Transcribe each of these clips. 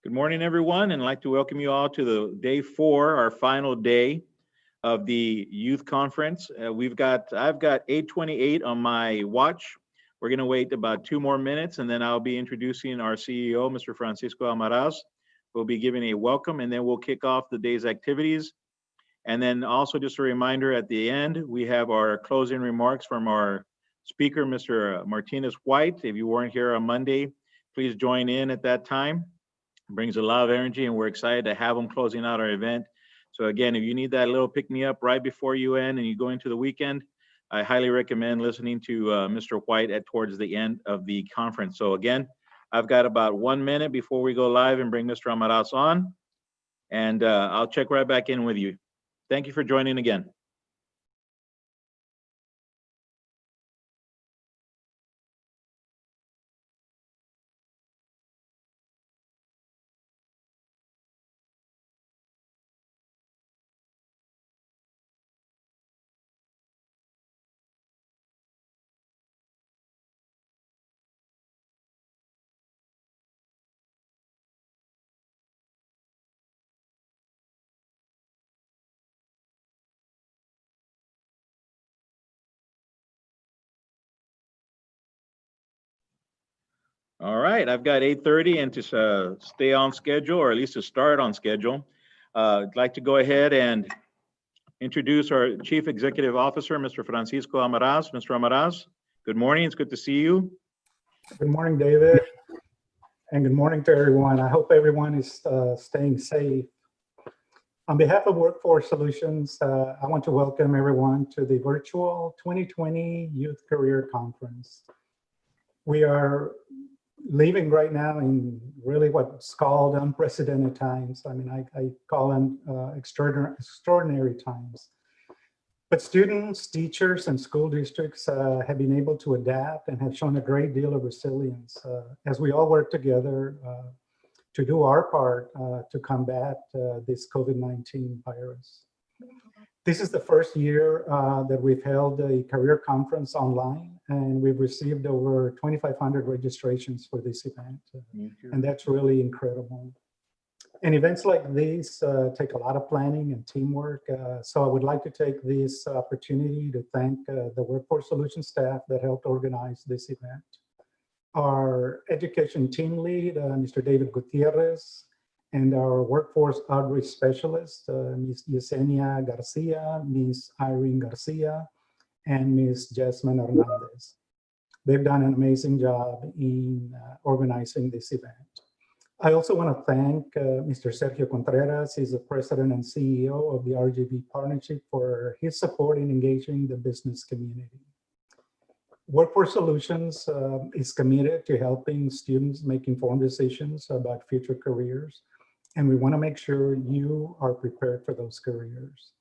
Good morning, everyone, and I'd like to welcome you all to the day 4, our final day of the youth conference. I've got 8:28 on my watch. We're going to wait about 2 more minutes, and then I'll be introducing our CEO, Mr. Francisco Almaraz. We'll be giving a welcome, and then we'll kick off the day's activities. And then also just a reminder at the end, we have our closing remarks from our speaker, Mr. Martinez White. If you weren't here on Monday, please join in at that time. Brings a lot of energy, and we're excited to have them closing out our event. So again, if you need that little pick-me-up right before you end and you go into the weekend, I highly recommend listening to Mr. White towards the end of the conference. So again, I've got about 1 minute before we go live and bring Mr. Almaraz on, and I'll check right back in with you. Thank you for joining again. All right, I've got 8:30, and to stay on schedule, or at least to start on schedule, I'd like to go ahead and introduce our Chief Executive Officer, Mr. Francisco Almaraz. Mr. Almaraz, good morning. It's good to see you. Good morning, David, and good morning to everyone. I hope everyone is staying safe. On behalf of Workforce Solutions, I want to welcome everyone to the virtual 2020 Youth Career Conference. We are living right now in really what's called unprecedented times. I mean, I call them extraordinary times. But students, teachers, and school districts have been able to adapt and have shown a great deal of resilience as we all work together to do our part to combat this COVID-19 virus. This is the first year that we've held a career conference online, and we've received over 2,500 registrations for this event. And that's really incredible. And events like these take a lot of planning and teamwork. So I would like to take this opportunity to thank the Workforce Solutions staff that helped organize this event. Our education team lead, Mr. David Gutierrez, and our workforce outreach specialist, Ms. Yesenia Garcia, Ms. Irene Garcia, and Ms. Jasmine Hernandez. They've done an amazing job in organizing this event. I also want to thank Mr. Sergio Contreras. He's the president and CEO of the RGV Partnership, for his support in engaging the business community. Workforce Solutions is committed to helping students make informed decisions about future careers, and we want to make sure you are prepared for those careers.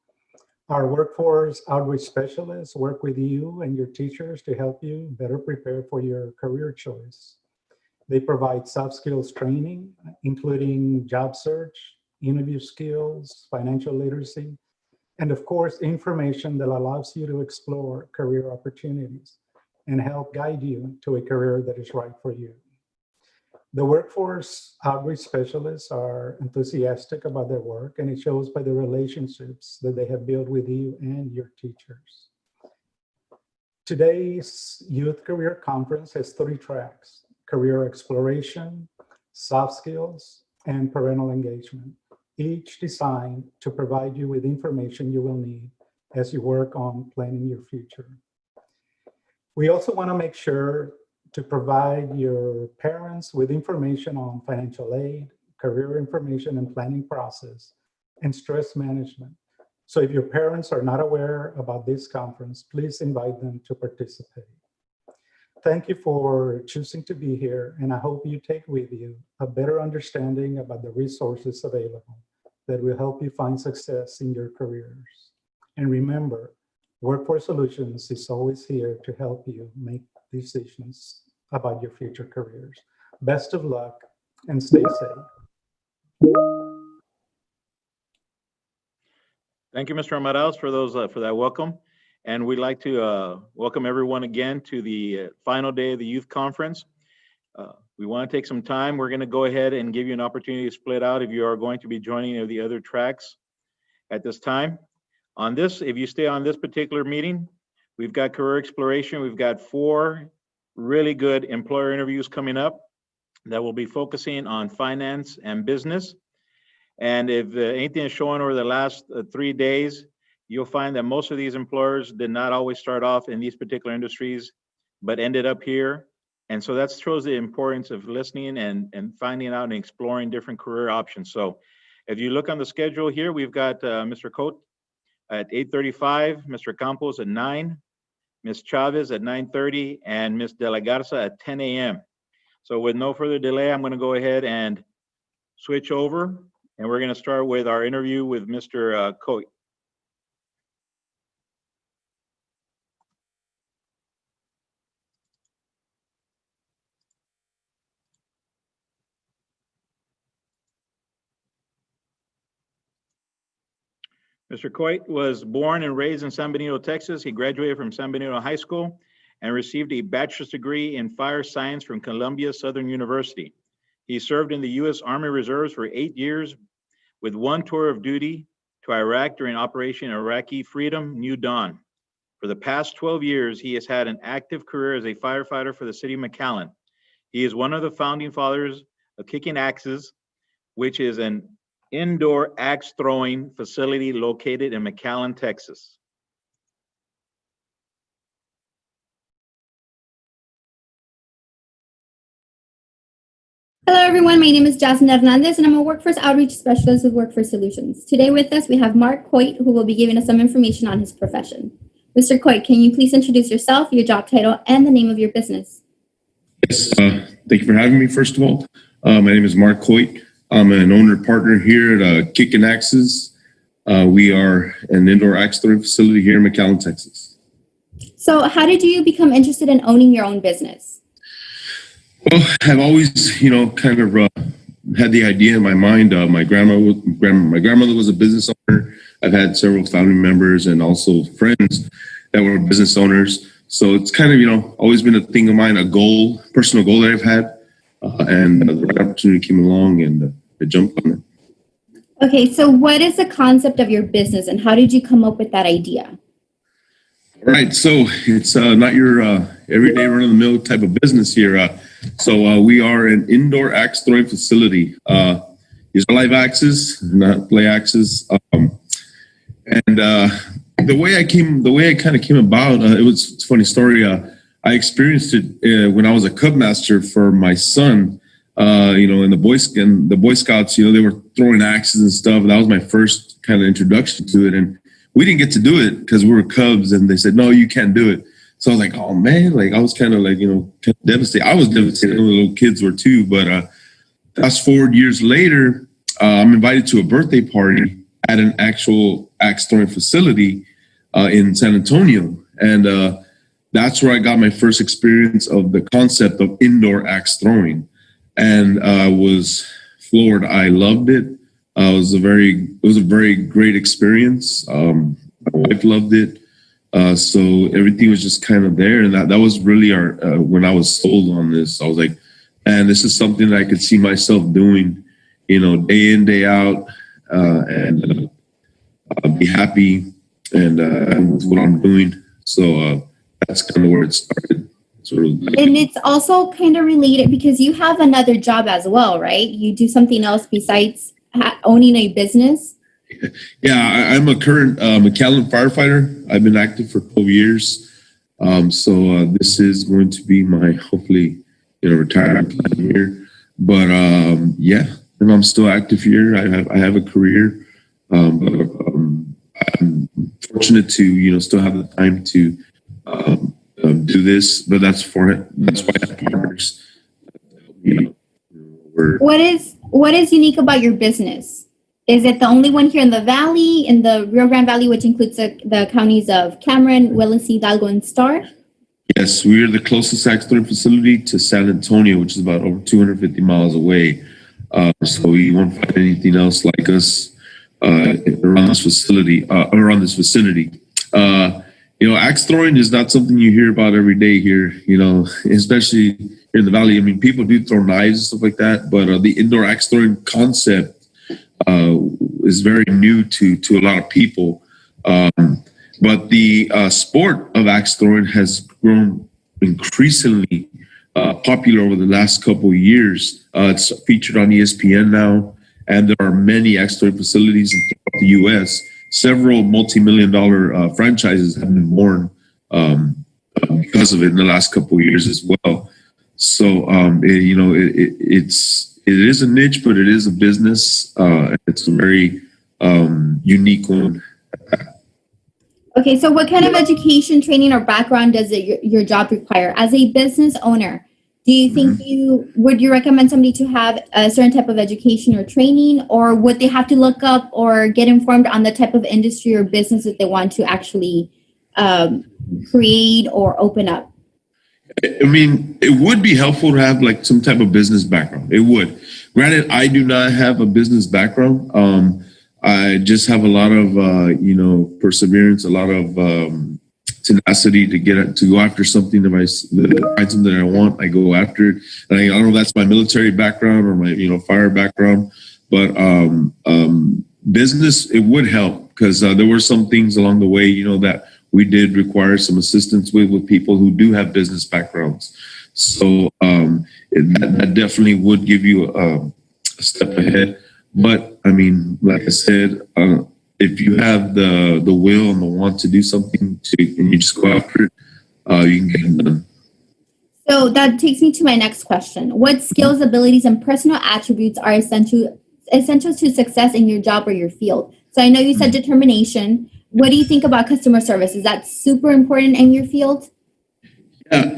Our workforce outreach specialists work with you and your teachers to help you better prepare for your career choice. They provide soft skills training, including job search, interview skills, financial literacy, and of course, information that allows you to explore career opportunities and help guide you to a career that is right for you. The workforce outreach specialists are enthusiastic about their work, and it shows by the relationships that they have built with you and your teachers. Today's Youth Career Conference has 3 tracks: career exploration, soft skills, and parental engagement, each designed to provide you with information you will need as you work on planning your future. We also want to make sure to provide your parents with information on financial aid, career information and planning process, and stress management. So if your parents are not aware about this conference, please invite them to participate. Thank you for choosing to be here, and I hope you take with you a better understanding about the resources available that will help you find success in your careers. And remember, Workforce Solutions is always here to help you make decisions about your future careers. Best of luck and stay safe. Thank you, Mr. Almaraz, for that welcome. And we'd like to welcome everyone again to the final day of the youth conference. We want to take some time. We're going to go ahead and give you an opportunity to split out if you are going to be joining any of the other tracks at this time. On this, if you stay on this particular meeting, we've got career exploration. We've got 4 really good employer interviews coming up that will be focusing on finance and business. And if anything is showing over the last 3 days, you'll find that most of these employers did not always start off in these particular industries, but ended up here. And so that shows the importance of listening and finding out and exploring different career options. So if you look on the schedule here, we've got Mr. Cote at 8:35, Mr. Campos at 9, Ms. Chavez at 9:30, and Ms. De La Garza at 10 a.m. So with no further delay, I'm going to go ahead and switch over, and we're going to start with our interview with Mr. Cote. Mr. Coit was born and raised in San Benito, Texas. He graduated from San Benito High School and received a bachelor's degree in fire science from Columbia Southern University. He served in the U.S. Army Reserves for 8 years with 1 tour of duty to Iraq during Operation Iraqi Freedom New Dawn. For the past 12 years, he has had an active career as a firefighter for the city of McAllen. He is one of the founding fathers of Kicking Axes, which is an indoor axe throwing facility located in McAllen, Texas. Hello everyone, my name is Jasmine Hernandez and I'm a Workforce Outreach Specialist with Workforce Solutions. Today with us we have Mark Coit, who will be giving us some information on his profession. Mr. Coit, can you please introduce yourself, your job title, and the name of your business? Yes, thank you for having me, first of all. My name is Mark Coit. I'm an owner partner here at Kicking Axes. We are an indoor axe throwing facility here in McAllen, Texas. So how did you become interested in owning your own business? Well, I've always, kind of had the idea in my mind. My grandmother was a business owner. I've had several family members and also friends that were business owners. So it's kind of, always been a thing of mine, personal goal that I've had. And the right opportunity came along and I jumped on it. Okay, so what is the concept of your business and how did you come up with that idea? All right, so it's not your everyday run-of-the-mill type of business here. So we are an indoor axe throwing facility. These are live axes, not play axes. And the way I kind of came about, it's a funny story. I experienced it when I was a Cub Master for my son. In the Boy Scouts, they were throwing axes and stuff. And that was my first kind of introduction to it. And we didn't get to do it because we were Cubs, and they said, "No, you can't do it." So I was like, "Oh man!" Like I was kind of devastated. I was devastated. The little kids were too. But fast forward years later, I'm invited to a birthday party at an actual axe throwing facility in San Antonio, and that's where I got my first experience of the concept of indoor axe throwing, and I was floored. I loved it. It was a very great experience. My wife loved it. So everything was just kind of there, and that was really when I was sold on this. I was like, man, this is something that I could see myself doing, day in, day out, and be happy and with what I'm doing. So that's kind of where it started. And it's also kind of related because you have another job as well, right? You do something else besides owning a business? Yeah, I'm a current McAllen firefighter. I've been active for 12 years. So this is going to be my, hopefully, retirement plan here. But yeah, and I'm still active here. I have a career. But I'm fortunate to, still have the time to do this. But that's why I have partners. What is unique about your business? Is it the only one here in the Valley, in the Rio Grande Valley, which includes the counties of Cameron, Willis, Hidalgo, and Starr? Yes, we are the closest axe throwing facility to San Antonio, which is about over 250 miles away. So you won't find anything else like us around this facility, around this vicinity. axe throwing is not something you hear about every day here, especially here in the Valley. I mean, people do throw knives and stuff like that, but the indoor axe throwing concept is very new to a lot of people. But the sport of axe throwing has grown increasingly popular over the last couple of years. It's featured on ESPN now, and there are many axe throwing facilities throughout the U.S. Several multi-million-dollar franchises have been born because of it in the last couple of years as well. So, it is a niche, but it is a business. It's a very unique one. Okay, so what kind of education, training, or background does your job require? As a business owner, do you think would you recommend somebody to have a certain type of education or training, or would they have to look up or get informed on the type of industry or business that they want to actually create or open up? I mean, it would be helpful to have like some type of business background. It would. Granted, I do not have a business background. I just have a lot of, perseverance, a lot of tenacity to go after something. If I find something that I want, I go after it. And I don't know if that's my military background or my, fire background, but business, it would help because there were some things along the way, that we did require some assistance with people who do have business backgrounds. So that definitely would give you a step ahead. But I mean, like I said, if you have the will and the want to do something and you just go after it, you can get it done. So that takes me to my next question. What skills, abilities, and personal attributes are essential to success in your job or your field? So I know you said determination. What do you think about customer service? Is that super important in your field? Yeah,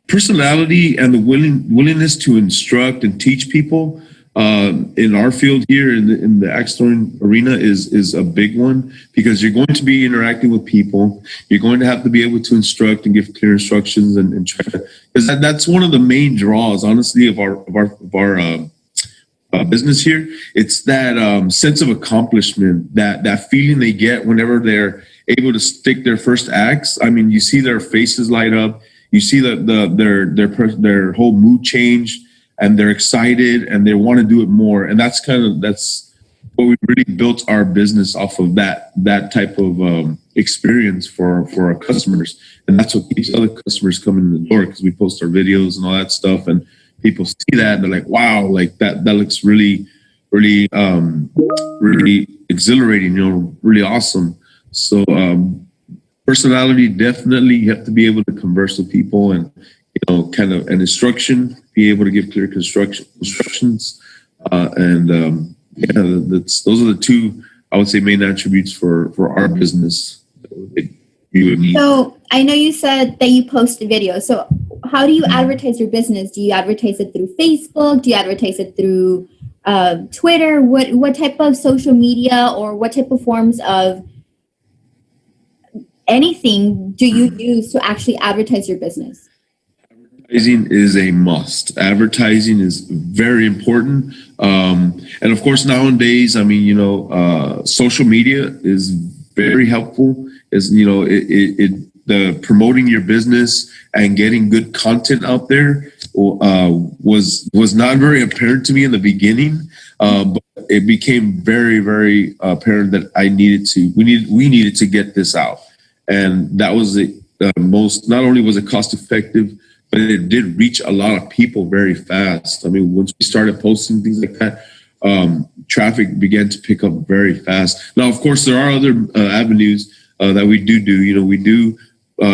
personality and the willingness to instruct and teach people in our field here in the axe throwing arena is a big one, because you're going to be interacting with people. You're going to have to be able to instruct and give clear instructions and try to, because that's one of the main draws, honestly, of our business here. It's that sense of accomplishment, that feeling they get whenever they're able to stick their first axe. I mean, you see their faces light up. You see their whole mood change, and they're excited and they want to do it more. And that's what we really built our business off of, that type of experience for our customers. And that's what keeps other customers coming in the door, because we post our videos and all that stuff, and people see that and they're like, wow, like that looks really, really, really exhilarating, really awesome. So personality, definitely, you have to be able to converse with people, and kind of an instruction, be able to give clear instructions, those are the two, I would say, main attributes for our business that you would need. So I know you said that you post videos. So how do you advertise your business? Do you advertise it through Facebook? Do you advertise it through Twitter? What type of social media, or what type of forms of anything do you use to actually advertise your business? Advertising is a must. Advertising is very important. And of course, nowadays, I mean, social media is very helpful. The promoting your business and getting good content out there was not very apparent to me in the beginning, but it became very, very apparent that we needed to get this out. And that was not only was it cost effective, but it did reach a lot of people very fast. I mean, once we started posting things like that, traffic began to pick up very fast. Now, of course, there are other avenues that we do. We do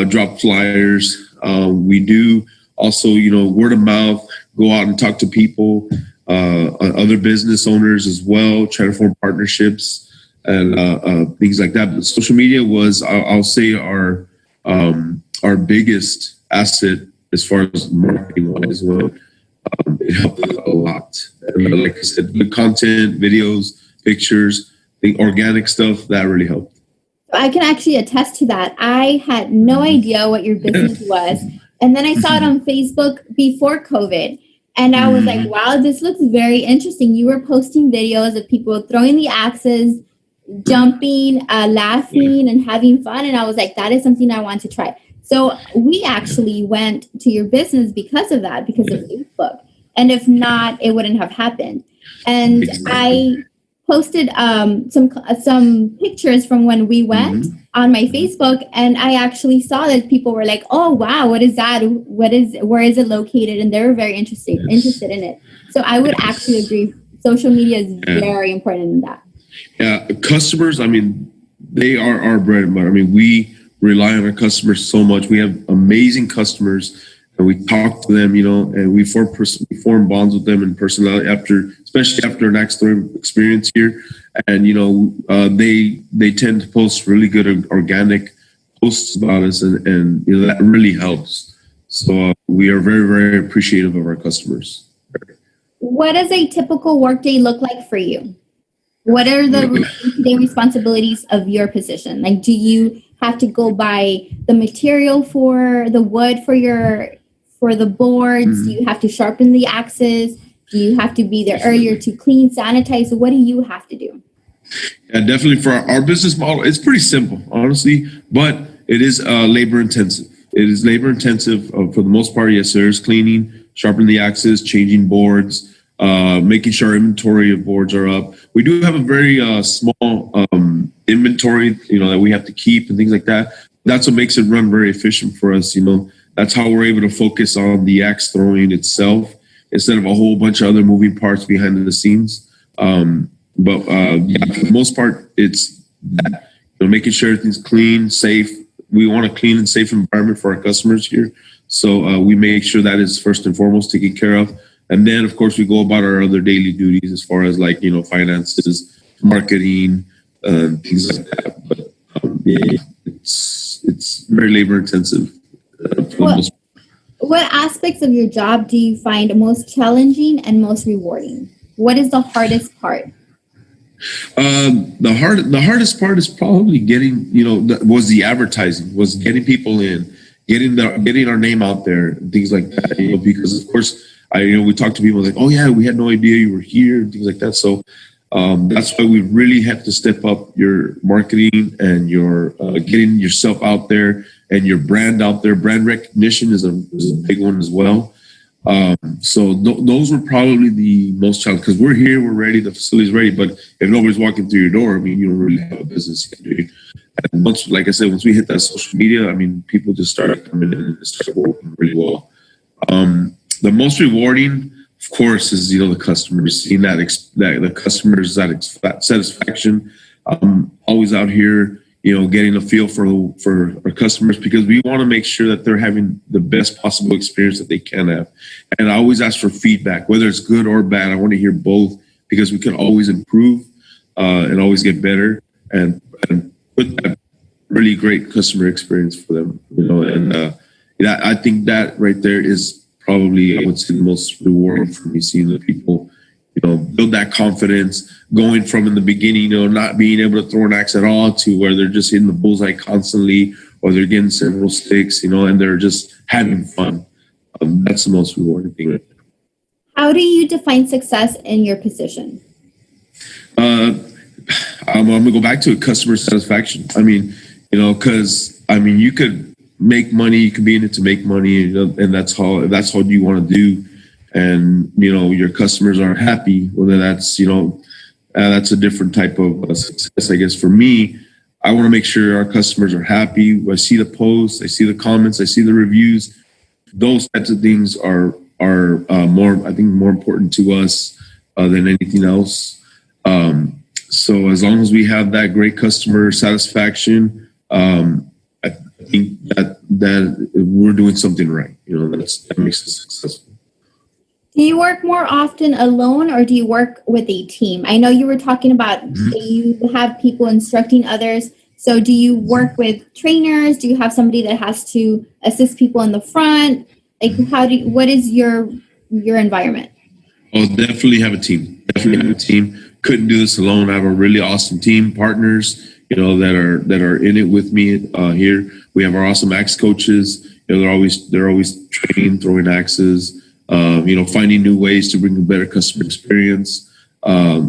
drop flyers. We do also, word of mouth, go out and talk to people, other business owners as well, try to form partnerships and things like that. But social media was, I'll say, our biggest asset as far as marketing wise. Well, it helped a lot. And like I said, the content, videos, pictures, the organic stuff, that really helped. I can actually attest to that. I had no idea what your business was. And then I saw it on Facebook before COVID. And I was like, wow, this looks very interesting. You were posting videos of people throwing the axes, jumping, laughing, and having fun. And I was like, that is something I want to try. So we actually went to your business because of that, because of Facebook. And if not, it wouldn't have happened. And I posted some pictures from when we went on my Facebook, and I actually saw that people were like, "Oh wow, what is that? Where is it located?" And they were very interested in it. So I would actually agree. Social media is very important in that. Yeah, customers, I mean, they are our bread and butter. I mean, we rely on our customers so much. We have amazing customers, and we talk to them, and we form bonds with them in personality especially after an Axthorn experience here. And, they tend to post really good organic posts about us, and that really helps. So we are very, very appreciative of our customers. What does a typical workday look like for you? What are the day-to-day responsibilities of your position? Like, do you have to go buy the material for the wood for the boards? Do you have to sharpen the axes? Do you have to be there earlier to clean, sanitize? What do you have to do? Yeah, definitely for our business model, it's pretty simple, honestly, but it is labor intensive. It is labor intensive for the most part. Yes, there's cleaning, sharpening the axes, changing boards, making sure our inventory of boards are up. We do have a very small inventory, that we have to keep and things like that. That's what makes it run very efficient for us. That's how we're able to focus on the axe throwing itself instead of a whole bunch of other moving parts behind the scenes. But for the most part, it's that, making sure everything's clean, safe. We want a clean and safe environment for our customers here. So we make sure that is first and foremost taken care of. And then, of course, we go about our other daily duties as far as finances, marketing, things like that. But it's very labor intensive. What aspects of your job do you find most challenging and most rewarding? What is the hardest part? The hardest part is probably getting, was the advertising, was getting people in, getting our name out there, and things like that. Because of course, we talk to people like, oh yeah, we had no idea you were here, and things like that. So that's why we really have to step up your marketing and your getting yourself out there and your brand out there. Brand recognition is a big one as well. So those were probably the most challenging, because we're here, we're ready, the facility's ready, but if nobody's walking through your door, you don't really have a business yet, do you? And once we hit that social media, people just started coming in and started working really well. The most rewarding, of course, is the customers, seeing that the customers, that satisfaction. Always out here, getting a feel for our customers, because we want to make sure that they're having the best possible experience that they can have. And I always ask for feedback, whether it's good or bad. I want to hear both, because we can always improve and always get better and put that really great customer experience for them. I think that right there is probably, I would say, the most rewarding for me, seeing the people build that confidence, going from in the beginning, not being able to throw an axe at all, to where they're just hitting the bullseye constantly, or they're getting several sticks, and they're just having fun. That's the most rewarding thing right there. How do you define success in your position? I'm going to go back to customer satisfaction. Because you could make money, you could be in it to make money, and that's what you want to do. And your customers are happy, whether that's that's a different type of success. I guess for me, I want to make sure our customers are happy. I see the posts, I see the comments, I see the reviews. Those types of things are more important to us than anything else. So as long as we have that great customer satisfaction, I think that we're doing something right. That makes us successful. Do you work more often alone, or do you work with a team? I know you were talking about you have people instructing others. So do you work with trainers? Do you have somebody that has to assist people in the front? Like, what is your environment? I'll definitely have a team. Couldn't do this alone. I have a really awesome team, partners, that are in it with me here. We have our awesome axe coaches. They're always training, throwing axes. Finding new ways to bring a better customer experience.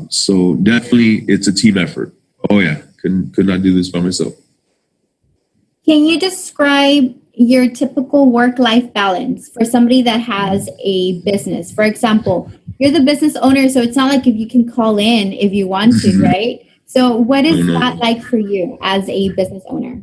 So definitely it's a team effort. Oh yeah, could not do this by myself. Can you describe your typical work-life balance for somebody that has a business? For example, you're the business owner, so it's not like if you can call in if you want to, right? So what is that like for you as a business owner?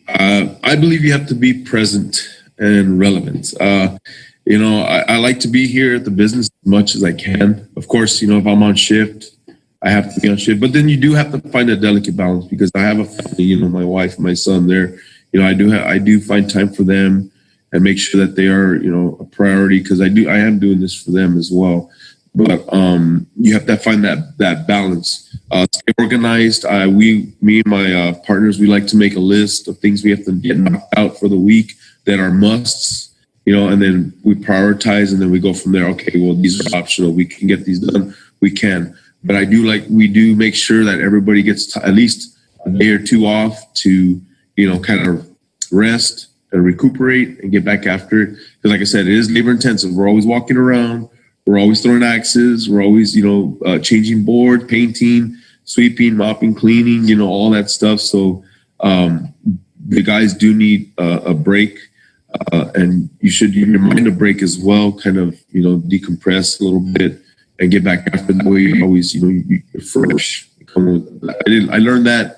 I believe you have to be present and relevant. I like to be here at the business as much as I can. Of course, if I'm on shift, I have to be on shift, but then you do have to find a delicate balance because I have a family, my wife and my son there. I do find time for them and make sure that they are, a priority because I am doing this for them as well. But you have to find that balance. Stay organized. Me and my partners, we like to make a list of things we have to get knocked out for the week that are musts, and then we prioritize and then we go from there. Okay, well, these are optional. We can get these done. We can. But we do make sure that everybody gets at least a day or two off to, kind of rest and recuperate and get back after it. Because like I said, it is labor intensive. We're always walking around. We're always throwing axes. We're always, changing board, painting, sweeping, mopping, cleaning, all that stuff. So the guys do need a break. And you should give your mind a break as well, kind of, decompress a little bit and get back after that way. You always, you're fresh. I learned that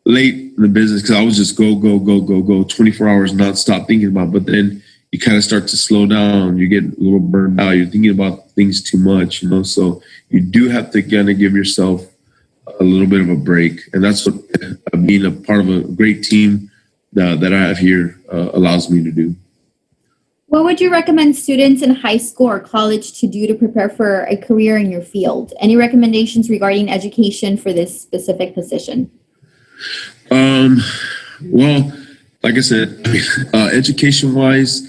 late in the business because I was just go 24 hours nonstop thinking about it. But then you kind of start to slow down. You get a little burned out. You're thinking about things too much, so you do have to kind of give yourself a little bit of a break. And that's what being a part of a great team that I have here allows me to do. What would you recommend students in high school or college to do to prepare for a career in your field? Any recommendations regarding education for this specific position? Well, like I said, education-wise,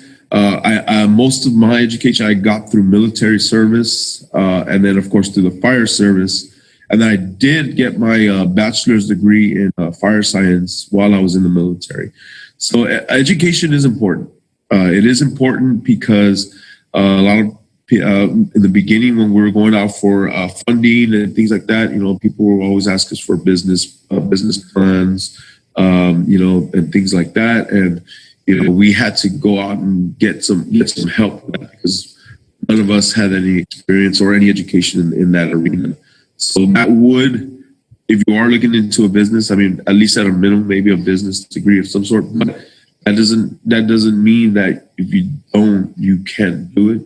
most of my education I got through military service, and then of course through the fire service. And then I did get my bachelor's degree in fire science while I was in the military. So education is important. It is important because a lot of in the beginning when we were going out for funding and things like that, people will always ask us for business plans, and things like that. And we had to go out and get some help with that because none of us had any experience or any education in that arena. So that would, if you are looking into a business, at least at a minimum, maybe a business degree of some sort. But that doesn't mean that if you don't, you can't do it.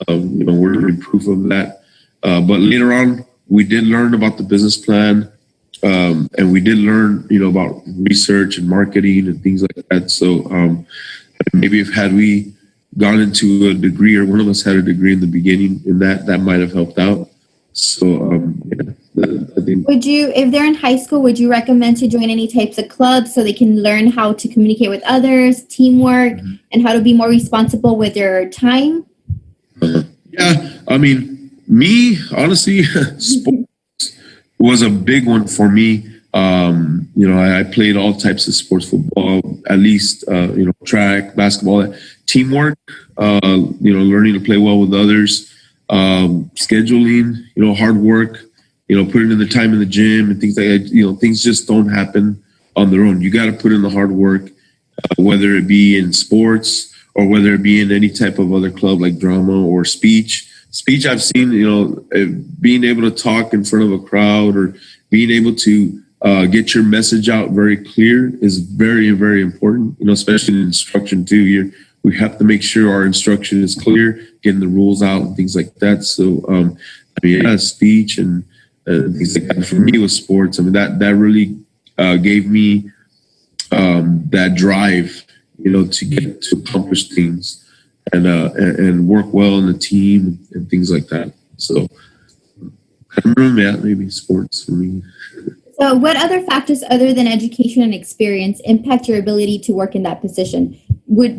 We're proof of that. But later on, we did learn about the business plan, and we did learn, about research and marketing and things like that. So maybe had we gone into a degree, or one of us had a degree in the beginning, in that might have helped out. So I think. Would you, if they're in high school, would you recommend to join any types of clubs so they can learn how to communicate with others, teamwork, and how to be more responsible with their time? Yeah, me, honestly, sports was a big one for me. I played all types of sports, football, at least, track, basketball, teamwork, learning to play well with others, scheduling, hard work, putting in the time in the gym and things like that. Things just don't happen on their own. You got to put in the hard work, whether it be in sports or whether it be in any type of other club like drama or speech. Speech, I've seen, being able to talk in front of a crowd or being able to get your message out very clear is very, very important, especially in instruction too. We have to make sure our instruction is clear, getting the rules out and things like that. So, speech and things like that. For me, with sports, that really gave me that drive, to get to accomplish things and work well in the team and things like that. So, maybe sports for me. So what other factors other than education and experience impact your ability to work in that position?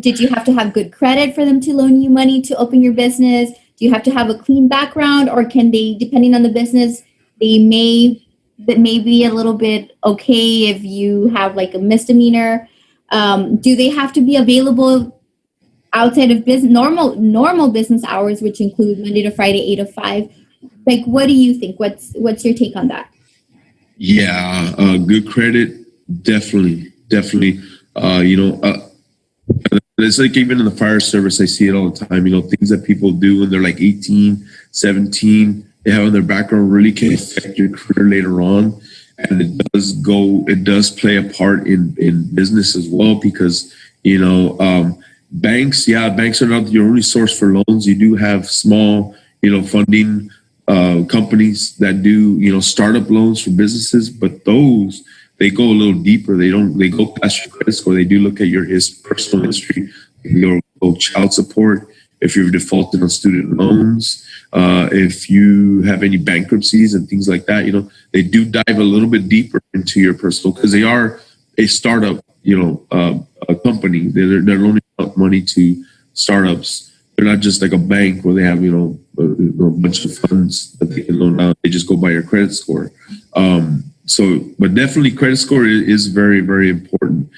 Did you have to have good credit for them to loan you money to open your business? Do you have to have a clean background, or can they, depending on the business, they may be a little bit okay if you have like a misdemeanor? Do they have to be available outside of business, normal business hours, which include Monday to Friday, 8 to 5? Like, what do you think? What's your take on that? Yeah, good credit, definitely. It's like even in the fire service, I see it all the time. Things that people do when they're like 18, 17, they have in their background really can affect your career later on. And it does play a part in business as well because, banks are not your only source for loans. You do have small, funding companies that do, startup loans for businesses, but those, they go a little deeper. They go past your credit score. They do look at your personal history, your child support, if you've defaulted on student loans, if you have any bankruptcies and things like that. They do dive a little bit deeper into your personal because they are a startup, a company. They're loaning out money to startups. They're not just like a bank where they have, a bunch of funds that they can loan out. They just go by your credit score. But definitely credit score is very, very important.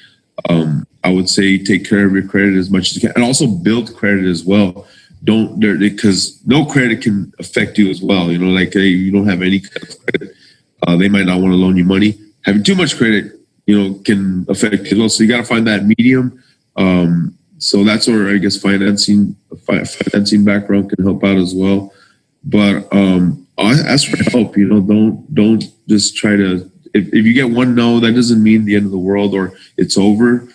I would say take care of your credit as much as you can and also build credit as well. Because no credit can affect you as well. Like hey, you don't have any kind of credit. They might not want to loan you money. Having too much credit, can affect you as well. So you got to find that medium. So that's where I guess financing background can help out as well. But ask for help. Don't just try to. If you get one no, that doesn't mean the end of the world or it's over.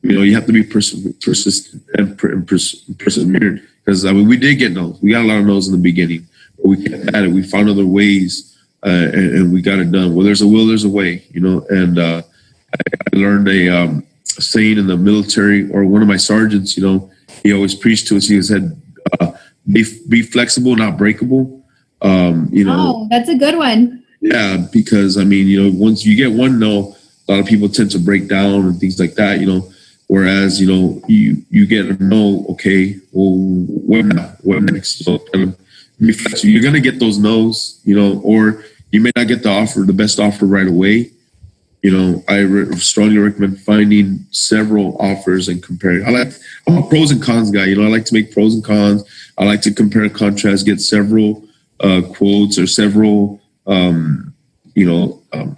You have to be persistent and perseverant. Because we did get no's. We got a lot of no's in the beginning, but we kept at it. We found other ways, and we got it done. Well, there's a will, there's a way. And I learned a saying in the military, or one of my sergeants. He always preached to us. He said, "Be flexible, not breakable." Oh, that's a good one. Yeah, because once you get one no, a lot of people tend to break down and things like that. Whereas, you get a no, okay, well, what now? What next? You're going to get those no's, or you may not get the best offer right away. I strongly recommend finding several offers and comparing. I'm a pros and cons guy. I like to make pros and cons. I like to compare and contrast, get several quotes or several,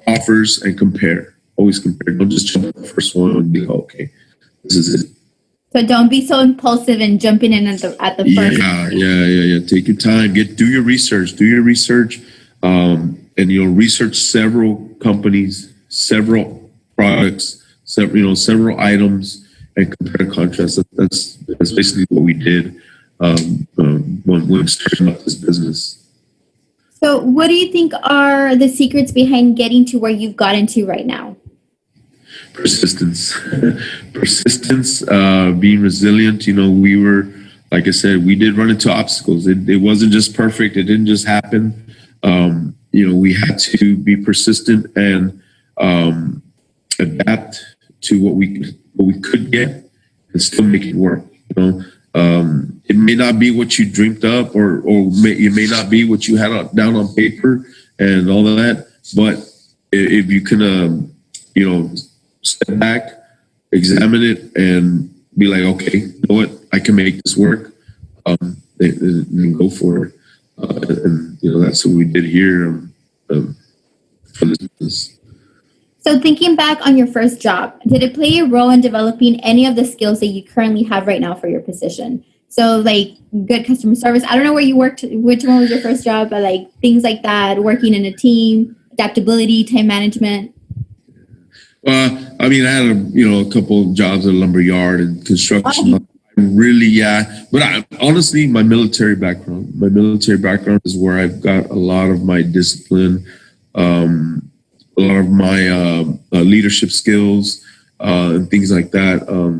offers and compare. Always compare. Don't just jump on the first one and be okay. This is it. So don't be so impulsive and jumping in at the first. Yeah. Take your time. Do your research. And research several companies, several products, several items, and compare and contrast. That's basically what we did when we started up this business. So what do you think are the secrets behind getting to where you've gotten to right now? Persistence, being resilient. We were, like I said, we did run into obstacles. It wasn't just perfect. It didn't just happen. We had to be persistent and adapt to what we could get and still make it work. It may not be what you dreamed up, or it may not be what you had down on paper and all of that. But if you can, step back, examine it, and be like, okay, you know what, I can make this work. Then go for it. And that's what we did here for this business. So thinking back on your first job, did it play a role in developing any of the skills that you currently have right now for your position? So like good customer service. I don't know where you worked, which one was your first job, but like things like that, working in a team, adaptability, time management. I had a couple of jobs at a lumber yard and construction. Oh. Really, but honestly, my military background is where I've got a lot of my discipline, a lot of my leadership skills, and things like that. I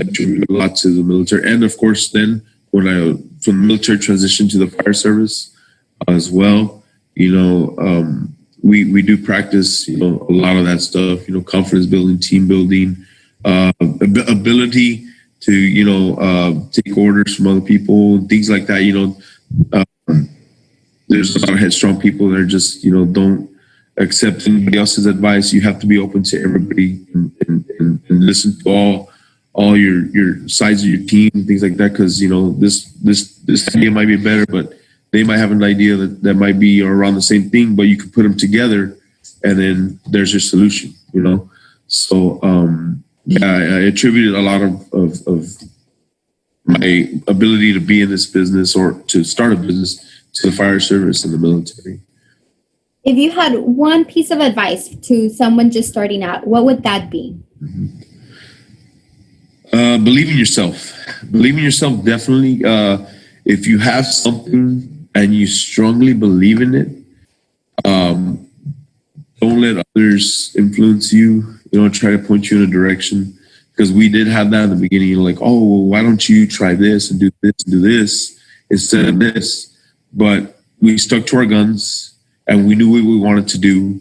attribute a lot to the military, and of course, then when I from the military transitioned to the fire service as well. We do practice, a lot of that stuff. Confidence building, team building, ability to take orders from other people, things like that. There's a lot of headstrong people that are just don't accept anybody else's advice. You have to be open to everybody and listen to all your sides of your team and things like that, because this idea might be better, but they might have an idea that might be around the same thing, but you can put them together and then there's your solution, you know? So, yeah, I attributed a lot of my ability to be in this business or to start a business to the fire service and the military. If you had one piece of advice to someone just starting out, what would that be? Believe in yourself. Believe in yourself, definitely. If you have something and you strongly believe in it, don't let others influence you. You know, try to point you in a direction. Because we did have that in the beginning. You're like, oh, well, why don't you try this and do this and do this instead of this? But we stuck to our guns and we knew what we wanted to do.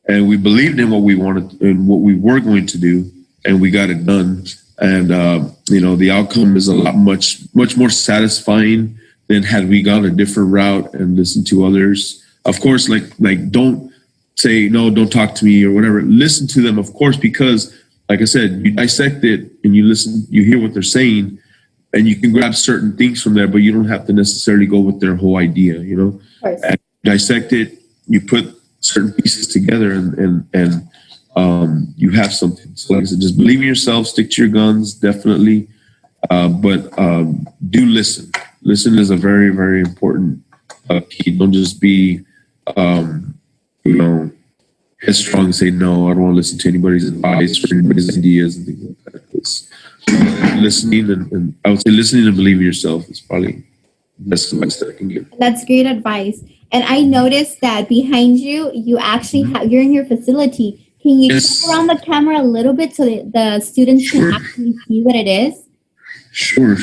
And we believed in what we wanted and what we were going to do. And we got it done. And, you know, the outcome is a lot much more satisfying than had we gone a different route and listened to others. Of course, like don't say, no, don't talk to me or whatever. Listen to them, of course, because like I said, you dissect it and you listen, you hear what they're saying, and you can grab certain things from there, but you don't have to necessarily go with their whole idea, you know? And dissect it, you put certain pieces together and you have something. So like I said, just believe in yourself, stick to your guns, definitely. But do listen. Listen is a very, very important key. Don't just be, you know, headstrong and say, no, I don't want to listen to anybody's advice or anybody's ideas and things like that. It's listening and I would say listening and believing in yourself is probably the best advice that I can give. That's great advice. And I noticed that behind you, you actually have, you're in your facility. Can you turn around the camera a little bit so that the students can actually see what it is? Sure.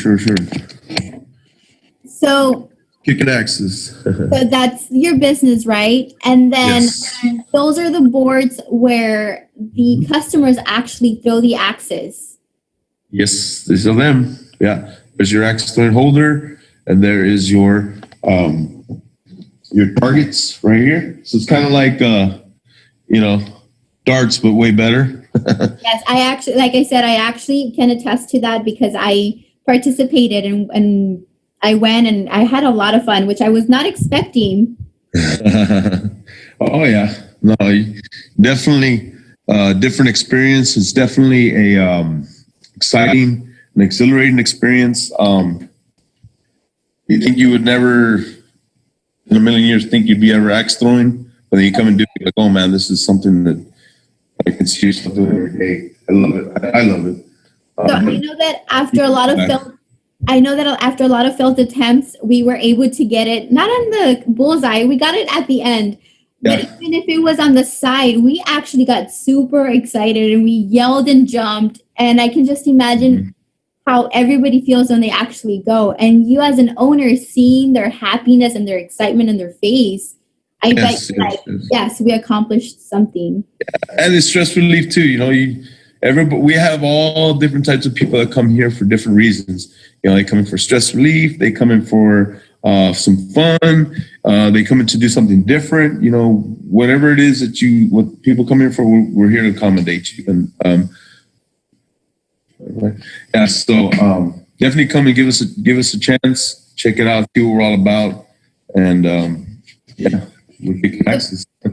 So Kicking axes. So that's your business, right? And then those are the boards where the customers actually throw the axes. Yes, these are them. Yeah. There's your axe throwing holder, and there is your targets right here. So it's kind of like you know, darts, but way better. Yes, I actually, like I said, I actually can attest to that because I participated and I went and I had a lot of fun, which I was not expecting. Oh yeah, no, definitely different experience. It's definitely a exciting and exhilarating experience. You think you would never in a million years think you'd be ever axe throwing, but then you come and do it, you're like, oh man, this is something that I can see yourself doing every day. I love it. I love it. So I know that after a lot of failed attempts, we were able to get it, not on the bullseye, we got it at the end. But even if it was on the side, we actually got super excited and we yelled and jumped. And I can just imagine how everybody feels when they actually go. And you as an owner, seeing their happiness and their excitement in their face, I bet yes, we accomplished something. Yeah. And it's stress relief too. You know, we have all different types of people that come here for different reasons. You know, they come in for stress relief. They come in for some fun. They come in to do something different. You know, whatever it is that what people come here for, we're here to accommodate you. And yeah, so definitely come and give us a chance. Check it out. See what we're all about. And yeah, we're kicking axes. So,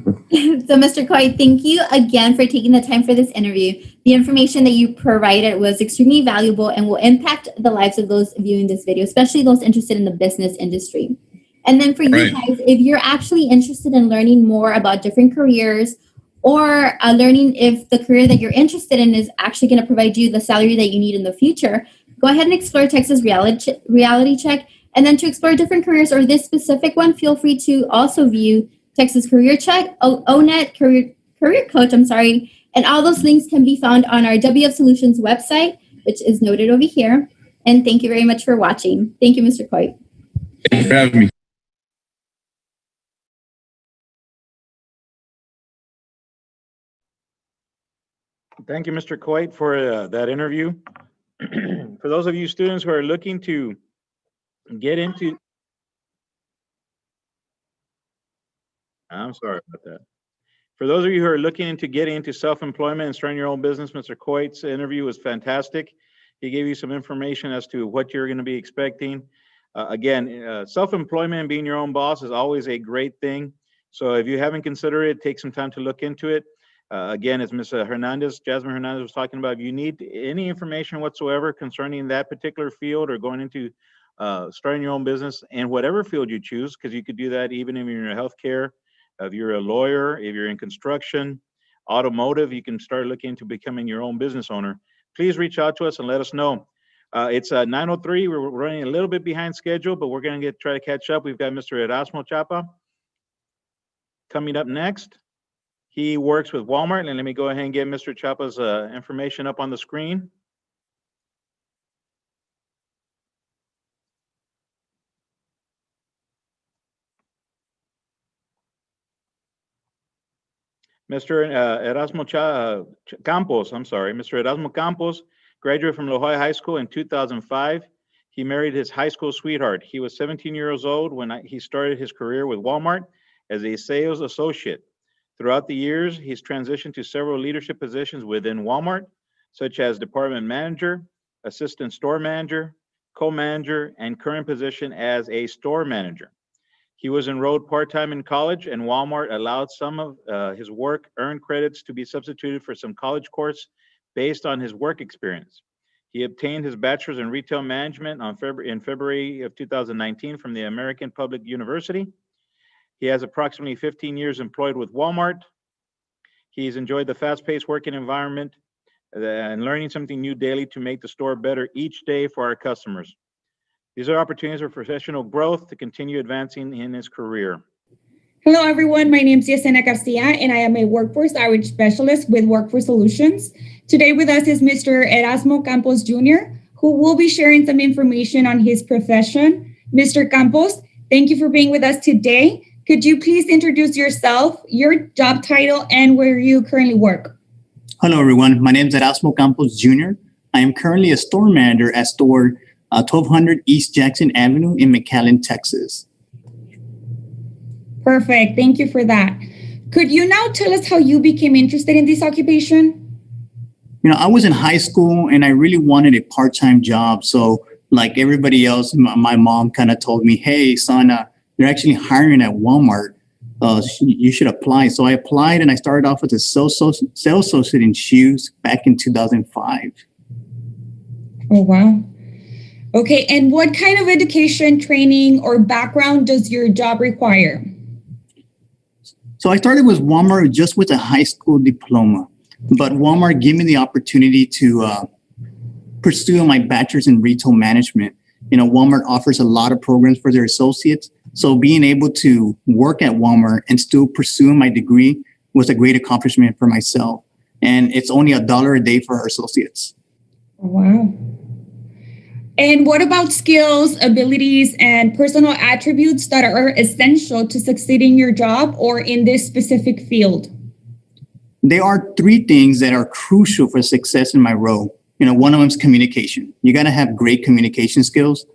Mr. Coy, thank you again for taking the time for this interview. The information that you provided was extremely valuable and will impact the lives of those viewing this video, especially those interested in the business industry. And then for you guys, if you're actually interested in learning more about different careers or learning if the career that you're interested in is actually going to provide you the salary that you need in the future, go ahead and explore Texas Reality Check. And then to explore different careers or this specific one, feel free to also view Texas Career Check, ONET Career Coach, and all those links can be found on our WF Solutions website, which is noted over here. And thank you very much for watching. Thank you, Mr. Coy. Thank you for having me. Thank you, Mr. Coit, for that interview. For those of you students who are looking to get into, I'm sorry about that. For those of you who are looking to get into self-employment and starting your own business, Mr. Coit's interview was fantastic. He gave you some information as to what you're going to be expecting. Again, self-employment and being your own boss is always a great thing. So if you haven't considered it, take some time to look into it. Again, as Ms. Jasmine Hernandez was talking about, if you need any information whatsoever concerning that particular field or going into starting your own business in whatever field you choose, because you could do that even if you're in healthcare, if you're a lawyer, if you're in construction, automotive, you can start looking into becoming your own business owner. Please reach out to us and let us know. It's 9:03. We're running a little bit behind schedule, but we're going to try to catch up. We've got Mr. Erasmo Chapa coming up next. He works with Walmart, and let me go ahead and get Mr. Chapa's information up on the screen. Mr. Erasmo Campos, I'm sorry, Mr. Erasmo Campos graduated from La Jolla High School in 2005. He married his high school sweetheart. He was 17 years old when he started his career with Walmart as a sales associate. Throughout the years, he's transitioned to several leadership positions within Walmart, such as department manager, assistant store manager, co-manager, and current position as a store manager. He was enrolled part-time in college, and Walmart allowed some of his work earned credits to be substituted for some college course based on his work experience. He obtained his bachelor's in retail management in February of 2019 from the American Public University. He has approximately 15 years employed with Walmart. He's enjoyed the fast-paced working environment and learning something new daily to make the store better each day for our customers. These are opportunities for professional growth to continue advancing in his career. Hello, everyone. My name is Yesenia Garcia, and I am a workforce outreach specialist with Workforce Solutions. Today with us is Mr. Erasmo Campos Jr., who will be sharing some information on his profession. Mr. Campos, thank you for being with us today. Could you please introduce yourself, your job title, and where you currently work? Hello, everyone. My name is Erasmo Campos Jr. I am currently a store manager at store 1200 East Jackson Avenue in McAllen, Texas. Perfect. Thank you for that. Could you now tell us how you became interested in this occupation? I was in high school and I really wanted a part-time job. So like everybody else, my mom kind of told me, hey, son, they're actually hiring at Walmart. You should apply. So I applied and I started off as a sales associate in shoes back in 2005. Oh, wow. Okay. And what kind of education, training, or background does your job require? So I started with Walmart just with a high school diploma, but Walmart gave me the opportunity to pursue my bachelor's in retail management. Walmart offers a lot of programs for their associates. So being able to work at Walmart and still pursue my degree was a great accomplishment for myself. And it's only $1 a day for our associates. Wow. And what about skills, abilities, and personal attributes that are essential to succeed in your job or in this specific field? There are 3 things that are crucial for success in my role. One of them is communication. You got to have great communication skills.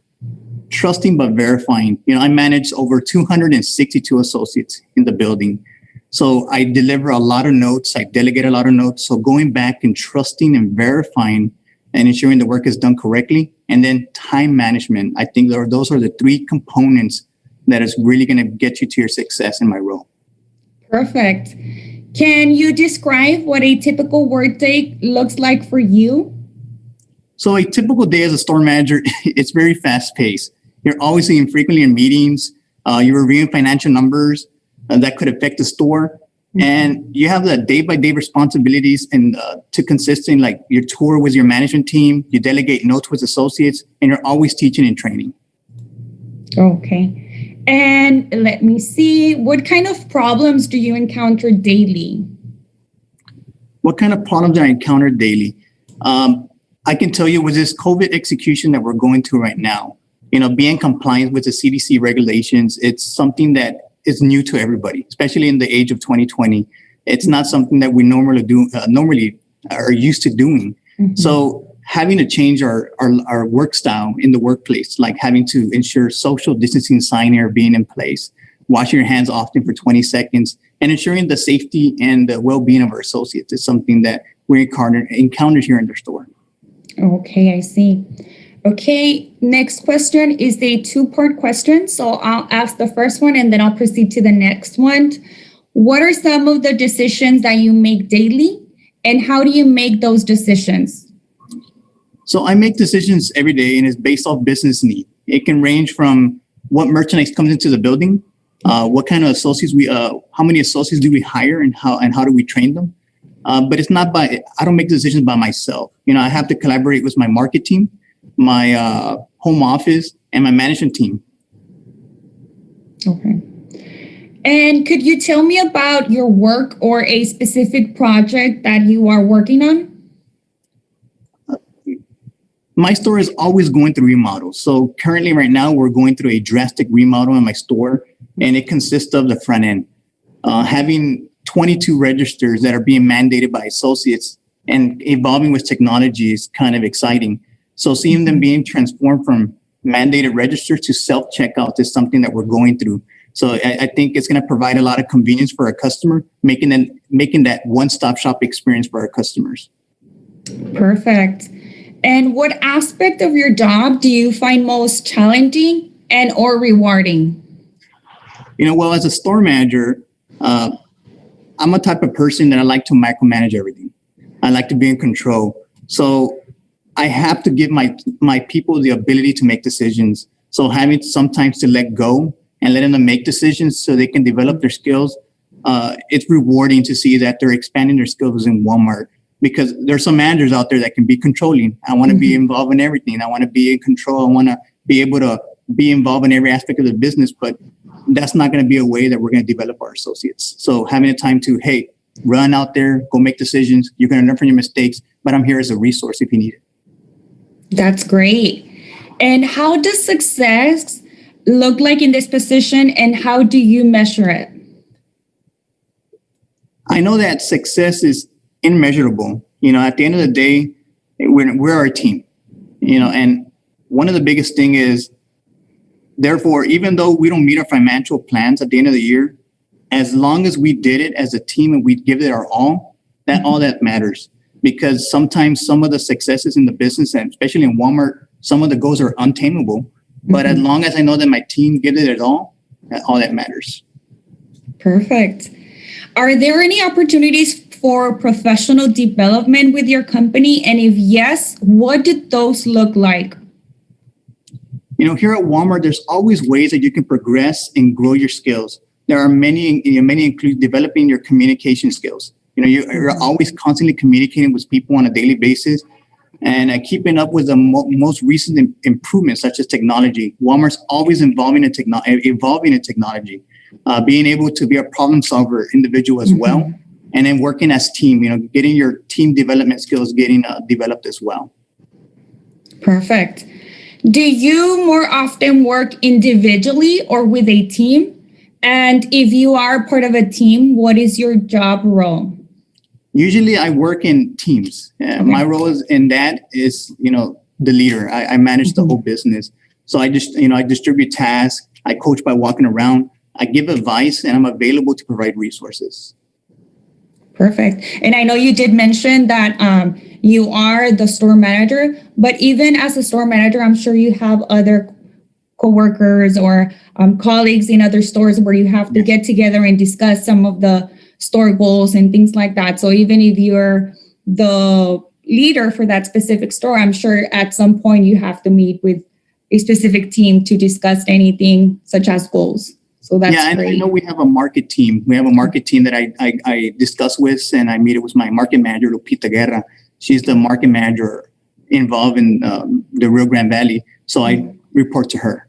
Trusting but verifying. I manage over 262 associates in the building. So I deliver a lot of notes. I delegate a lot of notes. So going back and trusting and verifying and ensuring the work is done correctly. And then time management. I think those are the 3 components that is really going to get you to your success in my role. Perfect. Can you describe what a typical workday looks like for you? So a typical day as a store manager, it's very fast paced. You're always frequently in meetings. You're reviewing financial numbers that could affect the store. And you have the day-by-day responsibilities and to consist in like your tour with your management team, you delegate notes with associates, and you're always teaching and training. Okay. And let me see, what kind of problems do you encounter daily? What kind of problems I encounter daily? I can tell you with this COVID execution that we're going through right now, being compliant with the CDC regulations, it's something that is new to everybody, especially in the age of 2020. It's not something that we normally are used to doing. Mm-hmm. So having to change our work style in the workplace, like having to ensure social distancing sign are being in place, washing your hands often for 20 seconds, and ensuring the safety and the well-being of our associates is something that we encounter here in the store. Okay, I see. Okay, next question is a two-part question. So I'll ask the first one and then I'll proceed to the next one. What are some of the decisions that you make daily and how do you make those decisions? So I make decisions every day and it's based off business need. It can range from what merchandise comes into the building, what kind of associates how many associates do we hire and how do we train them? But it's not I don't make decisions by myself. I have to collaborate with my market team, my home office, and my management team. Okay. And could you tell me about your work or a specific project that you are working on? My store is always going through remodels. So currently right now, we're going through a drastic remodel in my store, and it consists of the front end. Having 22 registers that are being mandated by associates and evolving with technology is kind of exciting. So seeing them being transformed from mandated registers to self-checkout is something that we're going through. So I think it's going to provide a lot of convenience for our customer, making that one-stop shop experience for our customers. Perfect. And what aspect of your job do you find most challenging and or rewarding? Well, as a store manager, I'm a type of person that I like to micromanage everything. I like to be in control. So I have to give my people the ability to make decisions. So having sometimes to let go and letting them make decisions so they can develop their skills. It's rewarding to see that they're expanding their skills in Walmart because there's some managers out there that can be controlling. I want to be involved in everything. I want to be in control. I want to be able to be involved in every aspect of the business, but that's not going to be a way that we're going to develop our associates. So having the time to, hey, run out there, go make decisions. You're going to learn from your mistakes, but I'm here as a resource if you need it. That's great. And how does success look like in this position and how do you measure it? I know that success is immeasurable. At the end of the day, we're our team, and one of the biggest thing is, therefore, even though we don't meet our financial plans at the end of the year, as long as we did it as a team and we give it our all that matters. Because sometimes some of the successes in the business, and especially in Walmart, some of the goals are untamable. But as long as I know that my team gives it all that matters. Perfect. Are there any opportunities for professional development with your company? And if yes, what did those look like? Here at Walmart, there's always ways that you can progress and grow your skills. There are many include developing your communication skills. You're always constantly communicating with people on a daily basis and keeping up with the most recent improvements such as technology. Walmart's always evolving in technology, being able to be a problem solver individual as well. And then working as team, getting your team development skills getting developed as well. Perfect. Do you more often work individually or with a team? And if you are part of a team, what is your job role? Usually I work in teams. Okay. My role is the leader. I manage the whole business. So I distribute tasks. I coach by walking around. I give advice and I'm available to provide resources. Perfect. And I know you did mention that you are the store manager, but even as a store manager, I'm sure you have other coworkers or colleagues in other stores where you have to get together and discuss some of the store goals and things like that. So even if you're the leader for that specific store, I'm sure at some point you have to meet with a specific team to discuss anything such as goals. So that's and great. I know we have a market team. We have a market team that I discuss with, and I meet it with my market manager, Lupita Guerra. She's the market manager involved in the Rio Grande Valley. So I report to her.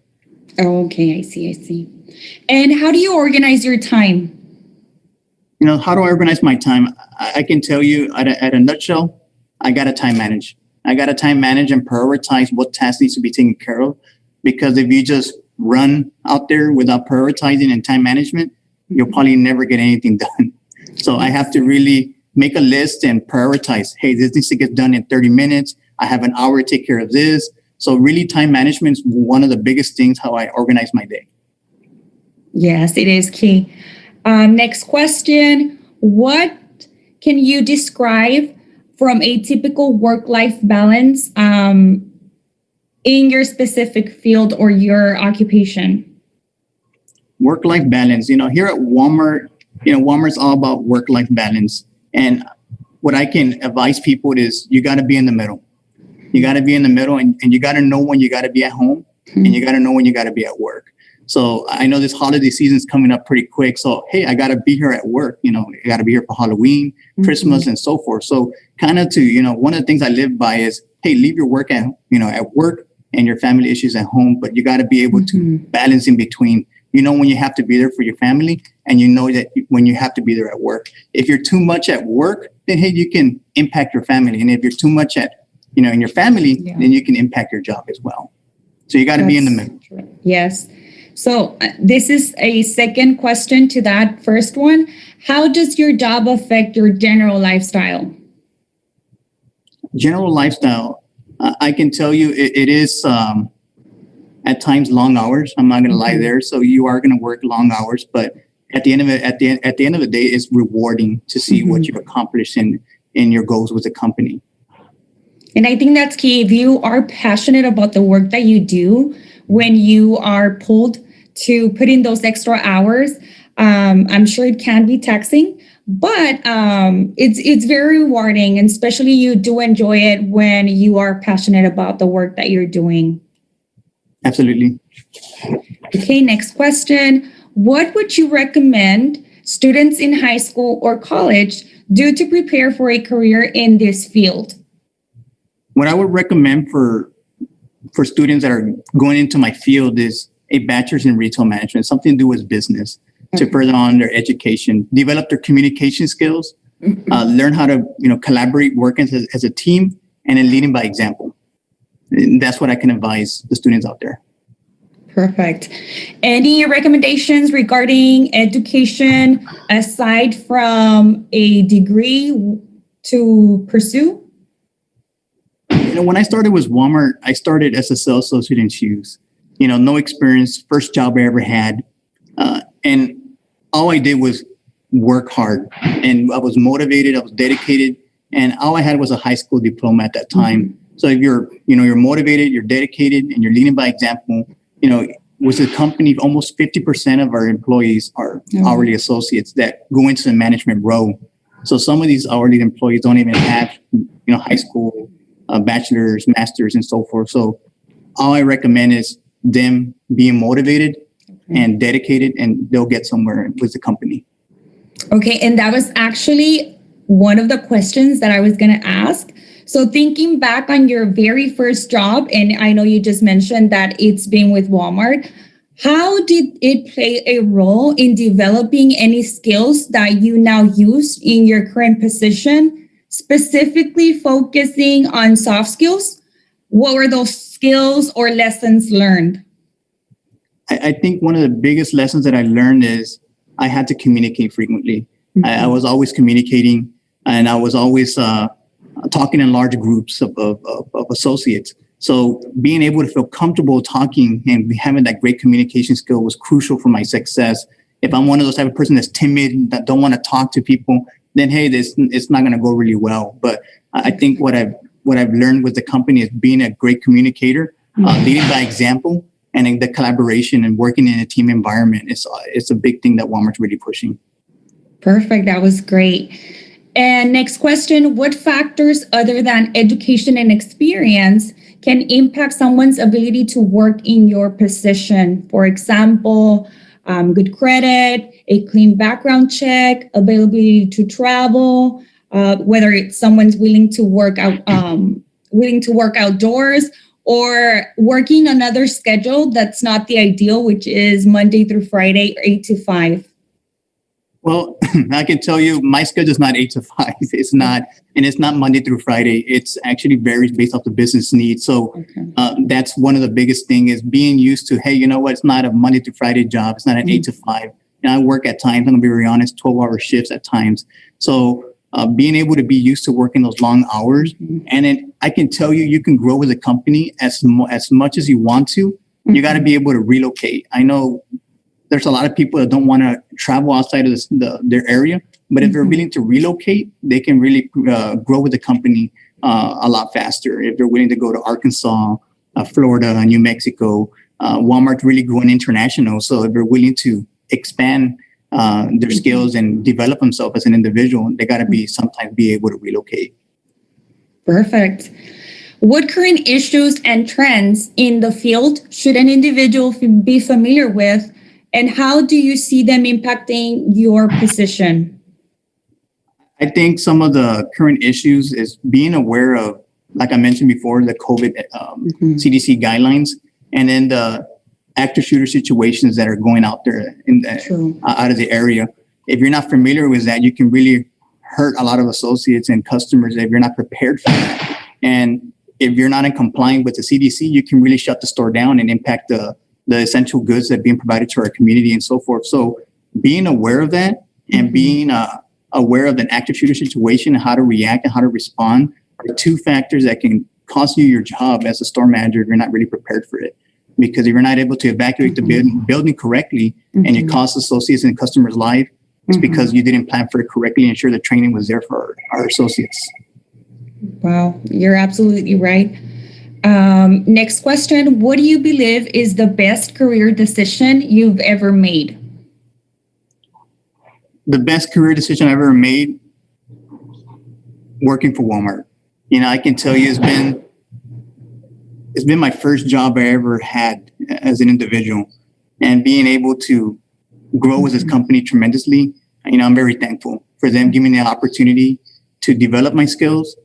Okay, I see. And how do you organize your time? How do I organize my time? I can tell you at a nutshell, I got to time manage. I got to time manage and prioritize what tasks needs to be taken care of. Because if you just run out there without prioritizing and time management, you'll probably never get anything done. So I have to really make a list and prioritize. Hey, this needs to get done in 30 minutes. I have an hour to take care of this. So really time management is one of the biggest things how I organize my day. Yes, it is key. Next question. What can you describe from a typical work-life balance in your specific field or your occupation? Work-life balance. Here at Walmart, Walmart's all about work-life balance. And what I can advise people is you got to be in the middle. You got to be in the middle, and you got to know when you got to be at home, and you got to know when you got to be at work. So I know this holiday season is coming up pretty quick. So, hey, I got to be here at work. I got to be here for Halloween, Christmas, and so forth. So kind of one of the things I live by is, hey, leave your work at work and your family issues at home, but you got to be able to balance in between. When you have to be there for your family, and that when you have to be there at work. If you're too much at work, then hey, you can impact your family. And if you're too much at, in your family, then you can impact your job as well. So you got to be in the middle. Yes. So this is a second question to that first one. How does your job affect your general lifestyle? General lifestyle, I can tell you it is at times long hours. I'm not going to lie there. So you are going to work long hours, but at the end of it, at the end of the day, it's rewarding to see what you've accomplished in your goals with the company. And I think that's key. If you are passionate about the work that you do, when you are pulled to put in those extra hours, I'm sure it can be taxing, but it's very rewarding, and especially you do enjoy it when you are passionate about the work that you're doing. Absolutely. Okay, next question. What would you recommend students in high school or college do to prepare for a career in this field? What I would recommend for students that are going into my field is a bachelor's in retail management, something to do with business, to further on their education, develop their communication skills, learn how to collaborate, work as a team, and then leading by example. And that's what I can advise the students out there. Perfect. Any recommendations regarding education aside from a degree to pursue? When I started with Walmart, I started as a sales associate in shoes. No experience, first job I ever had. And all I did was work hard, and I was motivated, I was dedicated, and all I had was a high school diploma at that time. So if you're motivated, you're dedicated, and you're leading by example, with the company, almost 50% of our employees are hourly associates that go into the management role. So some of these hourly employees don't even have, high school, bachelor's, master's, and so forth. So all I recommend is them being motivated and dedicated, and they'll get somewhere with the company. Okay, and that was actually one of the questions that I was going to ask. So thinking back on your very first job, and I know you just mentioned that it's been with Walmart, how did it play a role in developing any skills that you now use in your current position, specifically focusing on soft skills? What were those skills or lessons learned? I think one of the biggest lessons that I learned is I had to communicate frequently. I was always communicating, and I was always talking in large groups of associates. So being able to feel comfortable talking and having that great communication skill was crucial for my success. If I'm one of those type of person that's timid, that don't want to talk to people, then hey, it's not going to go really well. But I think what I've learned with the company is being a great communicator, leading by example, and in the collaboration and working in a team environment. It's a big thing that Walmart's really pushing. Perfect. That was great. And next question, what factors other than education and experience can impact someone's ability to work in your position? For example, good credit, a clean background check, availability to travel, whether it's someone's willing to work outdoors, or working another schedule that's not the ideal, which is Monday through Friday, 8 to 5. Well, I can tell you my schedule is not 8 to 5. It's not, and it's not Monday through Friday. It's actually varies based off the business needs. So that's one of the biggest thing is being used to, hey, you know what? It's not a Monday through Friday job. It's not an 8 to 5. And I work at times, I'm gonna be very honest, 12-hour shifts at times. So being able to be used to working those long hours, and then I can tell you, you can grow with a company as much as you want to. You got to be able to relocate. I know there's a lot of people that don't want to travel outside of their area, but if they're willing to relocate, they can really grow with the company a lot faster. If they're willing to go to Arkansas, Florida, New Mexico. Walmart really going international. So if they're willing to expand their skills and develop themselves as an individual, they got to be sometimes be able to relocate. Perfect. What current issues and trends in the field should an individual be familiar with, and how do you see them impacting your position? I think some of the current issues is being aware of, like I mentioned before, the COVID CDC guidelines, and then the active shooter situations that are going out there in the, out of the area. If you're not familiar with that, you can really hurt a lot of associates and customers if you're not prepared for that. And if you're not in compliance with the CDC, you can really shut the store down and impact the essential goods that are being provided to our community and so forth. So being aware of that and being aware of an active shooter situation and how to react and how to respond are two factors that can cost you your job as a store manager if you're not really prepared for it. Because if you're not able to evacuate the building correctly and it costs associates and customers' life, it's because you didn't plan for it correctly and ensure the training was there for our associates. Wow, you're absolutely right. Next question. What do you believe is the best career decision you've ever made? The best career decision I've ever made, working for Walmart. You know, I can tell you it's been my first job I ever had as an individual, and being able to grow with this company tremendously. You know, I'm very thankful for them giving me the opportunity to develop my skills,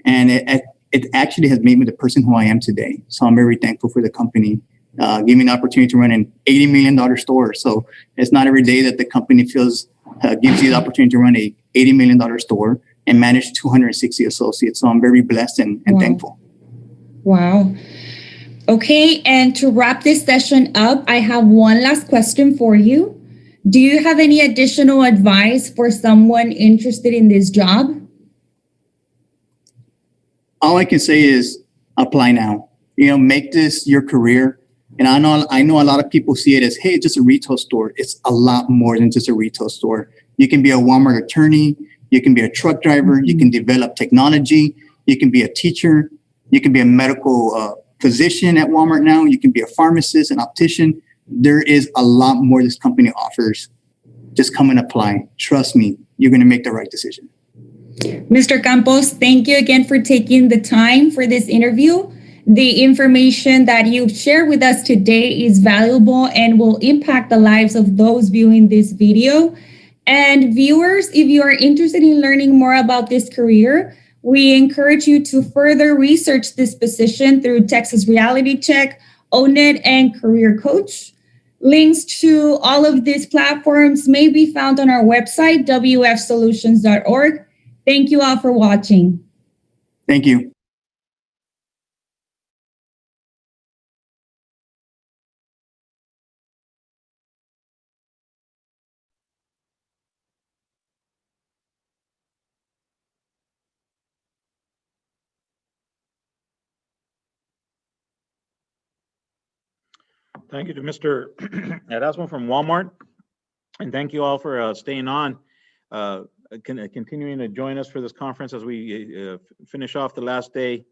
and it actually has made me the person who I am today. So I'm very thankful for the company giving me the opportunity to run an $80 million store. So it's not every day that the company gives you the opportunity to run a $80 million store and manage 260 associates. So I'm very blessed and thankful. Wow. Okay, and to wrap this session up, I have one last question for you. Do you have any additional advice for someone interested in this job? All I can say is apply now. You know, make this your career. And I know a lot of people see it as, hey, it's just a retail store. It's a lot more than just a retail store. You can be a Walmart attorney. You can be a truck driver. You can develop technology. You can be a teacher. You can be a medical physician at Walmart now. You can be a pharmacist, an optician. There is a lot more this company offers. Just come and apply. Trust me, you're going to make the right decision. Mr. Campos, thank you again for taking the time for this interview. The information that you've shared with us today is valuable and will impact the lives of those viewing this video. And viewers, if you are interested in learning more about this career, we encourage you to further research this position through Texas Reality Check, ONET, and Career Coach. Links to all of these platforms may be found on our website, wfsolutions.org. Thank you all for watching. Thank you. Thank you to Mr. Erasmo from Walmart. And thank you all for staying on, continuing to join us for this conference as we finish off the last day.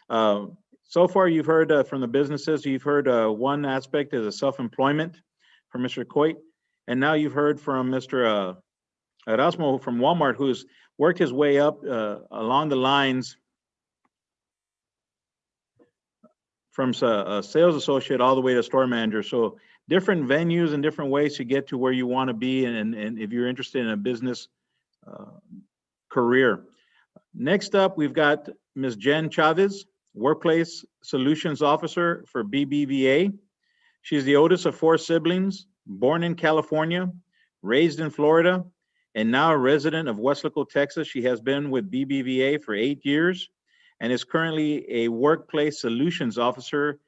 So far, you've heard from the businesses. You've heard one aspect is a self-employment from Mr. Coit. And now you've heard from Mr. Erasmo from Walmart, who's worked his way up along the lines from a sales associate all the way to store manager. So different venues and different ways to get to where you want to be, and if you're interested in a business career. Next up, we've got Ms. Jen Chavez, Workplace Solutions Officer for BBVA. She's the oldest of 4 siblings, born in California, raised in Florida, and now a resident of Weslaco, Texas. She has been with BBVA for 8 years and is currently a Workplace Solutions Officer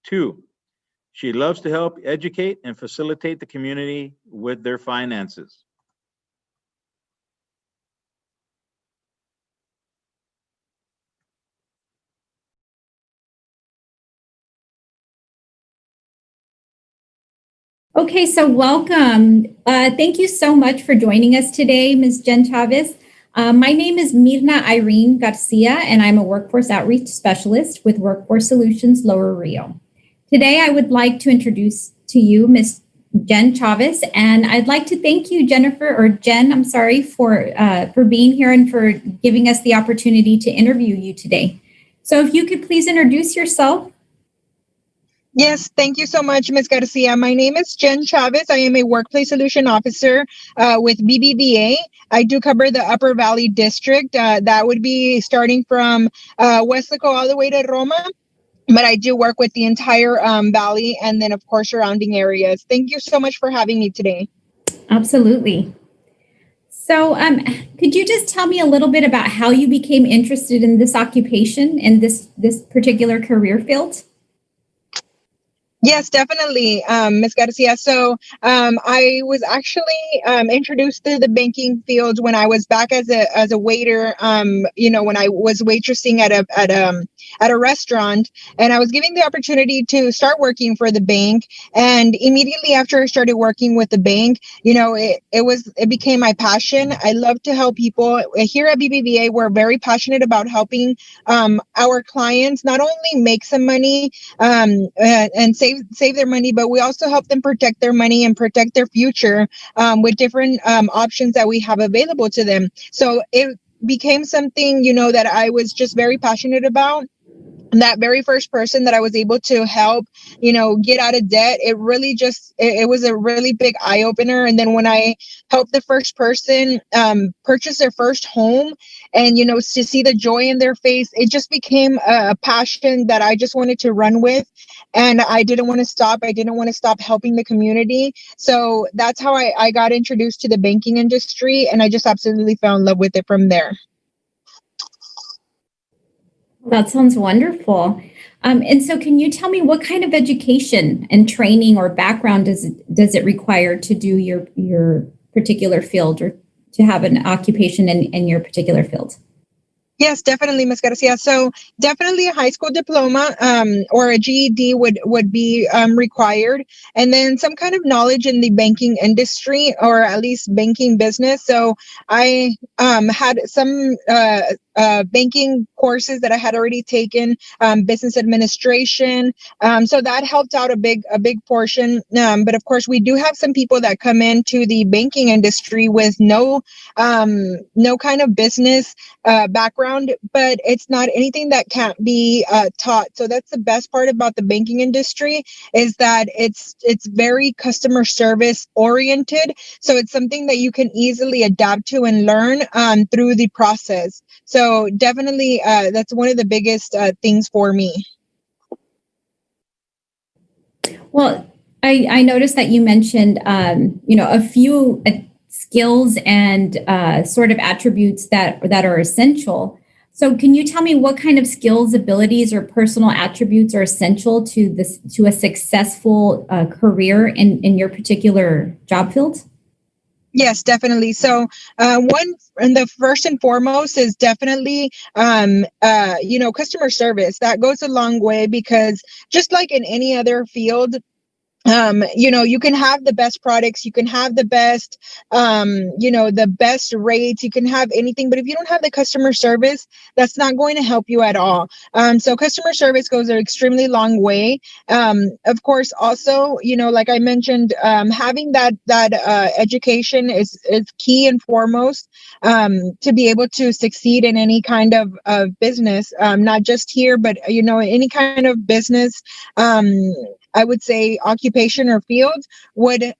2. She loves to help educate and facilitate the community with their finances. Okay, so welcome. Thank you so much for joining us today, Ms. Jen Chavez. My name is Mirna Irene Garcia, and I'm a workforce outreach specialist with Workforce Solutions Lower Rio. Today, I would like to introduce to you Ms. Jen Chavez, and I'd like to thank you, Jen, I'm sorry, for being here and for giving us the opportunity to interview you today. So if you could please introduce yourself. Yes, thank you so much, Ms. Garcia. My name is Jen Chavez. I am a Workplace Solution Officer with BBVA. I do cover the Upper Valley District. That would be starting from Weslaco all the way to Roma. But I do work with the entire valley and then, of course, surrounding areas. Thank you so much for having me today. Absolutely. So could you just tell me a little bit about how you became interested in this occupation and this particular career field? Yes, definitely, Ms. Garcia. So I was actually introduced to the banking field when I was back as a waiter. When I was waitressing at a restaurant, and I was given the opportunity to start working for the bank. And immediately after I started working with the bank, it became my passion. I love to help people. Here at BBVA, we're very passionate about helping our clients not only make some money and save their money, but we also help them protect their money and protect their future with different options that we have available to them. So it became something, that I was just very passionate about. That very first person that I was able to help, get out of debt, it really it was a really big eye opener. And then when I helped the first person purchase their first home and, to see the joy in their face, it just became a passion that I just wanted to run with. And I didn't want to stop. I didn't want to stop helping the community. So that's how I got introduced to the banking industry. And I just absolutely fell in love with it from there. That sounds wonderful. And so can you tell me what kind of education and training or background does it require to do your particular field or to have an occupation in your particular field? Yes, definitely, Ms. Garcia. So definitely a high school diploma or a GED would be required. And then some kind of knowledge in the banking industry or at least banking business. So I had some banking courses that I had already taken, business administration. So that helped out a big portion. But of course, we do have some people that come into the banking industry with no kind of business background, but it's not anything that can't be taught. So that's the best part about the banking industry is that it's very customer service oriented. So it's something that you can easily adapt to and learn through the process. So definitely, that's one of the biggest things for me. Well, I noticed that you mentioned, a few skills and sort of attributes that are essential. So can you tell me what kind of skills, abilities, or personal attributes are essential to a successful career in your particular job field? Yes, definitely. So one and the first and foremost is definitely, customer service. That goes a long way because just like in any other field, you can have the best products, you can have the best, the best rates, you can have anything, but if you don't have the customer service, that's not going to help you at all. So customer service goes an extremely long way. Of course, also, like I mentioned, having that education is key and foremost to be able to succeed in any kind of business, not just here, but, any kind of business. I would say occupation or field would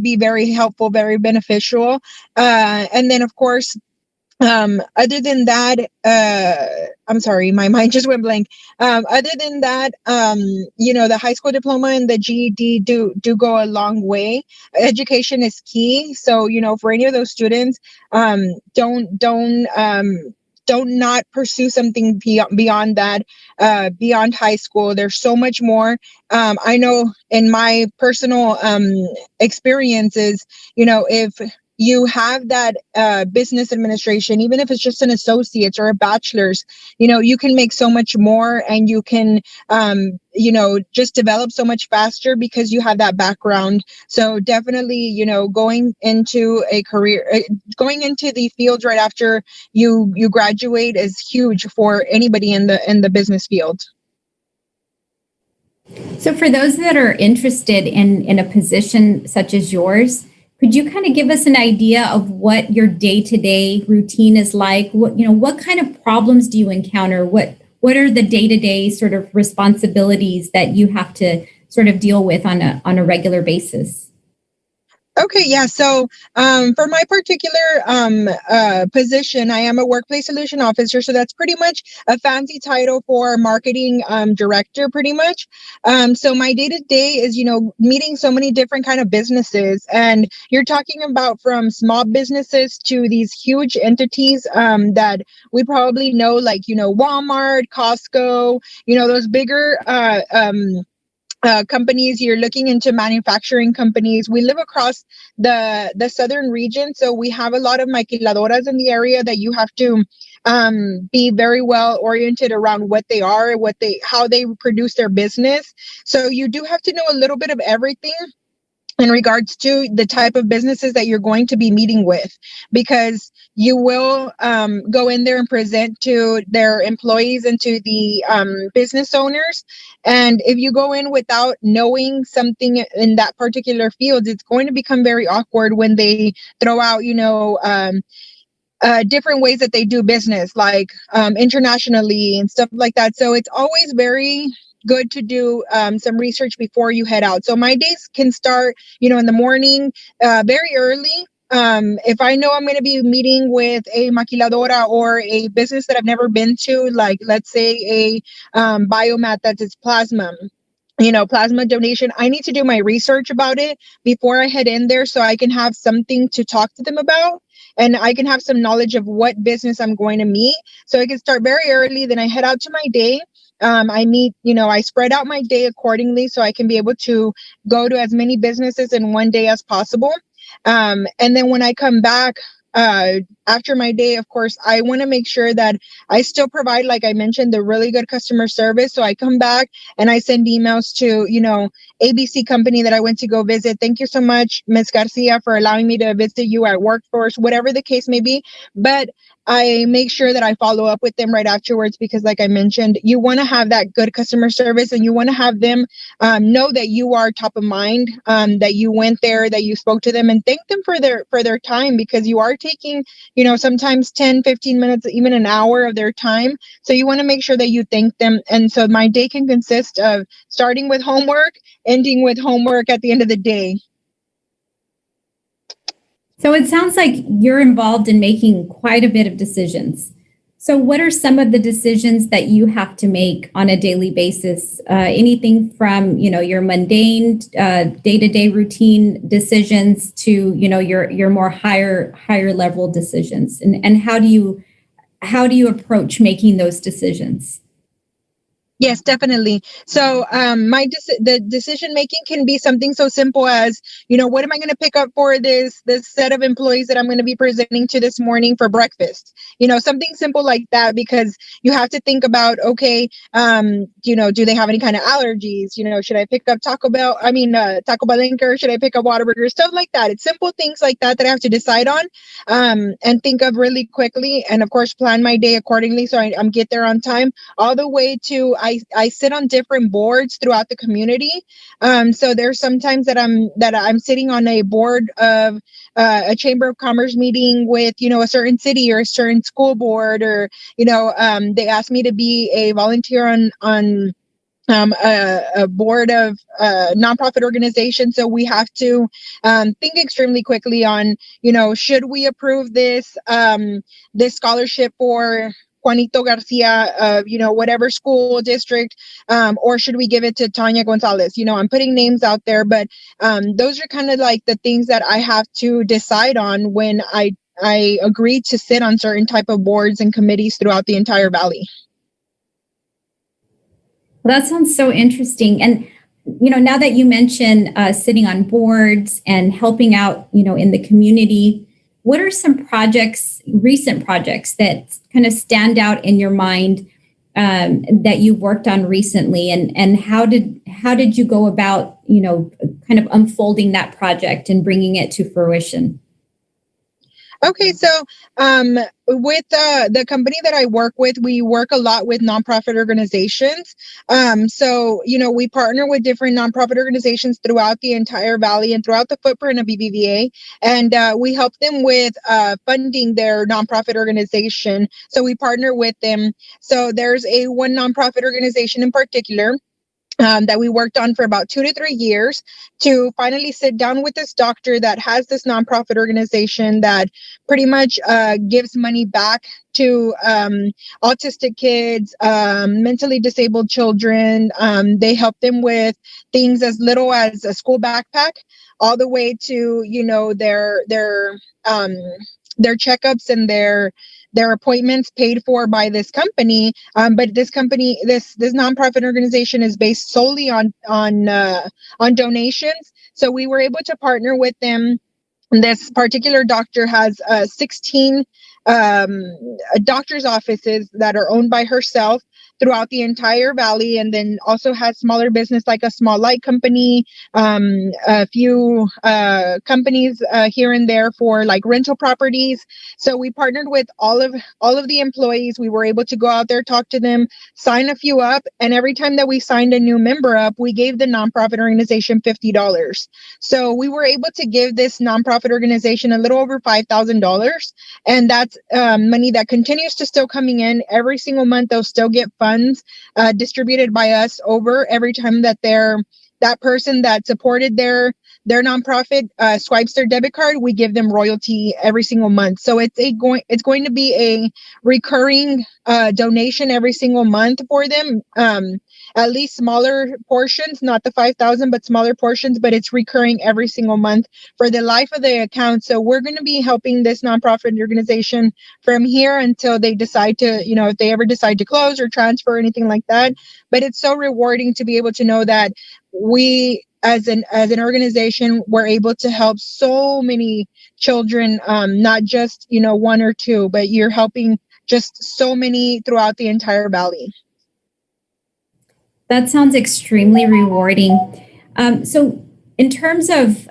be very helpful, very beneficial. And then, of course, other than that, I'm sorry, my mind just went blank. Other than that, the high school diploma and the GED do go a long way. Education is key. So, for any of those students, don't not pursue something beyond that, beyond high school. There's so much more. I know in my personal experiences, if you have that business administration, even if it's just an associate's or a bachelor's, you can make so much more, and you can just develop so much faster because you have that background. So definitely, going into a career, going into the fields right after you graduate is huge for anybody in the business field. So for those that are interested in a position such as yours, could you kind of give us an idea of what your day-to-day routine is like? What kind of problems do you encounter? What are the day-to-day sort of responsibilities that you have to sort of deal with on a regular basis? Okay, yeah. So for my particular position, I am a workplace solution officer. So that's pretty much a fancy title for marketing director, pretty much. So my day-to-day is, meeting so many different kind of businesses. And you're talking about from small businesses to these huge entities that we probably know, like, Walmart, Costco, those bigger companies. You're looking into manufacturing companies. We live across the southern region, so we have a lot of maquiladoras in the area that you have to be very well oriented around what they are, how they produce their business. So you do have to know a little bit of everything in regards to the type of businesses that you're going to be meeting with, because you will go in there and present to their employees and to the business owners. And if you go in without knowing something in that particular field, it's going to become very awkward when they throw out, different ways that they do business, like internationally and stuff like that. So it's always very good to do some research before you head out. So my days can start, in the morning, very early. If I know I'm going to be meeting with a maquiladora or a business that I've never been to, like, let's say a biomat that is plasma, plasma donation, I need to do my research about it before I head in there so I can have something to talk to them about. And I can have some knowledge of what business I'm going to meet. So I can start very early. Then I head out to my day. I spread out my day accordingly so I can be able to go to as many businesses in one day as possible. And then when I come back, after my day, of course, I want to make sure that I still provide, like I mentioned, the really good customer service. So I come back and I send emails to, ABC company that I went to go visit. Thank you so much, Ms. Garcia, for allowing me to visit you at Workforce, whatever the case may be. But I make sure that I follow up with them right afterwards, because like I mentioned, you want to have that good customer service, and you want to have them know that you are top of mind, that you went there, that you spoke to them, and thank them for their time, because you are taking, sometimes 10, 15 minutes, even an hour of their time. So you want to make sure that you thank them. And so my day can consist of starting with homework, ending with homework at the end of the day. So it sounds like you're involved in making quite a bit of decisions. So what are some of the decisions that you have to make on a daily basis? Anything from, your mundane day-to-day routine decisions to, your more higher level decisions, and how do you approach making those decisions? Yes, definitely. So the decision making can be something so simple as, what am I going to pick up for this set of employees that I'm going to be presenting to this morning for breakfast? Something simple like that, because you have to think about, okay, do they have any kind of allergies? Should I pick up Taco Bell? Taco Bell, should I pick up Whataburger? Stuff like that. It's simple things like that I have to decide on and think of really quickly, and of course plan my day accordingly so I'm get there on time, all the way to I sit on different boards throughout the community. So there's sometimes that I'm sitting on a board of a Chamber of Commerce meeting with, a certain city or a certain school board, or, they asked me to be a volunteer on a board of nonprofit organization. So we have to think extremely quickly on, should we approve this scholarship for Juanito Garcia, whatever school district, or should we give it to Tanya Gonzalez? I'm putting names out there, but those are kind of like the things that I have to decide on when I agree to sit on certain type of boards and committees throughout the entire valley. Well, that sounds so interesting. And, now that you mention sitting on boards and helping out, in the community, what are some projects, recent projects that kind of stand out in your mind that you've worked on recently, and how did you go about, kind of unfolding that project and bringing it to fruition? Okay, so with the company that I work with, we work a lot with nonprofit organizations. So, we partner with different nonprofit organizations throughout the entire valley and throughout the footprint of BBVA, and we help them with funding their nonprofit organization. So we partner with them. So there's one nonprofit organization in particular that we worked on for about 2 to 3 years to finally sit down with this doctor that has this nonprofit organization that pretty much gives money back to autistic kids, mentally disabled children. They help them with things as little as a school backpack, all the way to their checkups and their appointments paid for by this company. But this company, this nonprofit organization is based solely on donations. So we were able to partner with them. This particular doctor has 16 doctor's offices that are owned by herself throughout the entire valley, and then also has smaller business like a small light company, a few companies here and there for like rental properties. So we partnered with all of the employees. We were able to go out there, talk to them, sign a few up, and every time that we signed a new member up, we gave the nonprofit organization $50. So we were able to give this nonprofit organization a little over $5,000, and that's money that continues to still coming in every single month. They'll still get funds distributed by us over every time that that person that supported their nonprofit swipes their debit card. We give them royalty every single month. So it's going to be a recurring donation every single month for them. At least smaller portions, not the 5,000, but smaller portions, but it's recurring every single month for the life of the account. So we're going to be helping this nonprofit organization from here until they decide to, if they ever decide to close or transfer or anything like that. But it's so rewarding to be able to know that we, as an organization, were able to help so many children, not just, one or two, but you're helping just so many throughout the entire valley. That sounds extremely rewarding. So in terms of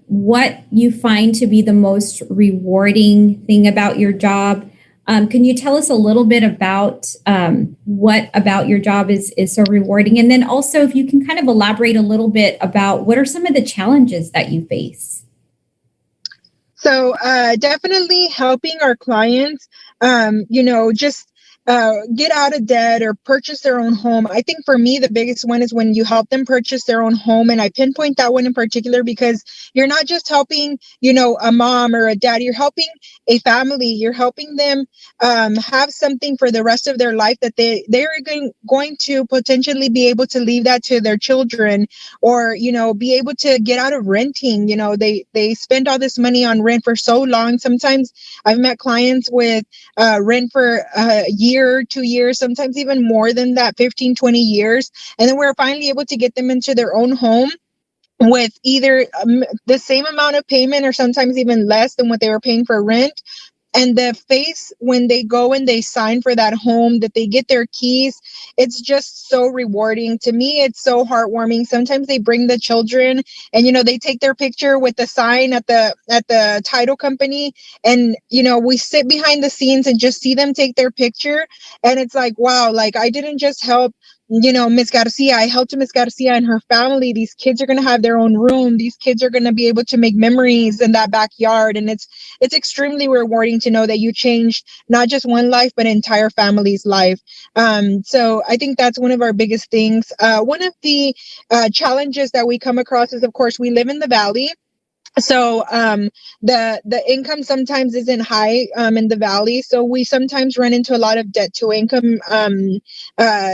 what you find to be the most rewarding thing about your job, can you tell us a little bit about what about your job is so rewarding? And then also, if you can kind of elaborate a little bit about what are some of the challenges that you face? So definitely helping our clients, just get out of debt or purchase their own home. I think for me, the biggest one is when you help them purchase their own home. And I pinpoint that one in particular because you're not just helping, a mom or a dad, you're helping a family. You're helping them have something for the rest of their life that they're going to potentially be able to leave that to their children, or, be able to get out of renting. They spend all this money on rent for so long. Sometimes I've met clients with rent for a year, 2 years, sometimes even more than that, 15, 20 years. And then we're finally able to get them into their own home with either the same amount of payment or sometimes even less than what they were paying for rent. And the face when they go and they sign for that home, that they get their keys, it's just so rewarding. To me, it's so heartwarming. Sometimes they bring the children and, they take their picture with the sign at the title company. And, we sit behind the scenes and just see them take their picture. And it's like, wow, like I didn't just help Miss Garcia. I helped Miss Garcia and her family. These kids are going to have their own room. These kids are going to be able to make memories in that backyard. And it's extremely rewarding to know that you changed not just one life, but an entire family's life. So I think that's one of our biggest things. One of the challenges that we come across is, of course, we live in the valley. So the income sometimes isn't high in the valley. So we sometimes run into a lot of debt to income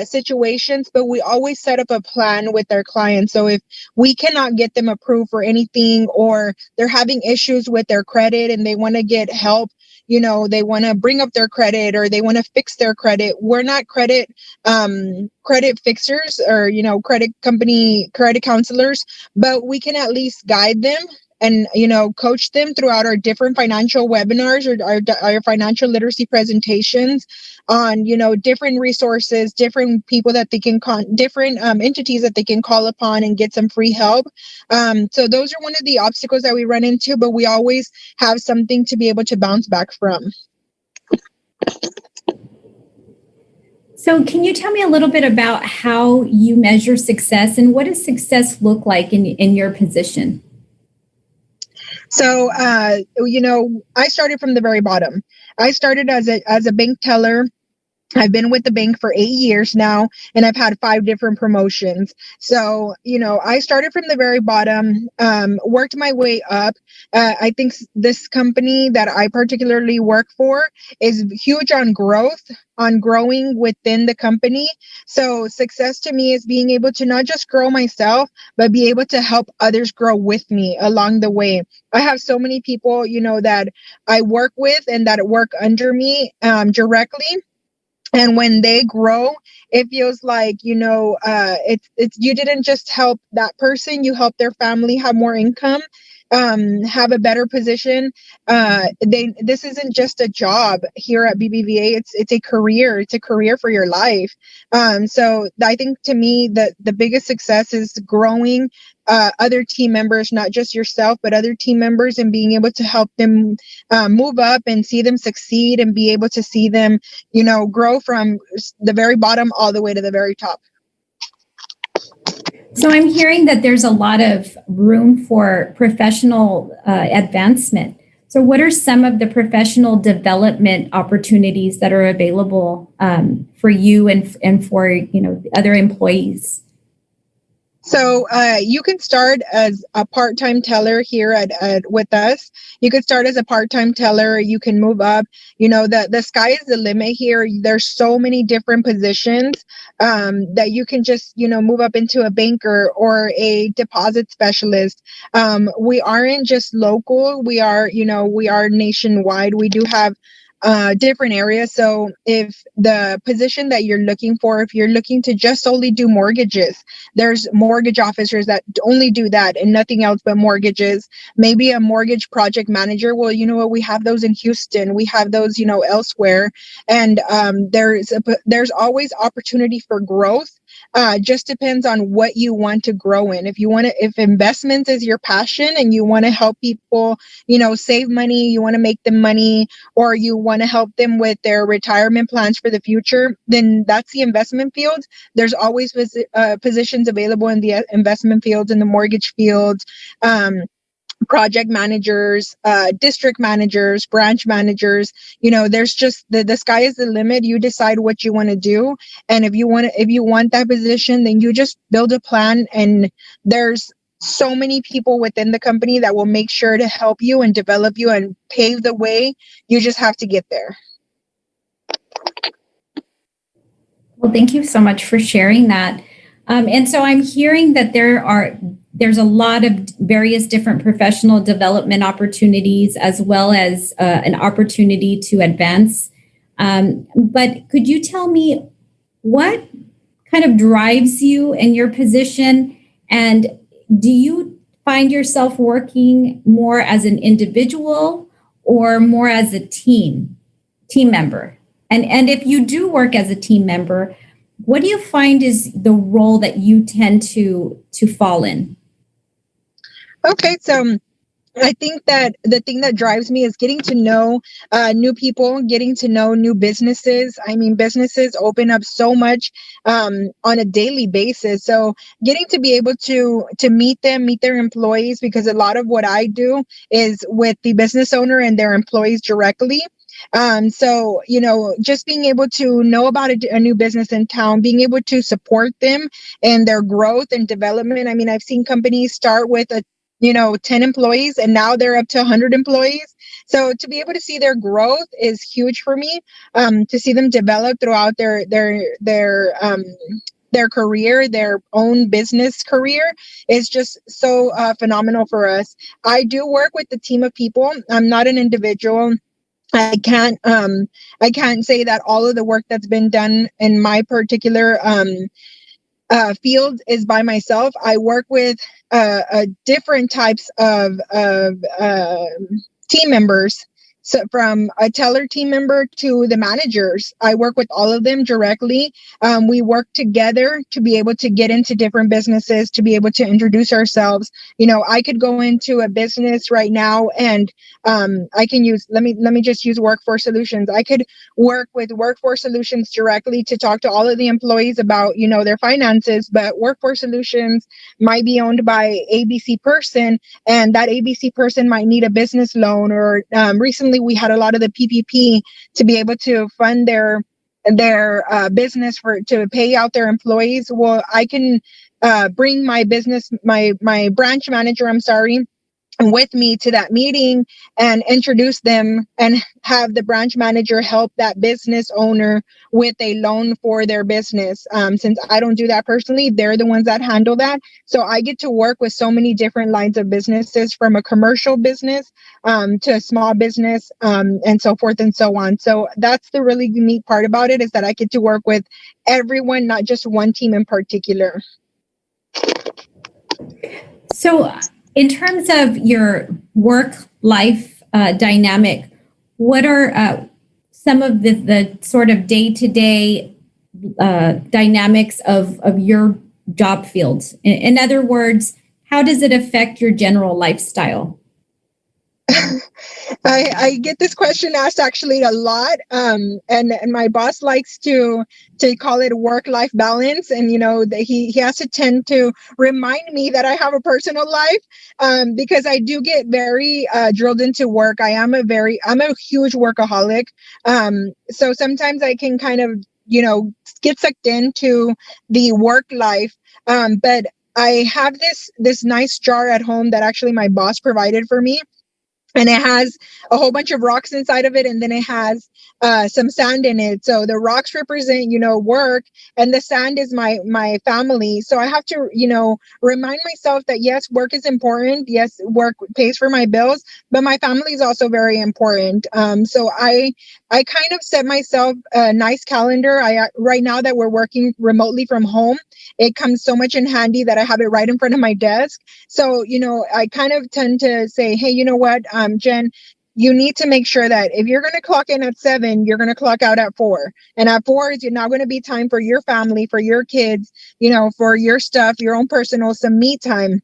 situations, but we always set up a plan with our clients. So if we cannot get them approved for anything, or they're having issues with their credit and they want to get help, they want to bring up their credit or they want to fix their credit. We're not credit fixers or, credit counselors, but we can at least guide them and coach them throughout our different financial webinars or our financial literacy presentations on different resources, different people that they can different entities that they can call upon and get some free help. So those are one of the obstacles that we run into, but we always have something to be able to bounce back from. So can you tell me a little bit about how you measure success and what does success look like in your position? So, I started from the very bottom. I started as a bank teller. I've been with the bank for 8 years now, and I've had 5 different promotions. So, I started from the very bottom, worked my way up. I think this company that I particularly work for is huge on growth, on growing within the company. So success to me is being able to not just grow myself, but be able to help others grow with me along the way. I have so many people, that I work with and that work under me directly. And when they grow, it feels like, it's you didn't just help that person, you help their family have more income, have a better position. This isn't just a job here at BBVA. It's a career. It's a career for your life. So I think to me that the biggest success is growing other team members, not just yourself, but other team members, and being able to help them move up and see them succeed and be able to see them, grow from the very bottom all the way to the very top. So I'm hearing that there's a lot of room for professional advancement. So what are some of the professional development opportunities that are available for you and for other employees? So you can start as a part-time teller here with us. You could start as a part-time teller. You can move up. The sky is the limit here. There's so many different positions that you can just, move up into a banker or a deposit specialist. We aren't just local. We are nationwide. We do have different areas. So if the position that you're looking for, if you're looking to just solely do mortgages, there's mortgage officers that only do that and nothing else but mortgages. Maybe a mortgage project manager. Well, we have those in Houston. We have those, elsewhere. And there's always opportunity for growth. Just depends on what you want to grow in. If investments is your passion and you want to help people, save money, you want to make them money, or you want to help them with their retirement plans for the future, then that's the investment field. There's always positions available in the investment fields, in the mortgage fields, project managers, district managers, branch managers. There's just the sky is the limit. You decide what you want to do, and if you want that position, then you just build a plan. And there's so many people within the company that will make sure to help you and develop you and pave the way. You just have to get there. Well, thank you so much for sharing that. And so I'm hearing that there's a lot of various different professional development opportunities, as well as an opportunity to advance. But could you tell me what kind of drives you in your position? And do you find yourself working more as an individual or more as a team member? And if you do work as a team member, what do you find is the role that you tend to fall in? Okay, so I think that the thing that drives me is getting to know new people, getting to know new businesses. I mean, businesses open up so much on a daily basis. So getting to be able to meet them, meet their employees, because a lot of what I do is with the business owner and their employees directly. So, just being able to know about a new business in town, being able to support them and their growth and development. I mean, I've seen companies start with 10 employees and now they're up to 100 employees. So to be able to see their growth is huge for me. To see them develop throughout their career, their own business career, is just so phenomenal for us. I do work with a team of people. I'm not an individual. I can't say that all of the work that's been done in my particular field is by myself. I work with different types of team members. So from a teller team member to the managers, I work with all of them directly. We work together to be able to get into different businesses, to be able to introduce ourselves. You know, I could go into a business right now and I can use, let me just use Workforce Solutions. I could work with Workforce Solutions directly to talk to all of the employees about, you know, their finances, but Workforce Solutions might be owned by ABC person, and that ABC person might need a business loan, or recently we had a lot of the PPP to be able to fund their business to pay out their employees. Well, I can bring my branch manager, with me to that meeting and introduce them and have the branch manager help that business owner with a loan for their business. Since I don't do that personally, they're the ones that handle that. So I get to work with so many different lines of businesses, from a commercial business to a small business, and so forth and so on. So that's the really neat part about it, is that I get to work with everyone, not just one team in particular. So, in terms of your work-life dynamic, what are some of the sort of day-to-day dynamics of your job fields? In other words, how does it affect your general lifestyle? I get this question asked actually a lot, and my boss likes to call it work-life balance, and you know that he has to tend to remind me that I have a personal life, because I do get very drilled into work. I'm a huge workaholic, so sometimes I can kind of, you know, get sucked into the work life, but I have this nice jar at home that actually my boss provided for me. And it has a whole bunch of rocks inside of it, and then it has some sand in it. So the rocks represent, you know, work, and the sand is my family. So I have to, you know, remind myself that yes, work is important. Yes, work pays for my bills, but my family is also very important. So I kind of set myself a nice calendar. Right now that we're working remotely from home, it comes so much in handy that I have it right in front of my desk. So, you know, I kind of tend to say, hey, you know what, Jen, you need to make sure that if you're going to clock in at 7, you're going to clock out at 4. And at 4 is now going to be time for your family, for your kids, you know, for your stuff, your own personal, some me time.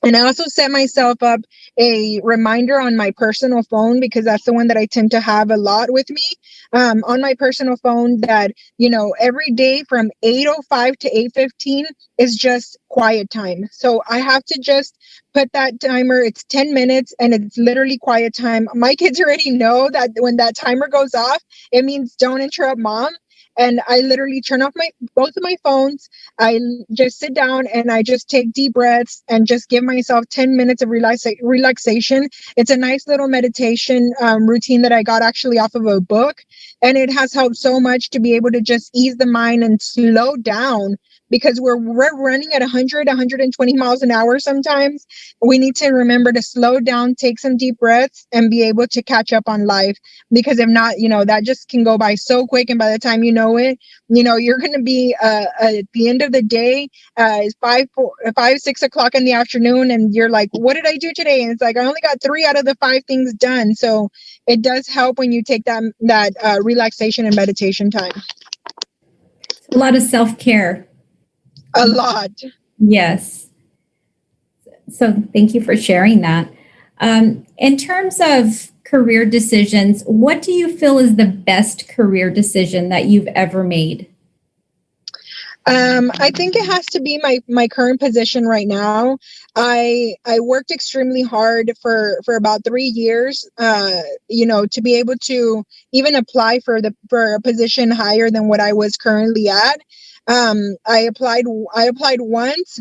And I also set myself up a reminder on my personal phone, because that's the one that I tend to have a lot with me, on my personal phone, that, you know, every day from 8:05 to 8:15 is just quiet time. So I have to just put that timer. It's 10 minutes and it's literally quiet time. My kids already know that when that timer goes off, it means don't interrupt mom. And I literally turn off both of my phones. I just sit down and I just take deep breaths and just give myself 10 minutes of relaxation. It's a nice little meditation routine that I got actually off of a book. And it has helped so much to be able to just ease the mind and slow down, because we're running at 100, 120 miles an hour sometimes. We need to remember to slow down, take some deep breaths, and be able to catch up on life. Because if not, you know, that just can go by so quick. And by the time you know it, you know, you're going to be at the end of the day, it's 6 o'clock in the afternoon, and you're like, what did I do today? And it's like, I only got 3 out of the 5 things done. So it does help when you take that relaxation and meditation time. A lot of self-care. A lot. Yes. So thank you for sharing that. In terms of career decisions, what do you feel is the best career decision that you've ever made? I think it has to be my current position right now. I worked extremely hard for about 3 years, you know, to be able to even apply for a position higher than what I was currently at. I applied once.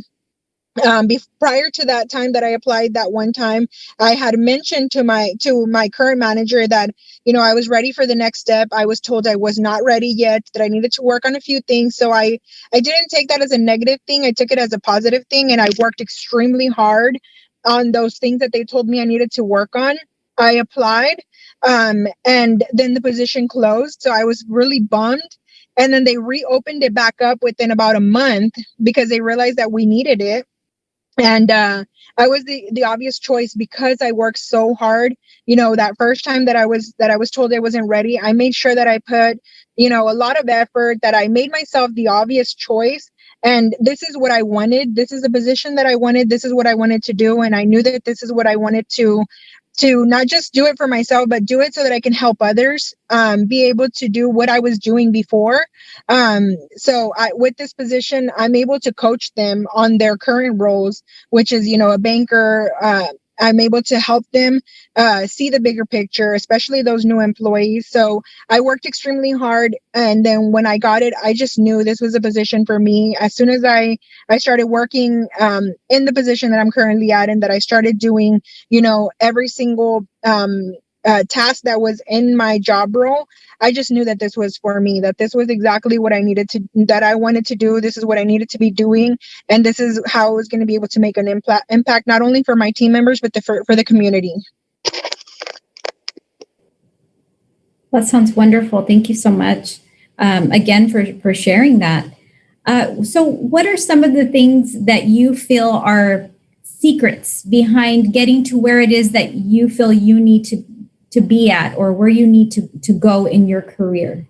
Prior to that time that I applied that one time, I had mentioned to my current manager that, you know, I was ready for the next step. I was told I was not ready yet, that I needed to work on a few things. So I didn't take that as a negative thing. I took it as a positive thing, and I worked extremely hard on those things that they told me I needed to work on. I applied, and then the position closed. So I was really bummed. And then they reopened it back up within about a month because they realized that we needed it. And I was the obvious choice because I worked so hard. You know, that first time that I was told I wasn't ready, I made sure that I put, you know, a lot of effort, that I made myself the obvious choice. And this is what I wanted. This is the position that I wanted. This is what I wanted to do. And I knew that this is what I wanted to not just do it for myself, but do it so that I can help others be able to do what I was doing before. With this position, I'm able to coach them on their current roles, which is, you know, a banker. I'm able to help them see the bigger picture, especially those new employees. So I worked extremely hard. And then when I got it, I just knew this was a position for me. As soon as I started working in the position that I'm currently at, and that I started doing, you know, every single task that was in my job role, I just knew that this was for me, that this was exactly what I wanted to do. This is what I needed to be doing. And this is how I was going to be able to make an impact, not only for my team members, but for the community. That sounds wonderful. Thank you so much again for sharing that. So what are some of the things that you feel are secrets behind getting to where it is that you feel you need to be at, or where you need to go in your career?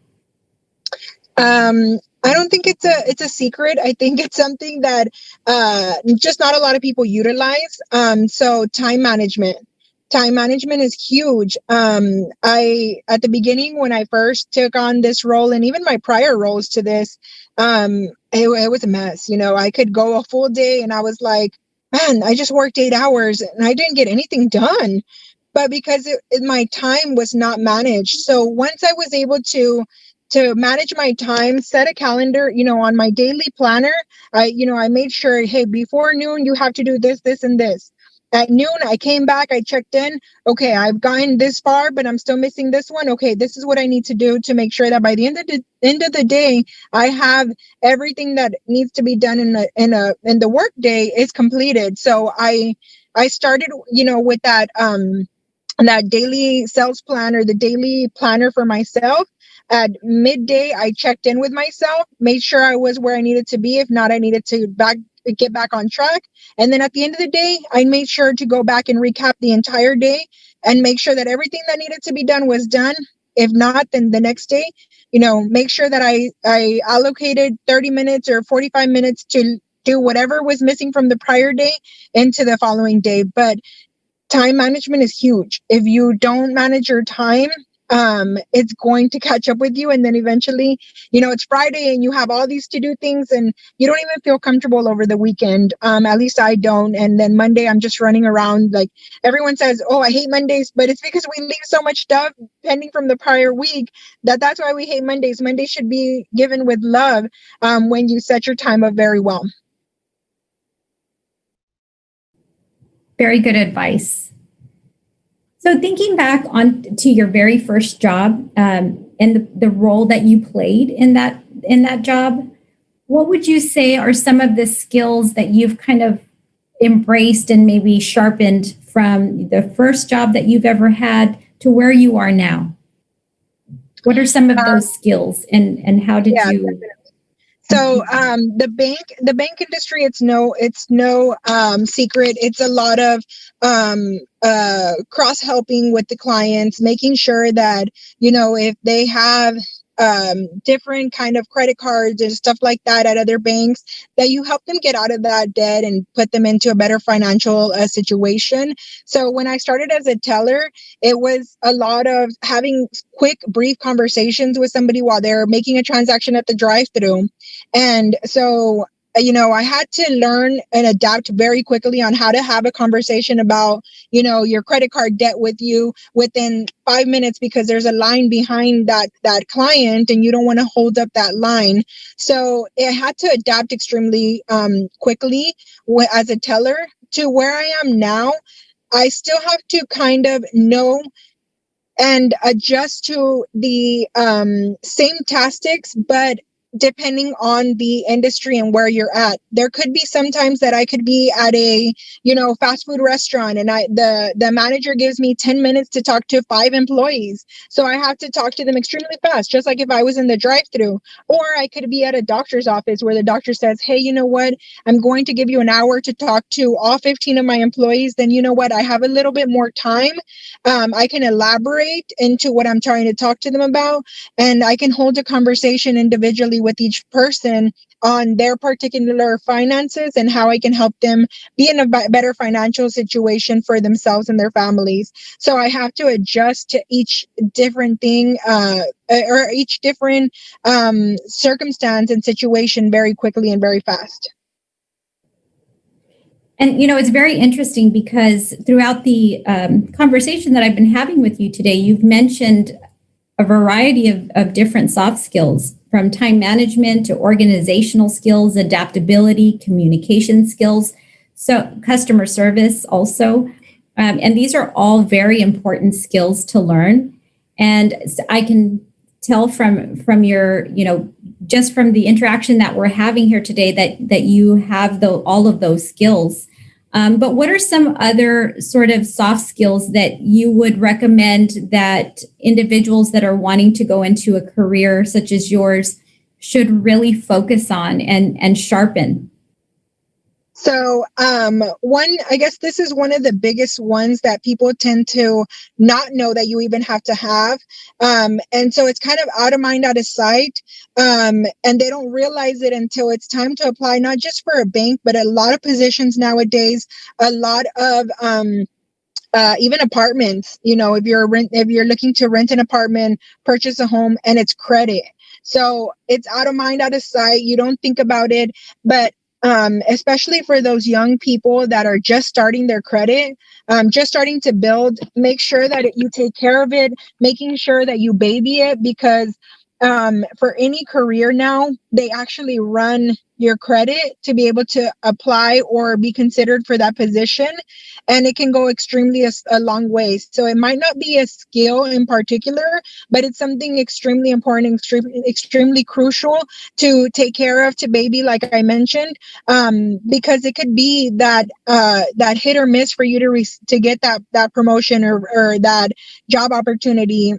I don't think it's a secret. I think it's something that just not a lot of people utilize. So time management. Time management is huge. At the beginning, when I first took on this role, and even my prior roles to this, it was a mess. You know, I could go a full day and I was like, man, I just worked 8 hours and I didn't get anything done. But because my time was not managed. So once I was able to manage my time, set a calendar, you know, on my daily planner, I made sure, hey, before noon, you have to do this, this, and this. At noon, I came back, I checked in. Okay, I've gotten this far, but I'm still missing this one. Okay, this is what I need to do to make sure that by the end of the day, I have everything that needs to be done in the work day is completed. So I started, you know, with that daily sales plan, or the daily planner for myself. At midday, I checked in with myself, made sure I was where I needed to be. If not, I needed to get back on track. And then at the end of the day, I made sure to go back and recap the entire day and make sure that everything that needed to be done was done. If not, then the next day, you know, make sure that I allocated 30 minutes or 45 minutes to do whatever was missing from the prior day into the following day. But time management is huge. If you don't manage your time, it's going to catch up with you. And then eventually, you know, it's Friday and you have all these to do things and you don't even feel comfortable over the weekend. At least I don't. And then Monday, I'm just running around. Like everyone says, oh, I hate Mondays, but it's because we leave so much stuff pending from the prior week that's why we hate Mondays. Mondays should be given with love when you set your time up very well. Very good advice. So thinking back on to your very first job and the role that you played in that job, what would you say are some of the skills that you've kind of embraced and maybe sharpened from the first job that you've ever had to where you are now? What are some of those skills, and how did you? Definitely. So the bank industry, it's no secret. It's a lot of cross helping with the clients, making sure that, you know, if they have different kind of credit cards and stuff like that at other banks, that you help them get out of that debt and put them into a better financial situation. So when I started as a teller, it was a lot of having quick, brief conversations with somebody while they're making a transaction at the drive-thru. And so, you know, I had to learn and adapt very quickly on how to have a conversation about, you know, your credit card debt with you within 5 minutes, because there's a line behind that client and you don't want to hold up that line. So I had to adapt extremely quickly as a teller to where I am now. I still have to kind of know and adjust to the same tactics, but depending on the industry and where you're at. There could be sometimes that I could be at a, fast food restaurant, and the manager gives me 10 minutes to talk to 5 employees. So I have to talk to them extremely fast, just like if I was in the drive-through. Or I could be at a doctor's office where the doctor says, hey, you know what? I'm going to give you an hour to talk to all 15 of my employees. Then you know what? I have a little bit more time. I can elaborate into what I'm trying to talk to them about, and I can hold a conversation individually with each person on their particular finances and how I can help them be in a better financial situation for themselves and their families. So I have to adjust to each different thing or each different circumstance and situation very quickly and very fast. And, it's very interesting because throughout the conversation that I've been having with you today, you've mentioned a variety of different soft skills, from time management to organizational skills, adaptability, communication skills, so customer service also. And these are all very important skills to learn. And I can tell from your, just from the interaction that we're having here today that you have all of those skills. But what are some other sort of soft skills that you would recommend that individuals that are wanting to go into a career such as yours should really focus on and sharpen? So I guess this is one of the biggest ones that people tend to not know that you even have to have. And so it's kind of out of mind, out of sight. And they don't realize it until it's time to apply, not just for a bank, but a lot of positions nowadays, a lot of even apartments, if you're looking to rent an apartment, purchase a home, and it's credit. So it's out of mind, out of sight. You don't think about it, but especially for those young people that are just starting their credit, just starting to build, make sure that you take care of it, making sure that you baby it, because for any career now, they actually run your credit to be able to apply or be considered for that position. And it can go extremely a long way. So it might not be a skill in particular, but it's something extremely important, extremely crucial to take care of, to baby, like I mentioned, because it could be that that hit or miss for you to get that promotion or that job opportunity.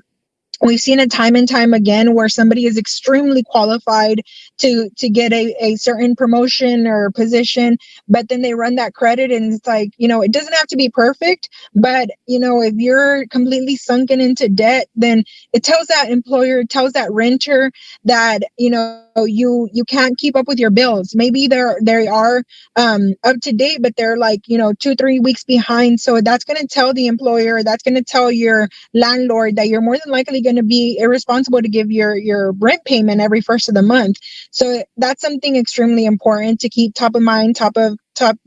We've seen it time and time again where somebody is extremely qualified to get a certain promotion or position, but then they run that credit and it's like, it doesn't have to be perfect, but if you're completely sunken into debt, then it tells that employer, it tells that renter that, you can't keep up with your bills. Maybe they are up to date, but they're like, 2-3 weeks behind. So that's going to tell the employer, that's going to tell your landlord that you're more than likely going to be irresponsible to give your rent payment every first of the month. So that's something extremely important to keep top of mind, top of to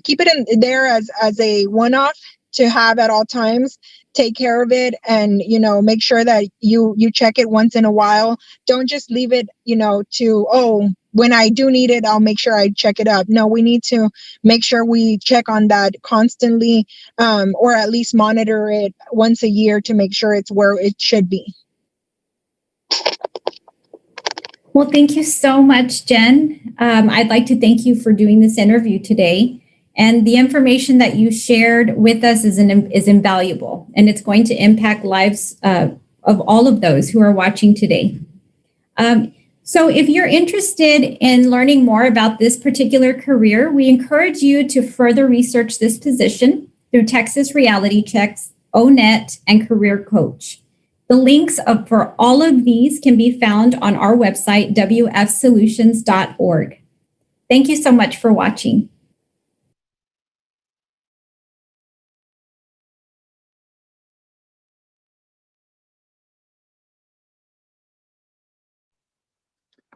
keep it in there as a one-off to have at all times. Take care of it, and make sure that you check it once in a while. Don't just leave it to when I do need it, I'll make sure I check it up. No, we need to make sure we check on that constantly, or at least monitor it once a year to make sure it's where it should be. Well, thank you so much, Jen. I'd like to thank you for doing this interview today. And the information that you shared with us is invaluable, and it's going to impact lives of all of those who are watching today. So if you're interested in learning more about this particular career, we encourage you to further research this position through Texas Reality Checks, ONET, and Career Coach. The links for all of these can be found on our website, wfsolutions.org. Thank you so much for watching.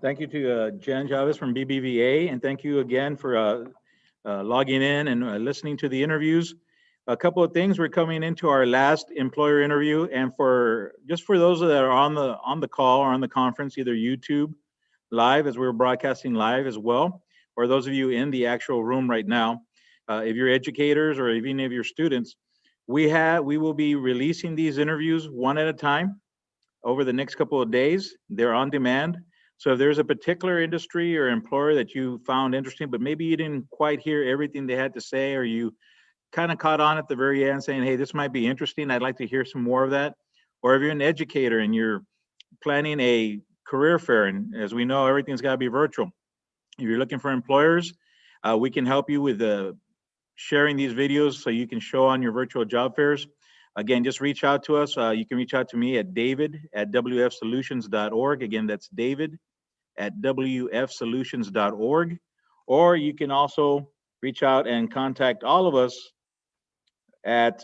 Thank you to Jen Chavez from BBVA, and thank you again for logging in and listening to the interviews. A couple of things, we're coming into our last employer interview, and for those that are on the call or on the conference, either YouTube live as we're broadcasting live as well, or those of you in the actual room right now, if you're educators or even if you're students, we will be releasing these interviews one at a time. over the next couple of days. They're on demand. So if there's a particular industry or employer that you found interesting, but maybe you didn't quite hear everything they had to say, or you kind of caught on at the very end saying, hey, this might be interesting, I'd like to hear some more of that. Or if you're an educator and you're planning a career fair, and as we know, everything's got to be virtual. If you're looking for employers, we can help you with sharing these videos so you can show on your virtual job fairs. Again, just reach out to us. You can reach out to me at david@wfsolutions.org. Again, that's david@wfsolutions.org. Or you can also reach out and contact all of us at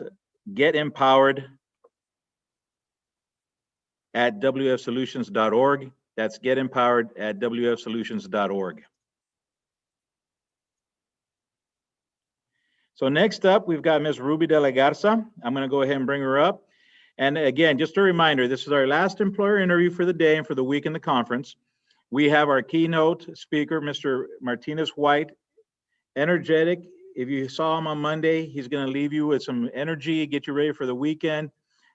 getempowered@wfsolutions.org. That's getempowered@wfsolutions.org. So next up, we've got Ms. Ruby De La Garza. I'm going to go ahead and bring her up. And again, just a reminder, this is our last employer interview for the day and for the week in the conference. We have our keynote speaker, Mr. Martinez White, energetic. If you saw him on Monday, he's going to leave you with some energy, get you ready for the weekend,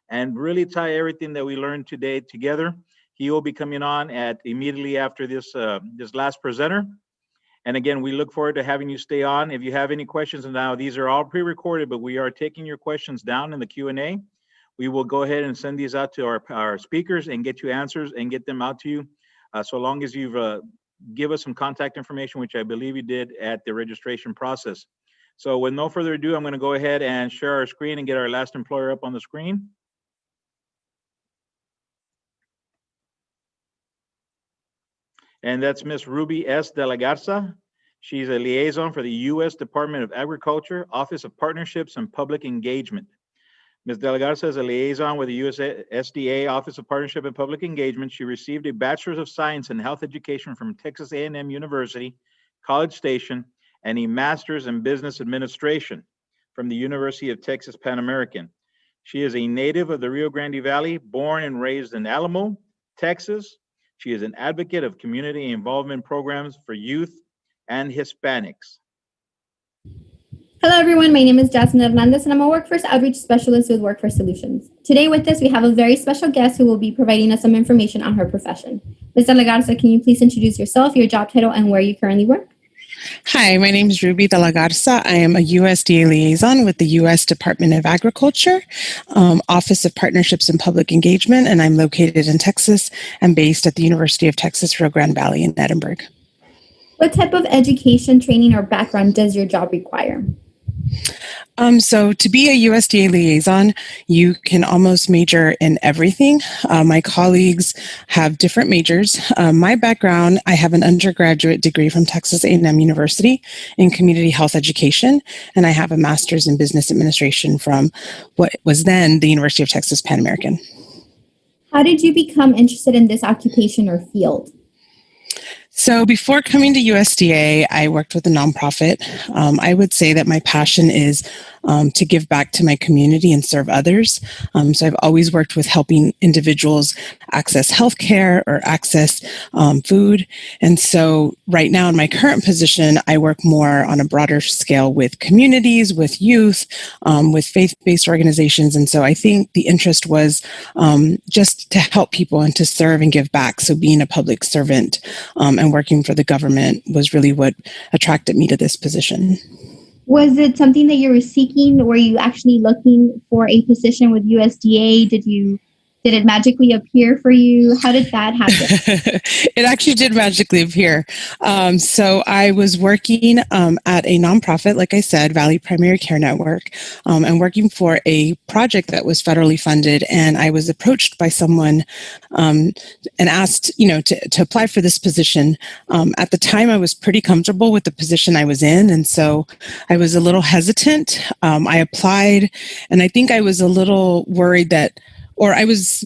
and really tie everything that we learned today together. He will be coming on immediately after this last presenter. And again, we look forward to having you stay on. If you have any questions, and now these are all pre-recorded, but we are taking your questions down in the Q&A. We will go ahead and send these out to our speakers and get you answers and get them out to you. So long as you've give us some contact information, which I believe you did at the registration process. So with no further ado, I'm going to go ahead and share our screen and get our last employer up on the screen. And that's Miss Ruby S. De La Garza. She's a liaison for the U.S. Department of Agriculture, Office of Partnerships and Public Engagement. Ms. De La Garza is a liaison with the USDA Office of Partnership and Public Engagement. She received a Bachelor's of Science in Health Education from Texas A&M University, College Station, and a Master's in Business Administration from the University of Texas Pan American. She is a native of the Rio Grande Valley, born and raised in Alamo, Texas. She is an advocate of community involvement programs for youth and Hispanics. Hello, everyone. My name is Jasmine Hernandez, and I'm a Workforce Outreach Specialist with Workforce Solutions. Today with us, we have a very special guest who will be providing us some information on her profession. Ms. De La Garza, can you please introduce yourself, your job title, and where you currently work? Hi, my name is Ruby De La Garza. I am a USDA liaison with the U.S. Department of Agriculture, Office of Partnerships and Public Engagement, and I'm located in Texas and based at the University of Texas, Rio Grande Valley in Edinburgh. What type of education, training, or background does your job require? So to be a USDA liaison, you can almost major in everything. My colleagues have different majors. My background, I have an undergraduate degree from Texas A&M University in community health education, and I have a master's in business administration from what was then the University of Texas Pan American. How did you become interested in this occupation or field? So before coming to USDA, I worked with a nonprofit. I would say that my passion is to give back to my community and serve others. So I've always worked with helping individuals access healthcare or access food. And so right now in my current position, I work more on a broader scale with communities, with youth, with faith-based organizations. And so I think the interest was just to help people and to serve and give back. So being a public servant and working for the government was really what attracted me to this position. Was it something that you were seeking? Were you actually looking for a position with USDA? Did it magically appear for you? How did that happen? It actually did magically appear. So I was working at a nonprofit, like I said, Valley Primary Care Network, and working for a project that was federally funded. And I was approached by someone and asked, to apply for this position. At the time, I was pretty comfortable with the position I was in. And so I was a little hesitant. I applied, and I think I was a little worried I was,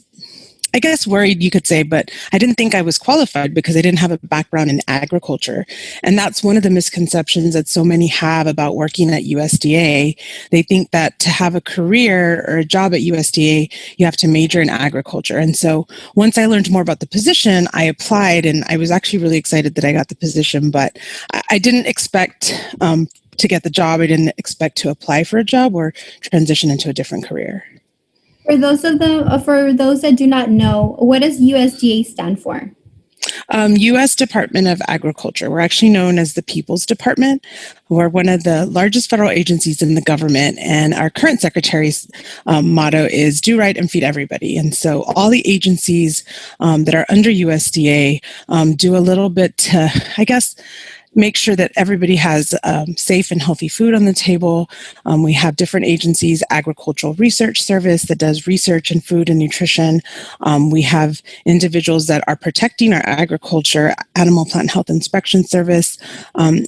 I guess, worried, you could say, but I didn't think I was qualified because I didn't have a background in agriculture. And that's one of the misconceptions that so many have about working at USDA. They think that to have a career or a job at USDA, you have to major in agriculture. And so once I learned more about the position, I applied, and I was actually really excited that I got the position, but I didn't expect to get the job. I didn't expect to apply for a job or transition into a different career. For those that do not know, what does USDA stand for? U.S. Department of Agriculture. We're actually known as the People's Department. We're one of the largest federal agencies in the government, and our current secretary's motto is "Do right and feed everybody." And so, all the agencies that are under USDA do a little bit to, I guess, make sure that everybody has safe and healthy food on the table. We have different agencies, Agricultural Research Service that does research in food and nutrition. We have individuals that are protecting our agriculture, Animal Plant Health Inspection Service.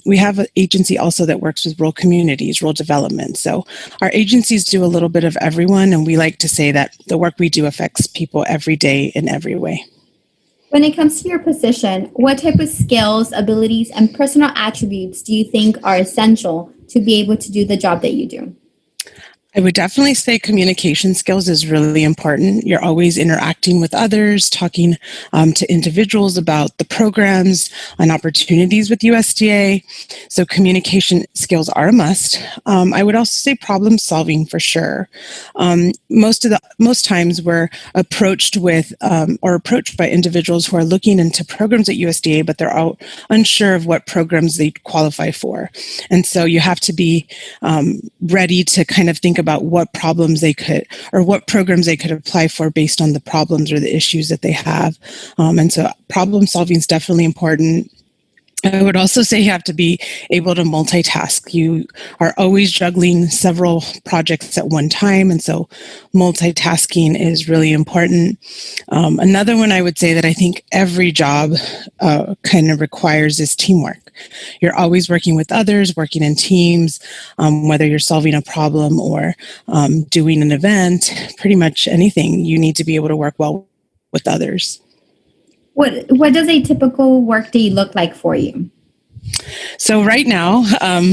We have an agency also that works with rural communities, rural development. So our agencies do a little bit of everyone, and we like to say that the work we do affects people every day in every way. When it comes to your position, what type of skills, abilities, and personal attributes do you think are essential to be able to do the job that you do? I would definitely say communication skills is really important. You're always interacting with others, talking to individuals about the programs and opportunities with USDA. So communication skills are a must. I would also say problem solving for sure. Most times we're approached with or approached by individuals who are looking into programs at USDA, but they're all unsure of what programs they qualify for. And so you have to be ready to kind of think about what problems they could or what programs they could apply for based on the problems or the issues that they have. And so problem solving is definitely important. I would also say you have to be able to multitask. You are always juggling several projects at one time, and so multitasking is really important. Another one I would say that I think every job kind of requires is teamwork. You're always working with others, working in teams, whether you're solving a problem or doing an event, pretty much anything, you need to be able to work well with others. What does a typical workday look like for you? So right now,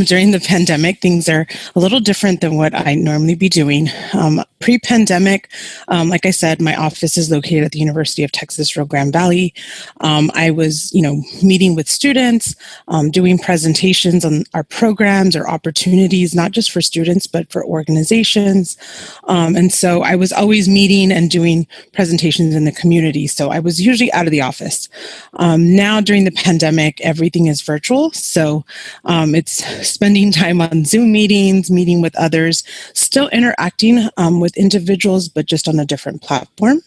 during the pandemic, things are a little different than what I normally be doing. Pre-pandemic, like I said, my office is located at the University of Texas, Rio Grande Valley. I was, meeting with students, doing presentations on our programs or opportunities, not just for students, but for organizations. And so I was always meeting and doing presentations in the community. So I was usually out of the office. Now during the pandemic, everything is virtual. So it's spending time on Zoom meetings, meeting with others, still interacting with individuals, but just on a different platform.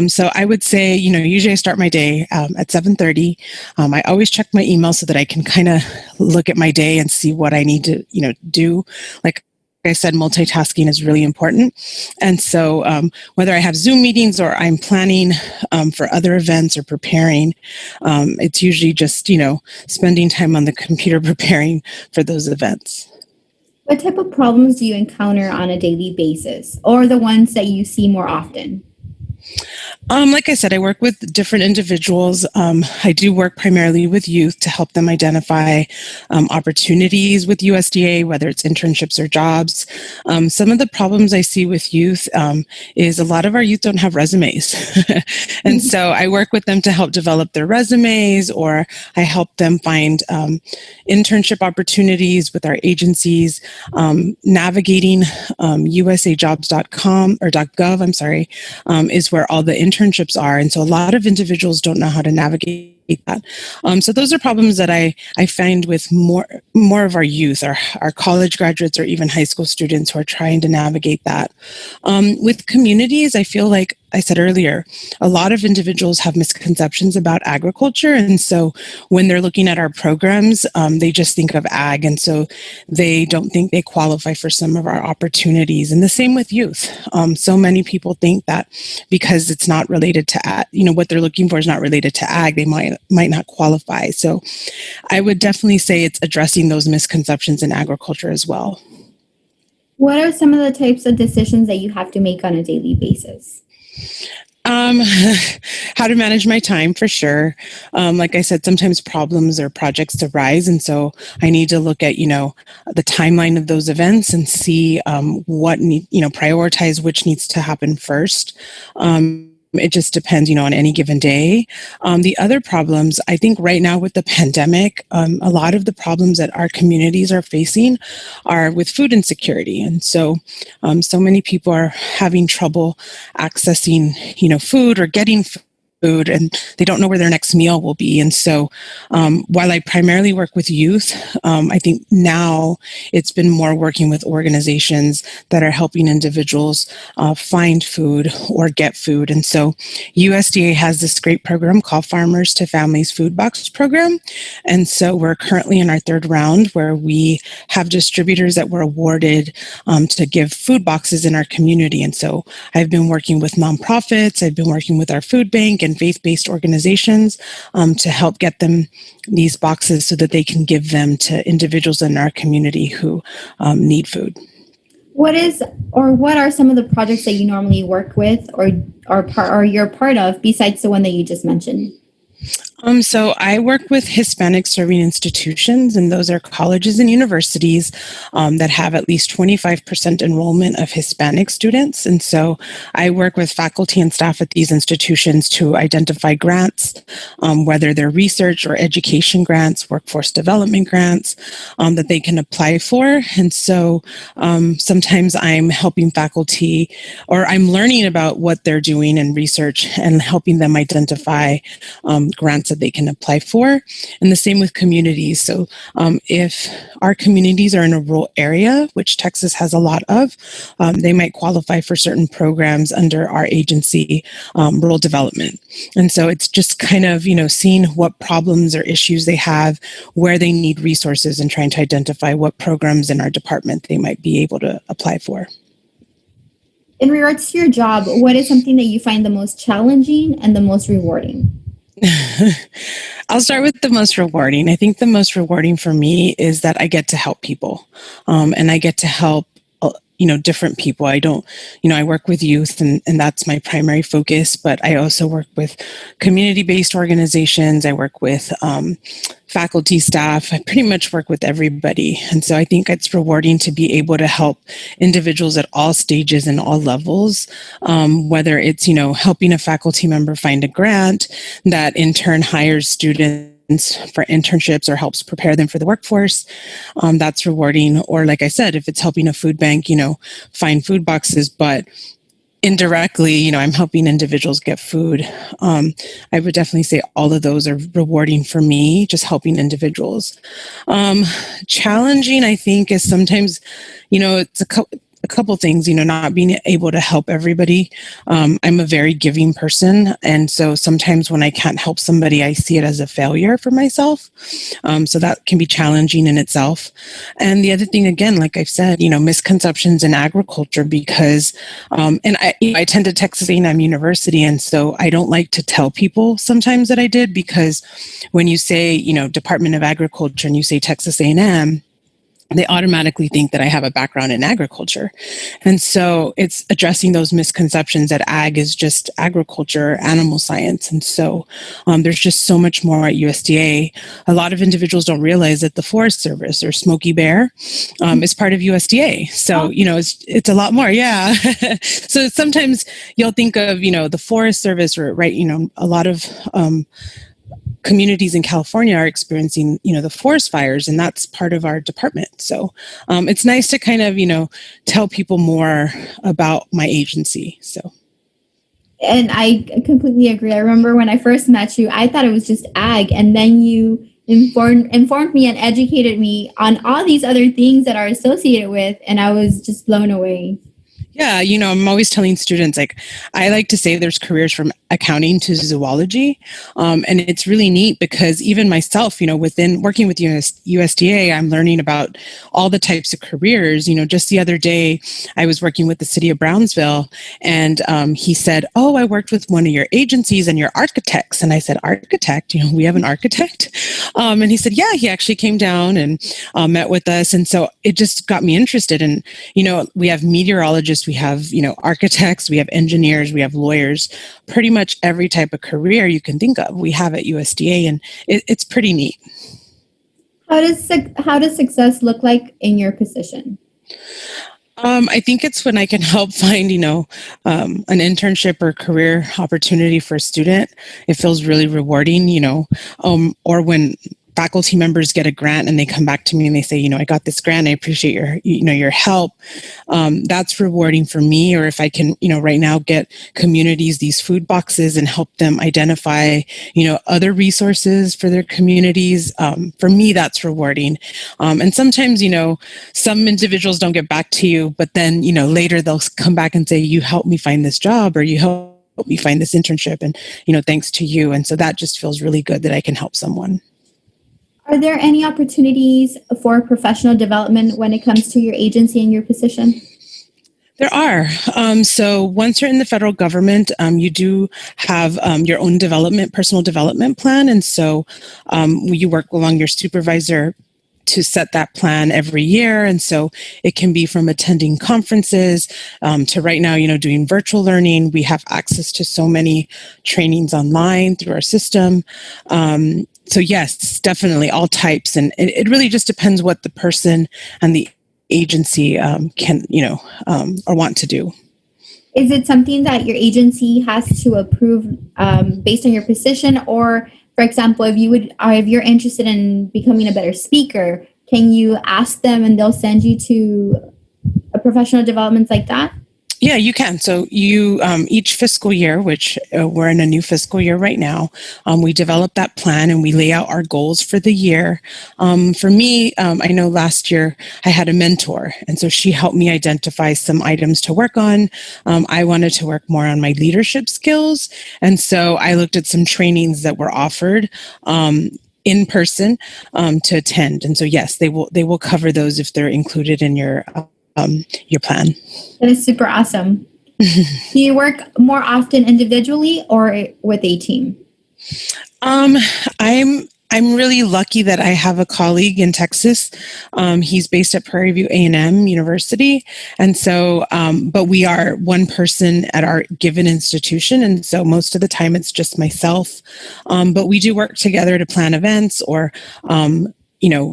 So I would say, usually I start my day at 7:30. I always check my email so that I can kind of look at my day and see what I need to, do. Like I said, multitasking is really important. And so whether I have Zoom meetings or I'm planning for other events or preparing, it's usually just, spending time on the computer preparing for those events. What type of problems do you encounter on a daily basis, or the ones that you see more often? Like I said, I work with different individuals. I do work primarily with youth to help them identify opportunities with USDA, whether it's internships or jobs. Some of the problems I see with youth is a lot of our youth don't have resumes. And so I work with them to help develop their resumes, or I help them find internship opportunities with our agencies, navigating usajobs.com or .gov, is where all the internships are. And so a lot of individuals don't know how to navigate that. So those are problems that I find with more of our youth, our college graduates, or even high school students who are trying to navigate that. With communities, I feel like I said earlier, a lot of individuals have misconceptions about agriculture. And so when they're looking at our programs, they just think of ag. And so they don't think they qualify for some of our opportunities. And the same with youth. So many people think that because it's not related to ag, what they're looking for is not related to ag, they might not qualify. So I would definitely say it's addressing those misconceptions in agriculture as well. What are some of the types of decisions that you have to make on a daily basis? How to manage my time, for sure. Like I said, sometimes problems or projects arise. And so I need to look at, the timeline of those events and see, prioritize which needs to happen first. I would definitely say it's addressing those misconceptions in agriculture as well. What are some of the types of decisions that you have to make on a daily basis? Like I said, sometimes problems or projects arise. And so I need to look at, the timeline of those events and see what, prioritize which needs to happen first. It just depends, on any given day. The other problems, I think right now with the pandemic, a lot of the problems that our communities are facing are with food insecurity. And so, so many people are having trouble accessing, food or getting food, and they don't know where their next meal will be. And so while I primarily work with youth, I think now it's been more working with organizations that are helping individuals find food or get food. And so USDA has this great program called Farmers to Families Food Box Program. And so we're currently in our third round where we have distributors that were awarded to give food boxes in our community. And so I've been working with nonprofits, I've been working with our food bank and faith-based organizations to help get them these boxes so that they can give them to individuals in our community who need food. What are some of the projects that you normally work with or you're part of besides the one that you just mentioned? So I work with Hispanic serving institutions, and those are colleges and universities that have at least 25% enrollment of Hispanic students. And so I work with faculty and staff at these institutions to identify grants, whether they're research or education grants, workforce development grants that they can apply for. And so sometimes I'm helping faculty, or I'm learning about what they're doing in research and helping them identify grants that they can apply for. And the same with communities. So if our communities are in a rural area, which Texas has a lot of, they might qualify for certain programs under our agency, rural development. And so it's just kind of, seeing what problems or issues they have, where they need resources, and trying to identify what programs in our department they might be able to apply for. In regards to your job, what is something that you find the most challenging and the most rewarding? I'll start with the most rewarding. I think the most rewarding for me is that I get to help people, and I get to help different people. I don't, I work with youth and that's my primary focus, but I also work with community-based organizations. I work with faculty, staff. I pretty much work with everybody. And so I think it's rewarding to be able to help individuals at all stages and all levels, whether it's, helping a faculty member find a grant that in turn hires students for internships or helps prepare them for the workforce. That's rewarding. Or like I said, if it's helping a food bank, find food boxes, but indirectly, I'm helping individuals get food. I would definitely say all of those are rewarding for me, just helping individuals. Challenging, I think, is sometimes, it's a couple things, not being able to help everybody. I'm a very giving person. And so sometimes when I can't help somebody, I see it as a failure for myself. So that can be challenging in itself. And the other thing, again, like I've said, misconceptions in agriculture because, and I attended Texas A&M University. And so I don't like to tell people sometimes that I did, because when you say, Department of Agriculture and you say Texas A&M, they automatically think that I have a background in agriculture. And so it's addressing those misconceptions that ag is just agriculture, animal science. And so there's just so much more at USDA. A lot of individuals don't realize that the Forest Service or Smokey Bear is part of USDA. So, it's a lot more. Yeah. So sometimes you'll think of, the Forest Service, or right, a lot of communities in California are experiencing, the forest fires, and that's part of our department. So it's nice to kind of, tell people more about my agency. So. And I completely agree. I remember when I first met you, I thought it was just ag, and then you informed me and educated me on all these other things that are associated with, and I was just blown away. Yeah, I'm always telling students, I like to say there's careers from accounting to zoology. And it's really neat because even myself, within working with USDA, I'm learning about all the types of careers. Just the other day, I was working with the city of Brownsville, and he said, "Oh, I worked with one of your agencies and your architects." And I said, "Architect? We have an architect?" And he said, "Yeah, he actually came down and met with us." And so it just got me interested. And, we have meteorologists, we have, architects, we have engineers, we have lawyers, pretty much every type of career you can think of, we have at USDA, and it's pretty neat. How does success look like in your position? I think it's when I can help find, an internship or career opportunity for a student. It feels really rewarding, or when faculty members get a grant and they come back to me and they say, I got this grant. I appreciate your help. That's rewarding for me. Or if I can, right now get communities these food boxes and help them identify, other resources for their communities. For me, that's rewarding. And sometimes, some individuals don't get back to you, but then, later they'll come back and say, you helped me find this job, or you helped me find this internship. And, thanks to you. And so that just feels really good that I can help someone. Are there any opportunities for professional development when it comes to your agency and your position? There are. So once you're in the federal government, you do have your own personal development plan. And so you work along your supervisor to set that plan every year. And so it can be from attending conferences to right now, doing virtual learning. We have access to so many trainings online through our system. So yes, definitely all types. And it really just depends what the person and the agency can, or want to do. Is it something that your agency has to approve based on your position? Or, for example, if you're interested in becoming a better speaker, can you ask them and they'll send you to a professional development like that? Yeah, you can. So you, each fiscal year, which we're in a new fiscal year right now, we develop that plan and we lay out our goals for the year. For me, I know last year I had a mentor, and so she helped me identify some items to work on. I wanted to work more on my leadership skills. And so I looked at some trainings that were offered in person to attend. And so, yes, they will cover those if they're included in your plan. That is super awesome. Do you work more often individually or with a team? I'm really lucky that I have a colleague in Texas. He's based at Prairie View A&M University. And so, but we are one person at our given institution. And so most of the time it's just myself. But we do work together to plan events or,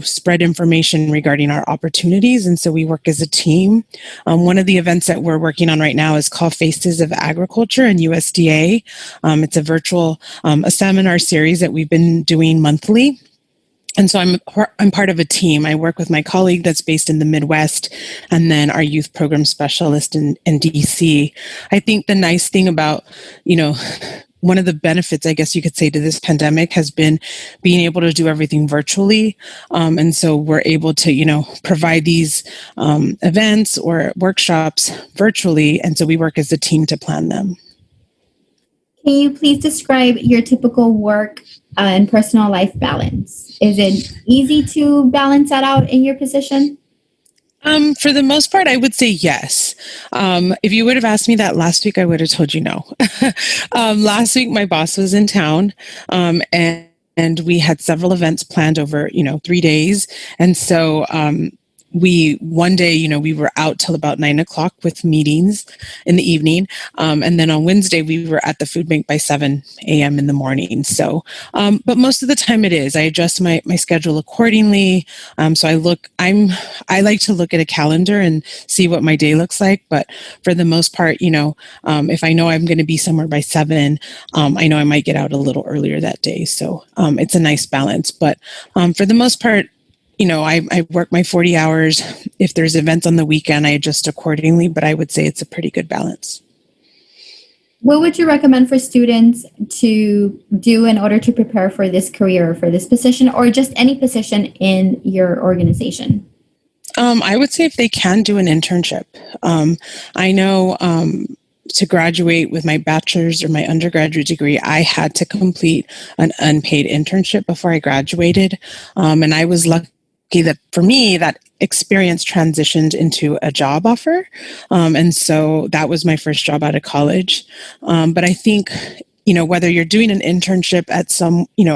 spread information regarding our opportunities. And so we work as a team. One of the events that we're working on right now is called Faces of Agriculture and USDA. It's a virtual, a seminar series that we've been doing monthly. And so I'm part of a team. I work with my colleague that's based in the Midwest and then our youth program specialist in DC. I think the nice thing about, one of the benefits, I guess you could say, to this pandemic has been being able to do everything virtually. And so we're able to, provide these events or workshops virtually. And so we work as a team to plan them. Can you please describe your typical work and personal life balance? Is it easy to balance that out in your position? For the most part, I would say yes. If you would have asked me that last week, I would have told you no. Last week, my boss was in town, and we had several events planned over, 3 days. And so, one day, we were out till about 9:00 with meetings in the evening. And then on Wednesday, we were at the food bank by 7 a.m. in the morning. So, but most of the time it is, I adjust my schedule accordingly. So I like to look at a calendar and see what my day looks like. But for the most part, if I know I'm going to be somewhere by 7, I know I might get out a little earlier that day. So, it's a nice balance. But for the most part, I work my 40 hours. If there's events on the weekend, I adjust accordingly, but I would say it's a pretty good balance. What would you recommend for students to do in order to prepare for this career, for this position, or just any position in your organization? I would say if they can do an internship. I know to graduate with my bachelor's or my undergraduate degree, I had to complete an unpaid internship before I graduated. And I was lucky that for me, that experience transitioned into a job offer. And so that was my first job out of college. But I think, whether you're doing an internship at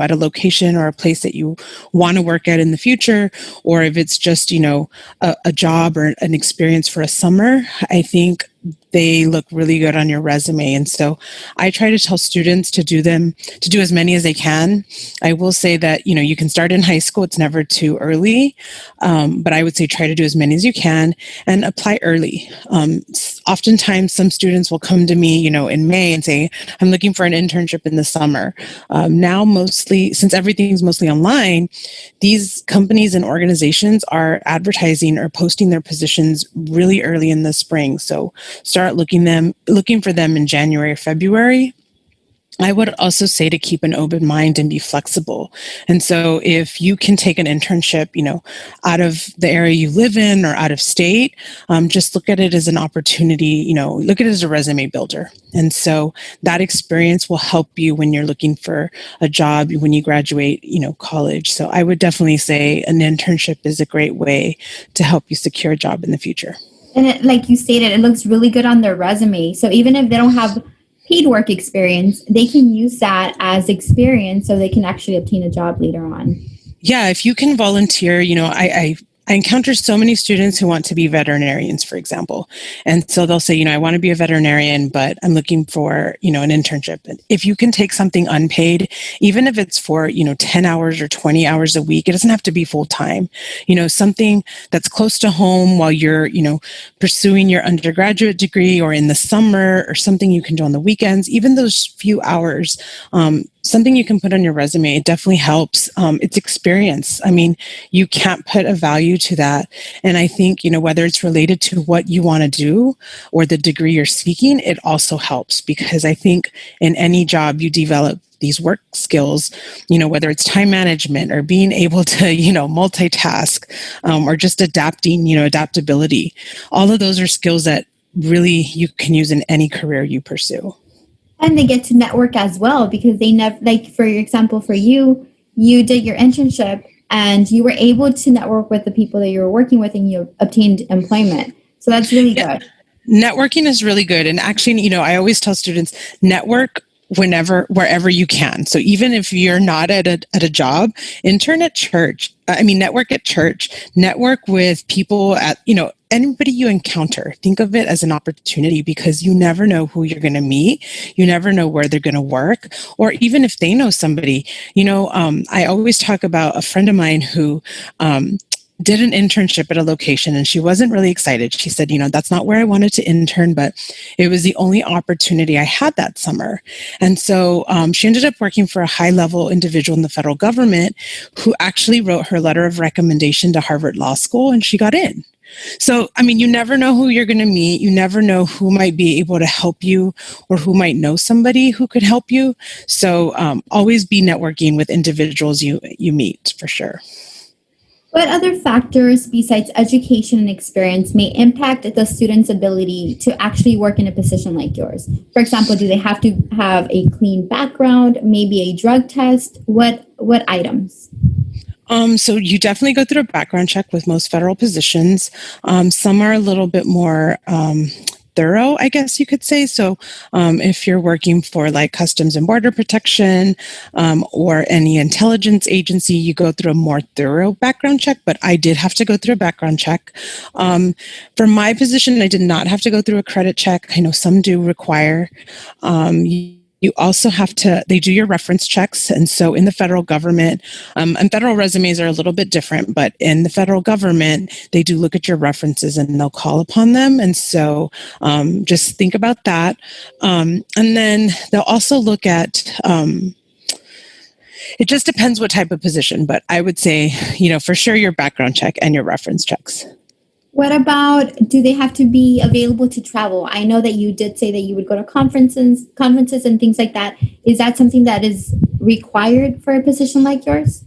at a location or a place that you want to work at in the future, or if it's just, a job or an experience for a summer, I think they look really good on your resume. And so I try to tell students to do as many as they can. I will say that, you can start in high school. It's never too early. But I would say try to do as many as you can and apply early. Oftentimes some students will come to me, in May and say, I'm looking for an internship in the summer. Now, mostly, since everything's mostly online, these companies and organizations are advertising or posting their positions really early in the spring. So start looking for them in January or February. I would also say to keep an open mind and be flexible. And so if you can take an internship, out of the area you live in or out of state, just look at it as an opportunity, look at it as a resume builder. And so that experience will help you when you're looking for a job when you graduate, college. So I would definitely say an internship is a great way to help you secure a job in the future. And like you stated, it looks really good on their resume. So even if they don't have paid work experience, they can use that as experience so they can actually obtain a job later on. Yeah, if you can volunteer, I encounter so many students who want to be veterinarians, for example. And so they'll say, I want to be a veterinarian, but I'm looking for, an internship. And if you can take something unpaid, even if it's for, 10 hours or 20 hours a week, it doesn't have to be full time, something that's close to home while you're, pursuing your undergraduate degree or in the summer or something you can do on the weekends, even those few hours, something you can put on your resume. It definitely helps. It's experience. I mean, you can't put a value to that. And I think, whether it's related to what you want to do or the degree you're seeking, it also helps because I think in any job you develop these work skills, whether it's time management or being able to, multitask or just adaptability. All of those are skills that really you can use in any career you pursue. And they get to network as well because they never, like for example, for you did your internship and you were able to network with the people that you were working with and you obtained employment. So that's really good. Networking is really good. And actually, I always tell students, network wherever you can. So even if you're not at a job, intern at church, network at church, network with people at, anybody you encounter. Think of it as an opportunity because you never know who you're going to meet. You never know where they're going to work, or even if they know somebody. I always talk about a friend of mine who did an internship at a location and she wasn't really excited. She said, that's not where I wanted to intern, but it was the only opportunity I had that summer. And so she ended up working for a high-level individual in the federal government who actually wrote her letter of recommendation to Harvard Law School, and she got in. So, you never know who you're going to meet. You never know who might be able to help you or who might know somebody who could help you. So always be networking with individuals you meet for sure. What other factors besides education and experience may impact the student's ability to actually work in a position like yours? For example, do they have to have a clean background, maybe a drug test? What items? So you definitely go through a background check with most federal positions. Some are a little bit more thorough, I guess you could say. So if you're working for like Customs and Border Protection or any intelligence agency, you go through a more thorough background check, but I did have to go through a background check. For my position, I did not have to go through a credit check. I know some do require. You also have to, they do your reference checks. And so in the federal government, and federal resumes are a little bit different, but in the federal government, they do look at your references and they'll call upon them. And so just think about that. And then they'll also look at, it just depends what type of position, but I would say, for sure your background check and your reference checks. What about, do they have to be available to travel? I know that you did say that you would go to conferences and things like that. Is that something that is required for a position like yours?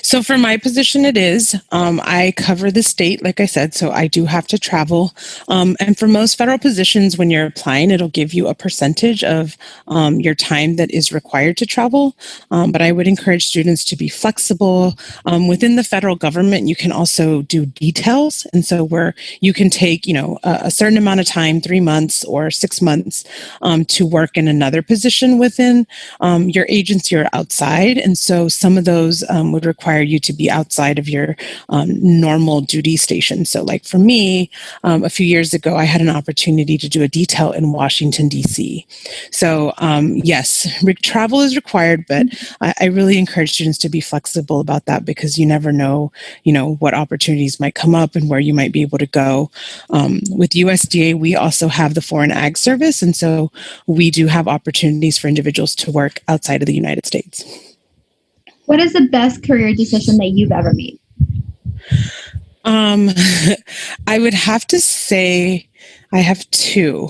So for my position, it is. I cover the state, like I said, so I do have to travel. And for most federal positions, when you're applying, it'll give you a percentage of your time that is required to travel. But I would encourage students to be flexible. Within the federal government, you can also do details. And so where you can take, a certain amount of time, 3 months or 6 months, to work in another position within your agency or outside. And so some of those would require you to be outside of your normal duty station. So like for me, a few years ago, I had an opportunity to do a detail in Washington, D.C. So yes, travel is required, but I really encourage students to be flexible about that because you never know, what opportunities might come up and where you might be able to go. With USDA, we also have the Foreign Ag Service, and so we do have opportunities for individuals to work outside of the United States. What is the best career decision that you've ever made? I would have to say I have two.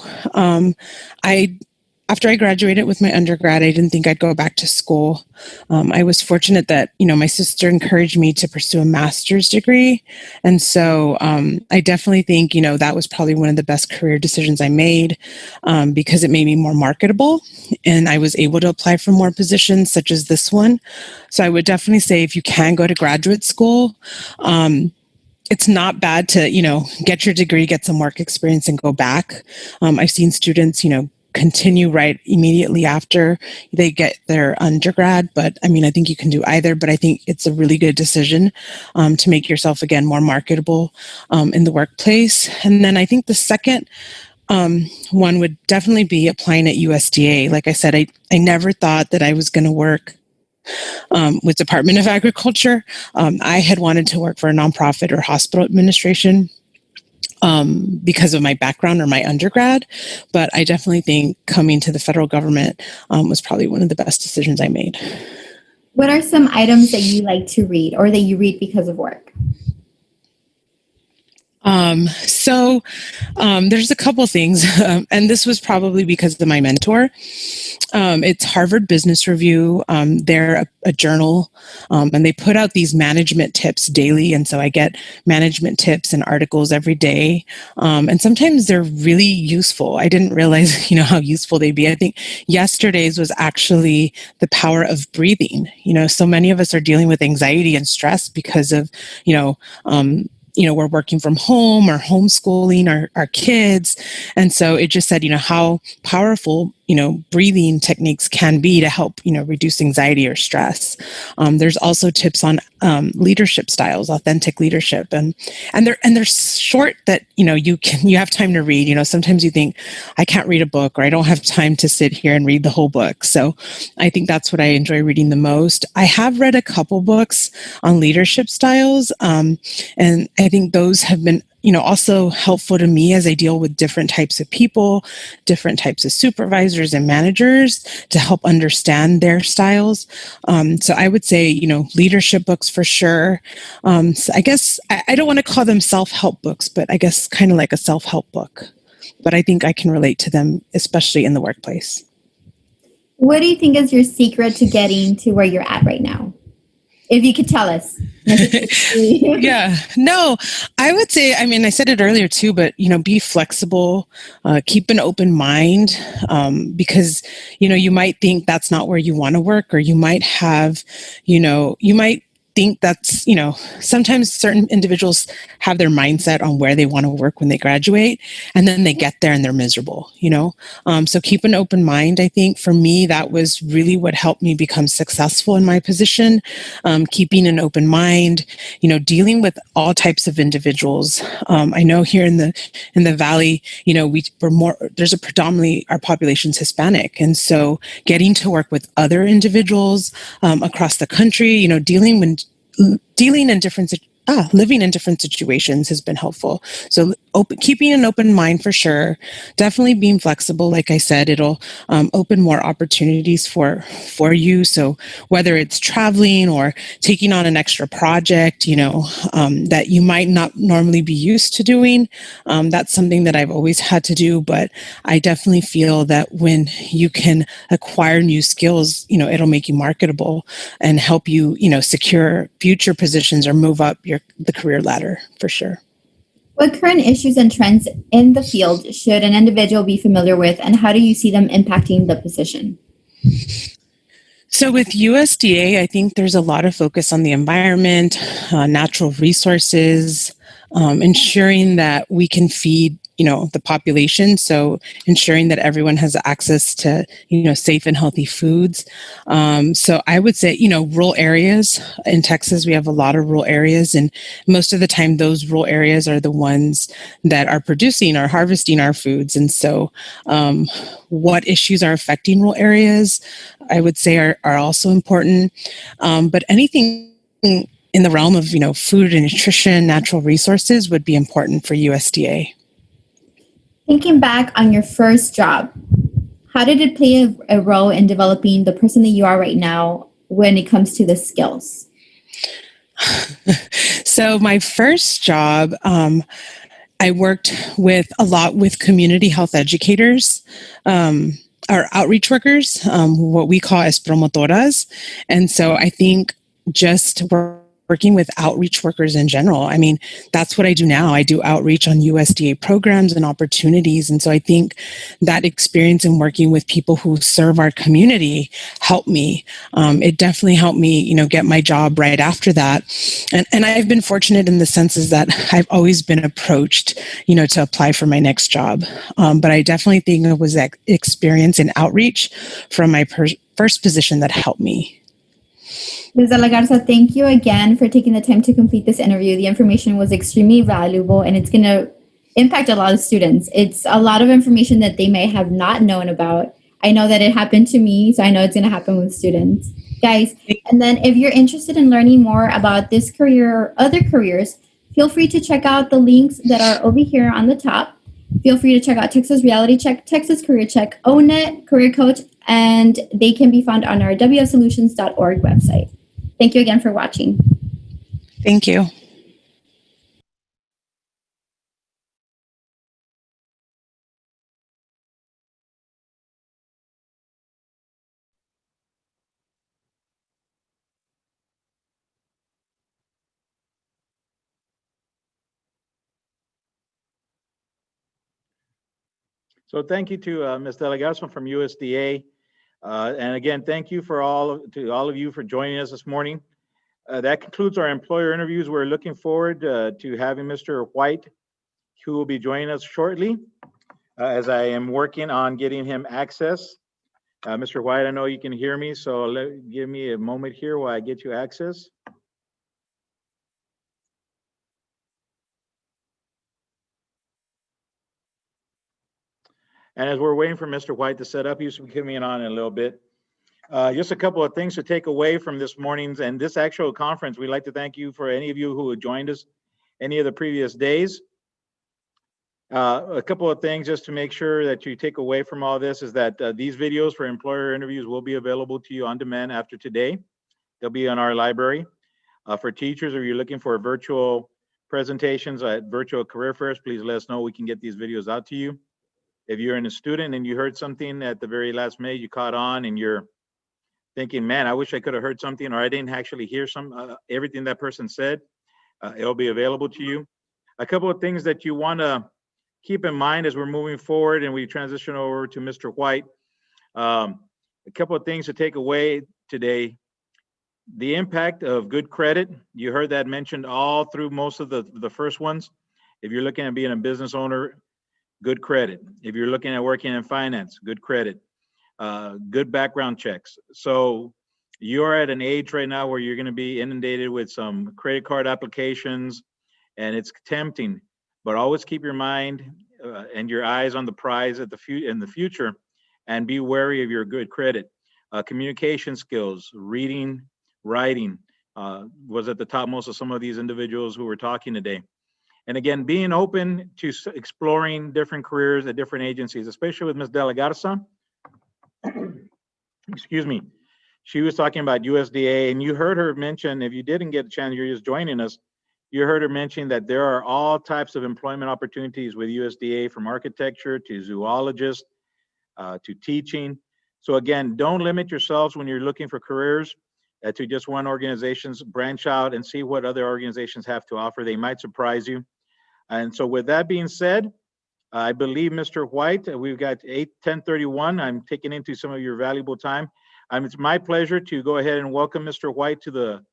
After I graduated with my undergrad, I didn't think I'd go back to school. I was fortunate that, my sister encouraged me to pursue a master's degree. And so I definitely think, that was probably one of the best career decisions I made because it made me more marketable and I was able to apply for more positions such as this one. So I would definitely say if you can go to graduate school, it's not bad to, get your degree, get some work experience and go back. I've seen students, continue right immediately after they get their undergrad. But I think you can do either, but I think it's a really good decision to make yourself, again, more marketable in the workplace. And then I think the second one would definitely be applying at USDA. Like I said, I never thought that I was going to work with Department of Agriculture. I had wanted to work for a nonprofit or hospital administration because of my background or my undergrad. But I definitely think coming to the federal government was probably one of the best decisions I made. What are some items that you like to read or that you read because of work? So there's a couple things, and this was probably because of my mentor. It's Harvard Business Review. They're a journal, and they put out these management tips daily. And so I get management tips and articles every day. And sometimes they're really useful. I didn't realize, how useful they'd be. I think yesterday's was actually the power of breathing. So many of us are dealing with anxiety and stress because of, we're working from home or homeschooling our kids. And so it just said, how powerful, breathing techniques can be to help, reduce anxiety or stress. There's also tips on leadership styles, authentic leadership. And they're short that, you have time to read. Sometimes you think I can't read a book or I don't have time to sit here and read the whole book. So I think that's what I enjoy reading the most. I have read a couple books on leadership styles. And I think those have been also helpful to me as I deal with different types of people, different types of supervisors and managers to help understand their styles. So I would say, leadership books for sure. So I guess I don't want to call them self-help books, but I guess kind of like a self-help book. But I think I can relate to them, especially in the workplace. What do you think is your secret to getting to where you're at right now? If you could tell us. Yeah, no, I would say, I said it earlier too, but, be flexible, keep an open mind, because, you might think that's not where you want to work, or you might have, you might think that's, sometimes certain individuals have their mindset on where they want to work when they graduate, and then they get there and they're miserable, so keep an open mind. I think for me, that was really what helped me become successful in my position. Keeping an open mind, dealing with all types of individuals. I know here in the Valley, there's a predominantly, our population's Hispanic. And so getting to work with other individuals across the country, living in different situations has been helpful. So keeping an open mind for sure, definitely being flexible. Like I said, it'll open more opportunities for you. So whether it's traveling or taking on an extra project, that you might not normally be used to doing, that's something that I've always had to do. But I definitely feel that when you can acquire new skills, it'll make you marketable and help you, secure future positions or move up the career ladder for sure. What current issues and trends in the field should an individual be familiar with, and how do you see them impacting the position? So with USDA, I think there's a lot of focus on the environment, natural resources, ensuring that we can feed the population. So ensuring that everyone has access to, safe and healthy foods. So I would say, rural areas in Texas, we have a lot of rural areas, and most of the time those rural areas are the ones that are producing or harvesting our foods. And so what issues are affecting rural areas, I would say are also important. But anything in the realm of, food and nutrition, natural resources would be important for USDA. Thinking back on your first job, how did it play a role in developing the person that you are right now when it comes to the skills? So my first job, I worked a lot with community health educators, or outreach workers, what we call as promotoras. And so I think just working with outreach workers in general. I mean, that's what I do now. I do outreach on USDA programs and opportunities. And so I think that experience in working with people who serve our community helped me. It definitely helped me, get my job right after that. And I've been fortunate in the senses that I've always been approached, to apply for my next job. But I definitely think it was that experience in outreach from my first position that helped me. Ms. De La Garza, thank you again for taking the time to complete this interview. The information was extremely valuable, and it's going to impact a lot of students. It's a lot of information that they may have not known about. I know that it happened to me, so I know it's going to happen with students. Guys, and then if you're interested in learning more about this career or other careers, feel free to check out the links that are over here on the top. Feel free to check out Texas Reality Check, Texas Career Check, ONET, Career Coach, and they can be found on our wfsolutions.org website. Thank you again for watching. Thank you. So thank you to Ms. De La Garza from USDA. And again, thank you to all of you for joining us this morning. That concludes our employer interviews. We're looking forward to having Mr. White, who will be joining us shortly, as I am working on getting him access. Mr. White, I know you can hear me, so give me a moment here while I get you access. And as we're waiting for Mr. White to set up, he's coming on in a little bit. Just a couple of things to take away from this morning's and this actual conference. We'd like to thank you for any of you who have joined us any of the previous days. A couple of things just to make sure that you take away from all this is that these videos for employer interviews will be available to you on demand after today. They'll be on our library. For teachers, if you're looking for virtual presentations at virtual career fairs, please let us know. We can get these videos out to you. If you're a student and you heard something at the very last minute, you caught on and you're thinking, man, I wish I could have heard something, or I didn't actually hear everything that person said, it'll be available to you. A couple of things that you want to keep in mind as we're moving forward and we transition over to Mr. White. A couple of things to take away today. The impact of good credit. You heard that mentioned all through most of the first ones. If you're looking at being a business owner, good credit. If you're looking at working in finance, good credit. Good background checks. So you're at an age right now where you're going to be inundated with some credit card applications, and it's tempting, but always keep your mind and your eyes on the prize in the future, and be wary of your good credit. Communication skills, reading, writing was at the topmost of some of these individuals who were talking today. And again, being open to exploring different careers at different agencies, especially with Ms. De La Garza. Excuse me. She was talking about USDA, and you heard her mention, if you didn't get a chance, you're just joining us, you heard her mention that there are all types of employment opportunities with USDA, from architecture to zoologist to teaching. So again, don't limit yourselves when you're looking for careers to just one organization's. Branch out and see what other organizations have to offer. They might surprise you. And so with that being said, I believe Mr. White, we've got 10:31. I'm taking into some of your valuable time. It's my pleasure to go ahead and welcome Mr. White to the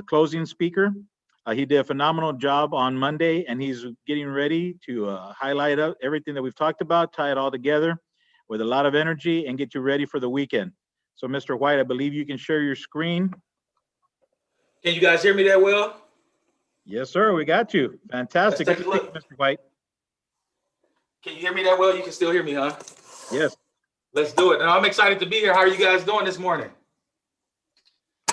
closing speaker. He did a phenomenal job on Monday, and he's getting ready to highlight everything that we've talked about, tie it all together with a lot of energy, and get you ready for the weekend. So, Mr. White, I believe you can share your screen. Can you guys hear me that well? Yes, sir. We got you. Fantastic. Let's take a look. Mr. White. Can you hear me that well? You can still hear me, huh? Yes. Let's do it. Now, I'm excited to be here. How are you guys doing this morning?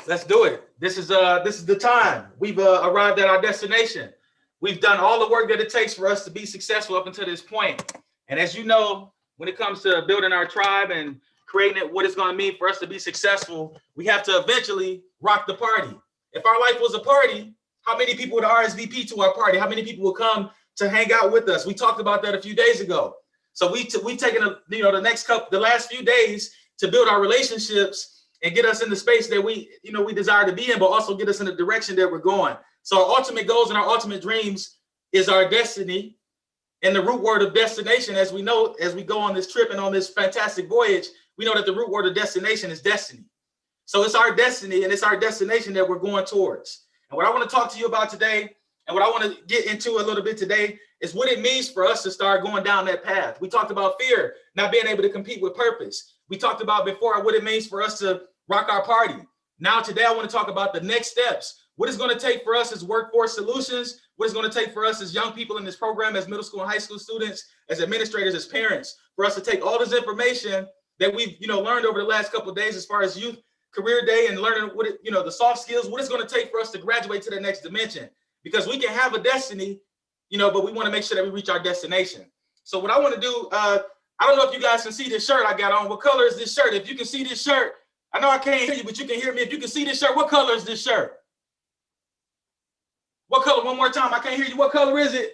Let's do it. This is the time. We've arrived at our destination. We've done all the work that it takes for us to be successful up until this point. And as you know, when it comes to building our tribe and creating it, what it's going to mean for us to be successful, we have to eventually rock the party. If our life was a party, how many people would RSVP to our party? How many people would come to hang out with us? We talked about that a few days ago. So we've taken the last few days to build our relationships and get us in the space that we desire to be in, but also get us in the direction that we're going. So our ultimate goals and our ultimate dreams is our destiny. And the root word of destination, as we know, as we go on this trip and on this fantastic voyage, we know that the root word of destination is destiny. So it's our destiny and it's our destination that we're going towards. And what I want to talk to you about today, and what I want to get into a little bit today, is what it means for us to start going down that path. We talked about fear, not being able to compete with purpose. We talked about before what it means for us to rock our party. Now, today, I want to talk about the next steps. What it's going to take for us as Workforce Solutions, what it's going to take for us as young people in this program, as middle school and high school students, as administrators, as parents, for us to take all this information that we've learned over the last couple of days as far as Youth Career Day and learning what the soft skills, what it's going to take for us to graduate to the next dimension. Because we can have a destiny, but we want to make sure that we reach our destination. So what I want to do, I don't know if you guys can see this shirt I got on. What color is this shirt? If you can see this shirt, I know I can't hear you, but you can hear me. If you can see this shirt, what color is this shirt? What color? One more time. I can't hear you. What color is it?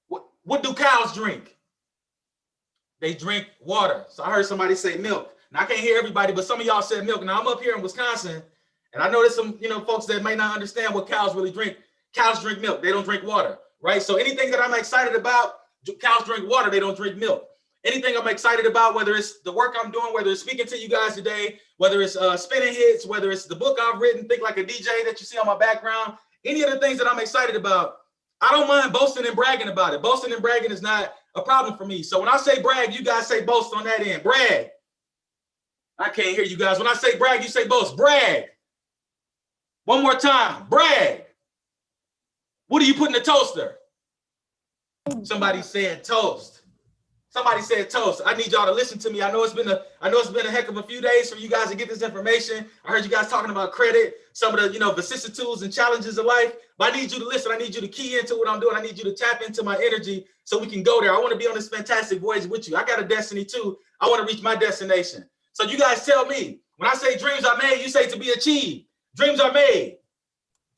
What do cows drink? They drink water. So I heard somebody say milk. Now I can't hear everybody, but some of y'all said milk. Now I'm up here in Wisconsin, and I know there's some folks that may not understand what cows really drink. Cows drink milk. They don't drink water, right? So anything that I'm excited about, cows drink water. They don't drink milk. Anything I'm excited about, whether it's the work I'm doing, whether it's speaking to you guys today, whether it's spinning hits, whether it's the book I've written, Think Like a DJ that you see on my background, any of the things that I'm excited about, I don't mind boasting and bragging about it. Boasting and bragging is not a problem for me. So when I say brag, you guys say boast on that end. Brag. I can't hear you guys. When I say brag, you say boast. Brag. One more time. Brag. What do you put in the toaster? Somebody said toast. Somebody said toast. I need y'all to listen to me. I know it's been a heck of a few days for you guys to get this information. I heard you guys talking about credit, some of the vicissitudes and challenges of life. But I need you to listen. I need you to key into what I'm doing. I need you to tap into my energy so we can go there. I want to be on this fantastic voyage with you. I got a destiny too. I want to reach my destination. So you guys tell me, when I say dreams are made, you say to be achieved. Dreams are made.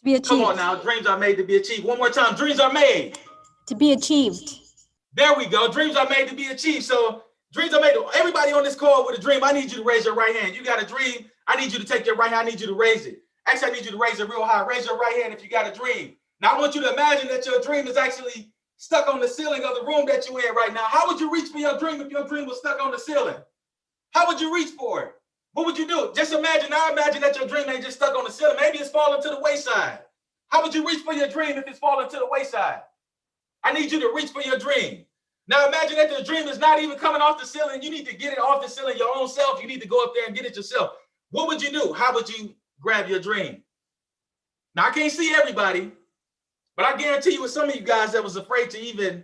To be achieved. Come on now, dreams are made to be achieved. One more time, dreams are made. To be achieved. There we go. Dreams are made to be achieved. So dreams are made. Everybody on this call with a dream, I need you to raise your right hand. You got a dream. I need you to take your right hand. I need you to raise it. Actually, I need you to raise it real high. Raise your right hand if you got a dream. Now, I want you to imagine that your dream is actually stuck on the ceiling of the room that you're in right now. How would you reach for your dream if your dream was stuck on the ceiling? How would you reach for it? What would you do? Just imagine that your dream ain't just stuck on the ceiling. Maybe it's falling to the wayside. How would you reach for your dream if it's falling to the wayside? I need you to reach for your dream. Now imagine that the dream is not even coming off the ceiling. You need to get it off the ceiling your own self. You need to go up there and get it yourself. What would you do? How would you grab your dream? Now I can't see everybody, but I guarantee you with some of you guys that was afraid to even,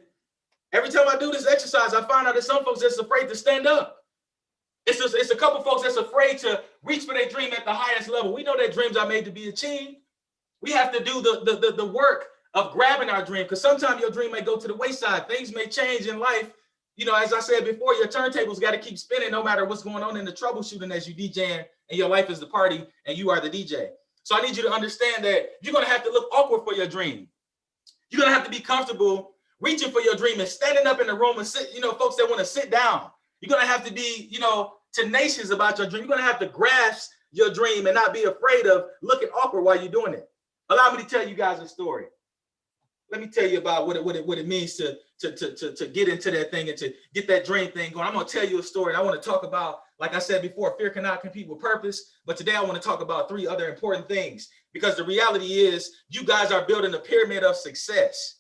every time I do this exercise, I find out that some folks that's afraid to stand up. It's a couple folks that's afraid to reach for their dream at the highest level. We know that dreams are made to be achieved. We have to do the work of grabbing our dream, because sometimes your dream may go to the wayside. Things may change in life. As I said before, your turntables got to keep spinning no matter what's going on in the troubleshooting as you DJing, and your life is the party and you are the DJ. So I need you to understand that you're going to have to look awkward for your dream. You're going to have to be comfortable reaching for your dream and standing up in the room and sit, folks that want to sit down. You're going to have to be, tenacious about your dream. You're going to have to grasp your dream and not be afraid of looking awkward while you're doing it. Allow me to tell you guys a story. Let me tell you about what it means to get into that thing and to get that dream thing going. I'm going to tell you a story. And I want to talk about Like I said before, fear cannot compete with purpose. But today I want to talk about 3 other important things, because the reality is you guys are building a pyramid of success.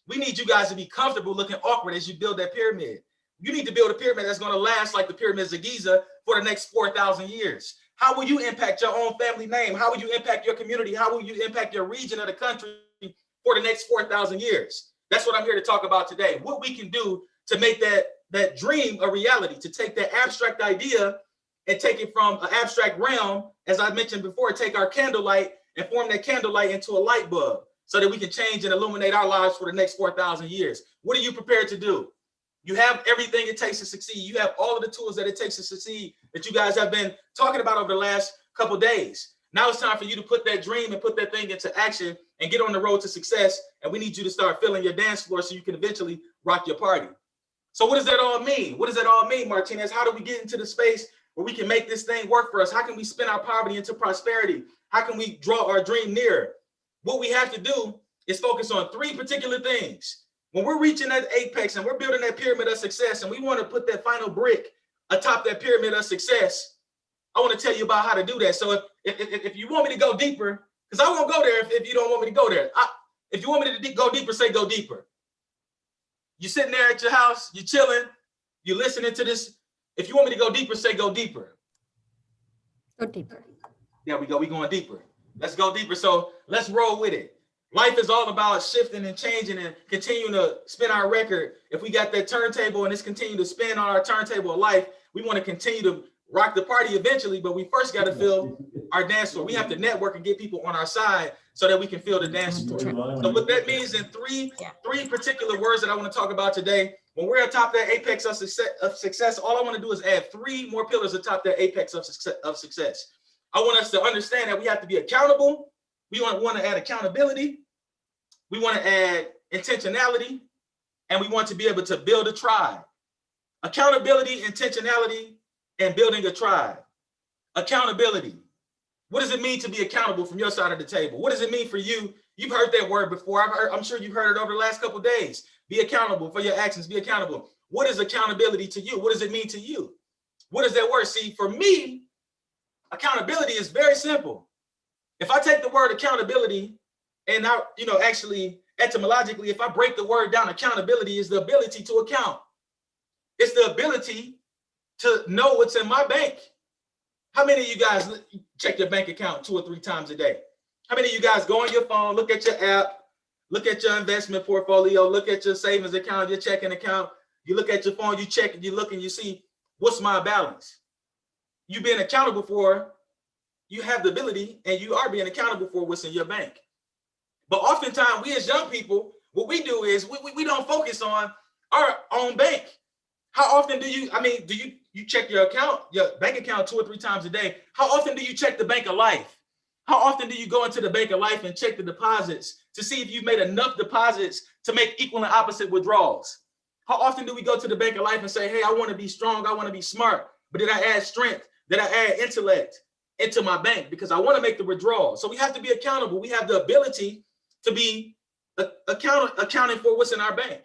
We need you guys to be comfortable looking awkward as you build that pyramid. You need to build a pyramid that's going to last like the pyramids of Giza for the next 4,000 years. How will you impact your own family name? How will you impact your community? How will you impact your region of the country for the next 4,000 years? That's what I'm here to talk about today. What we can do to make that dream a reality, to take that abstract idea and take it from an abstract realm, as I mentioned before, take our candlelight and form that candlelight into a light bulb so that we can change and illuminate our lives for the next 4,000 years. What are you prepared to do? You have everything it takes to succeed. You have all of the tools that it takes to succeed that you guys have been talking about over the last couple of days. Now it's time for you to put that dream and put that thing into action and get on the road to success. And we need you to start filling your dance floor so you can eventually rock your party. So what does that all mean? What does that all mean, Martinez? How do we get into the space where we can make this thing work for us? How can we spin our poverty into prosperity? How can we draw our dream nearer? What we have to do is focus on 3 particular things. When we're reaching that apex and we're building that pyramid of success and we want to put that final brick atop that pyramid of success, I want to tell you about how to do that. So if you want me to go deeper, because I won't go there if you don't want me to go there. If you want me to go deeper, say go deeper. You're sitting there at your house, you're chilling, you're listening to this. If you want me to go deeper, say go deeper. Go deeper. There we go. We're going deeper. Let's go deeper. So let's roll with it. Life is all about shifting and changing and continuing to spin our record. If we got that turntable and it's continuing to spin on our turntable of life, we want to continue to rock the party eventually, but we first got to fill our dance floor. We have to network and get people on our side so that we can fill the dance floor. So what that means in three particular words that I want to talk about today, when we're atop that apex of success, all I want to do is add 3 more pillars atop that apex of success. I want us to understand that we have to be accountable. We want to add accountability. We want to add intentionality, and we want to be able to build a tribe. Accountability, intentionality, and building a tribe. Accountability. What does it mean to be accountable from your side of the table? What does it mean for you? You've heard that word before. I'm sure you've heard it over the last couple of days. Be accountable for your actions. Be accountable. What is accountability to you? What does it mean to you? What is that word? See, for me, accountability is very simple. If I take the word accountability and now, actually etymologically, if I break the word down, accountability is the ability to account. It's the ability to know what's in my bank. How many of you guys check your bank account 2 or 3 times a day? How many of you guys go on your phone, look at your app, look at your investment portfolio, look at your savings account, your checking account, you look at your phone, you check and you look and you see, what's my balance? You've been accountable for, you have the ability and you are being accountable for what's in your bank. But oftentimes we as young people, what we do is we don't focus on our own bank. How often do you check your bank account 2 or 3 times a day? How often do you check the bank of life? How often do you go into the bank of life and check the deposits to see if you've made enough deposits to make equal and opposite withdrawals? How often do we go to the bank of life and say, hey, I want to be strong, I want to be smart, but did I add strength? Did I add intellect into my bank because I want to make the withdrawal? So we have to be accountable. We have the ability to be accounting for what's in our bank.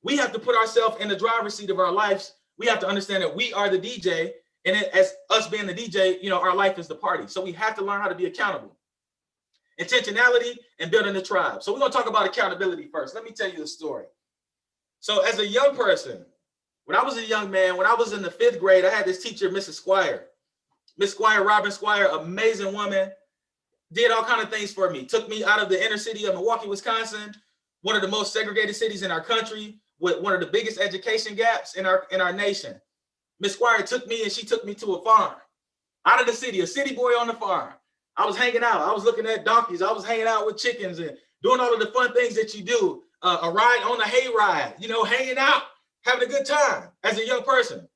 We have to put ourselves in the driver's seat of our lives. We have to understand that we are the DJ, and as us being the DJ, our life is the party. So we have to learn how to be accountable. Intentionality and building a tribe. So we're going to talk about accountability first. Let me tell you a story. So as a young person, when I was a young man, when I was in the 5th grade, I had this teacher, Mrs. Squire. Miss Squire, Robin Squire, amazing woman, did all kinds of things for me. Took me out of the inner city of Milwaukee, Wisconsin, one of the most segregated cities in our country, with one of the biggest education gaps in our nation. Miss Squire took me and she took me to a farm out of the city, a city boy on the farm. I was hanging out. I was looking at donkeys. I was hanging out with chickens and doing all of the fun things that you do. A ride on a hay ride, hanging out, having a good time as a young person.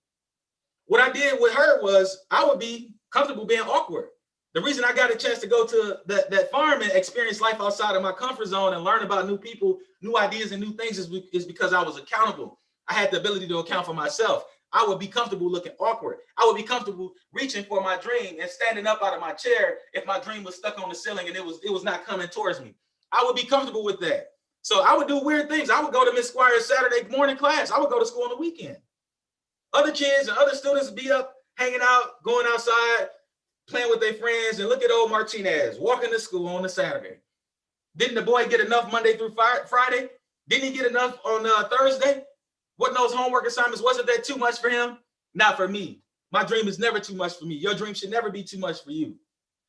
What I did with her was I would be comfortable being awkward. The reason I got a chance to go to that farm and experience life outside of my comfort zone and learn about new people, new ideas, and new things is because I was accountable. I had the ability to account for myself. I would be comfortable looking awkward. I would be comfortable reaching for my dream and standing up out of my chair if my dream was stuck on the ceiling and it was not coming towards me. I would be comfortable with that. So I would do weird things. I would go to Miss Squire's Saturday morning class. I would go to school on the weekend. Other kids and other students would be up hanging out, going outside, playing with their friends, and look at old Martinez walking to school on a Saturday. Didn't the boy get enough Monday through Friday? Didn't he get enough on Thursday? Wasn't those homework assignments, wasn't that too much for him? Not for me. My dream is never too much for me. Your dream should never be too much for you.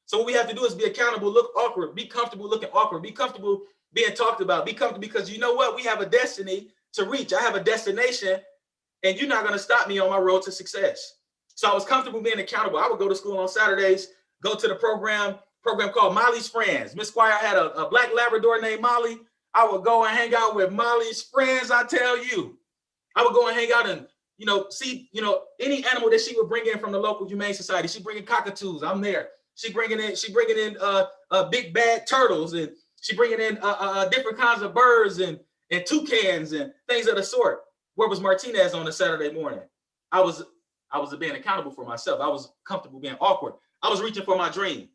So what we have to do is be accountable, look awkward, be comfortable looking awkward, be comfortable being talked about, be comfortable, because you know what? We have a destiny to reach. I have a destination, and you're not going to stop me on my road to success. So I was comfortable being accountable. I would go to school on Saturdays, go to the program called Molly's Friends. Miss Squire had a black Labrador named Molly. I would go and hang out with Molly's friends, I tell you. I would go and hang out and, see, any animal that she would bring in from the local humane society. She bringing cockatoos, I'm there. She bringing in big bad turtles, and she bringing in different kinds of birds and toucans and things of the sort. Where was Martinez on a Saturday morning? I was being accountable for myself. I was comfortable being awkward. I was reaching for my dream.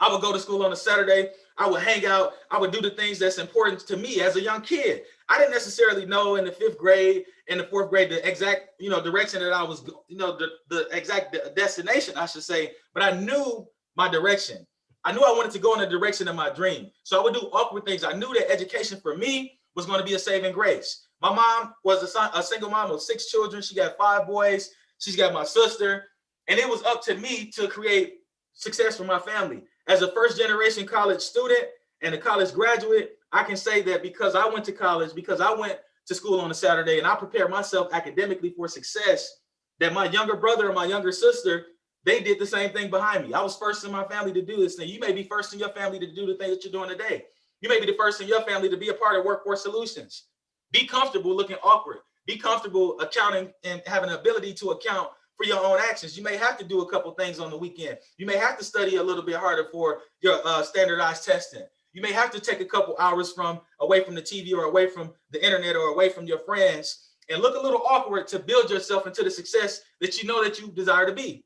I would go to school on a Saturday. I would hang out. I would do the things that's important to me as a young kid. I didn't necessarily know in the 5th grade and the 4th grade the exact, direction that I was, the exact destination, I should say. But I knew my direction. I knew I wanted to go in the direction of my dream. So I would do awkward things. I knew that education for me was going to be a saving grace. My mom was a single mom of 6 children. She got 5 boys. She's got my sister. And it was up to me to create success for my family. As a first-generation college student and a college graduate, I can say that because I went to college, because I went to school on a Saturday and I prepared myself academically for success, that my younger brother and my younger sister, they did the same thing behind me. I was first in my family to do this thing. You may be first in your family to do the thing that you're doing today. You may be the first in your family to be a part of Workforce Solutions. Be comfortable looking awkward. Be comfortable accounting and having the ability to account for your own actions. You may have to do a couple things on the weekend. You may have to study a little bit harder for your standardized testing. You may have to take a couple hours away from the TV or away from the internet or away from your friends and look a little awkward to build yourself into the success that you know that you desire to be.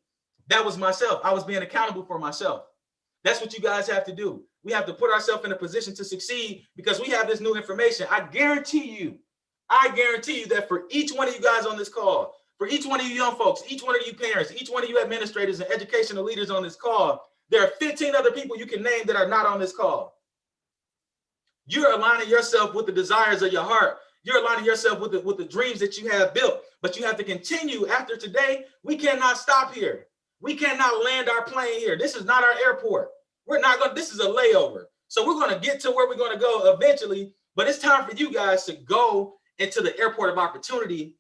That was myself. I was being accountable for myself. That's what you guys have to do. We have to put ourselves in a position to succeed because we have this new information. I guarantee you that for each one of you guys on this call, for each one of you young folks, each one of you parents, each one of you administrators and educational leaders on this call, there are 15 other people you can name that are not on this call. You're aligning yourself with the desires of your heart. You're aligning yourself with the dreams that you have built, but you have to continue after today. We cannot stop here. We cannot land our plane here. This is not our airport. This is a layover. So we're going to get to where we're going to go eventually, but it's time for you guys to go into the airport of opportunity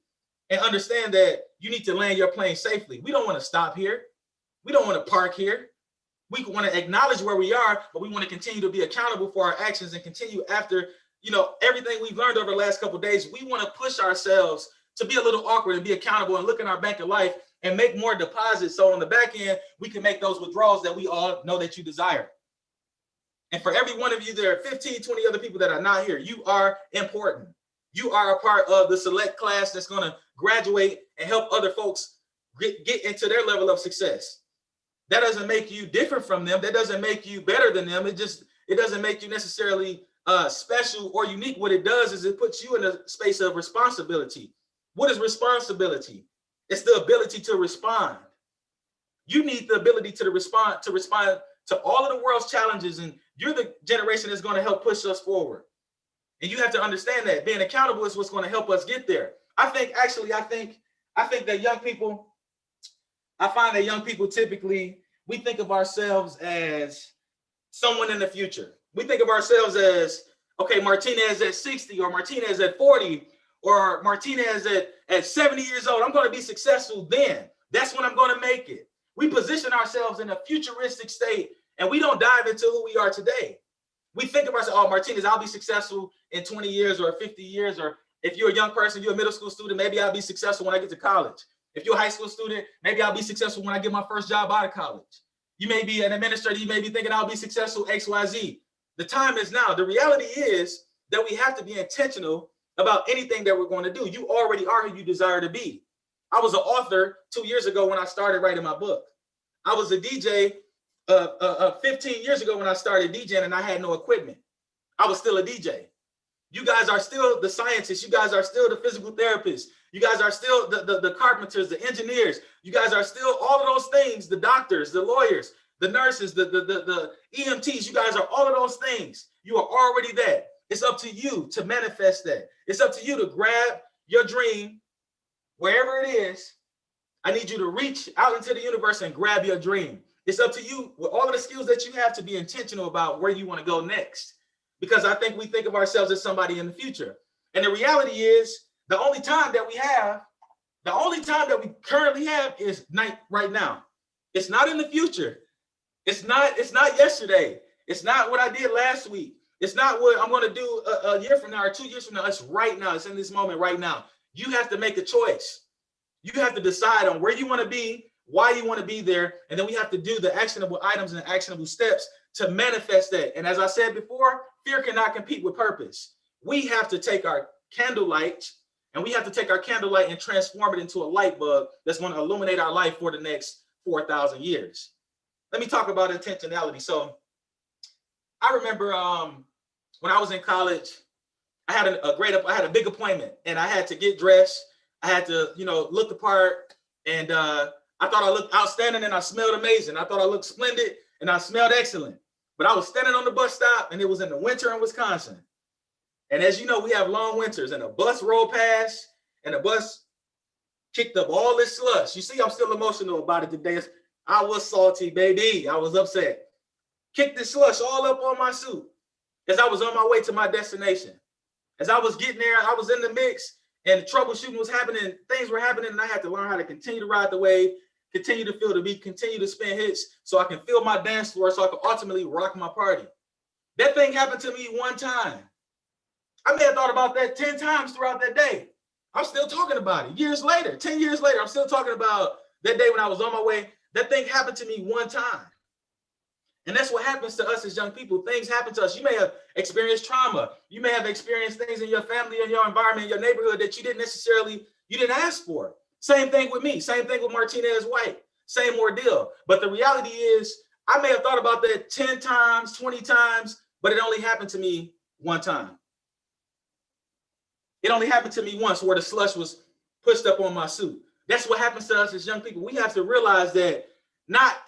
and understand that you need to land your plane safely. We don't want to stop here. We don't want to park here. We want to acknowledge where we are, but we want to continue to be accountable for our actions and continue after, everything we've learned over the last couple of days. We want to push ourselves to be a little awkward and be accountable and look in our bank of life and make more deposits. So on the back end, we can make those withdrawals that we all know that you desire. And for every one of you, there are 15, 20 other people that are not here. You are important. You are a part of the select class that's going to graduate and help other folks get into their level of success. That doesn't make you different from them. That doesn't make you better than them. It doesn't make you necessarily special or unique. What it does is it puts you in a space of responsibility. What is responsibility? It's the ability to respond. You need the ability to respond to all of the world's challenges, and you're the generation that's going to help push us forward. And you have to understand that being accountable is what's going to help us get there. I think that young people, I find that young people typically, we think of ourselves as someone in the future. We think of ourselves as, okay, Martinez at 60 or Martinez at 40 or Martinez at 70 years old. I'm going to be successful then. That's when I'm going to make it. We position ourselves in a futuristic state and we don't dive into who we are today. We think of ourselves, oh, Martinez, I'll be successful in 20 years or 50 years. Or if you're a young person, you're a middle school student, maybe I'll be successful when I get to college. If you're a high school student, maybe I'll be successful when I get my first job out of college. You may be an administrator, you may be thinking I'll be successful XYZ. The time is now. The reality is that we have to be intentional about anything that we're going to do. You already are who you desire to be. I was an author 2 years ago when I started writing my book. I was a DJ 15 years ago when I started DJing and I had no equipment. I was still a DJ. You guys are still the scientists. You guys are still the physical therapists. You guys are still the carpenters, the engineers. You guys are still all of those things, the doctors, the lawyers, the nurses, the EMTs. You guys are all of those things. You are already that. It's up to you to manifest that. It's up to you to grab your dream wherever it is. I need you to reach out into the universe and grab your dream. It's up to you with all of the skills that you have to be intentional about where you want to go next. Because I think we think of ourselves as somebody in the future. And the reality is the only time that we currently have is right now. It's not in the future. It's not yesterday. It's not what I did last week. It's not what I'm going to do a year from now or 2 years from now. It's right now. It's in this moment right now. You have to make a choice. You have to decide on where you want to be, why you want to be there, and then we have to do the actionable items and actionable steps to manifest that. And as I said before, fear cannot compete with purpose. We have to take our candlelight and transform it into a light bulb that's going to illuminate our life for the next 4,000 years. Let me talk about intentionality. So I remember when I was in college, I had a big appointment and I had to get dressed. I had to, look the part, and I thought I looked outstanding and I smelled amazing. I thought I looked splendid and I smelled excellent. But I was standing on the bus stop and it was in the winter in Wisconsin. And as you know, we have long winters, and a bus rolled past and the bus kicked up all this slush. You see, I'm still emotional about it today. I was salty, baby. I was upset. Kicked this slush all up on my suit as I was on my way to my destination. As I was getting there, I was in the mix and the troubleshooting was happening. Things were happening, and I had to learn how to continue to ride the wave, continue to feel the beat, continue to spin hits so I can feel my dance floor so I can ultimately rock my party. That thing happened to me one time. I may have thought about that 10 times throughout that day. I'm still talking about it. Years later, 10 years later, I'm still talking about that day when I was on my way. That thing happened to me one time. And that's what happens to us as young people. Things happen to us. You may have experienced trauma. You may have experienced things in your family, in your environment, in your neighborhood that you didn't ask for. Same thing with me. Same thing with Martinez White. Same ordeal. But the reality is, I may have thought about that 10 times, 20 times, but it only happened to me one time. It only happened to me once where the slush was pushed up on my suit. That's what happens to us as young people. We have to realize that not,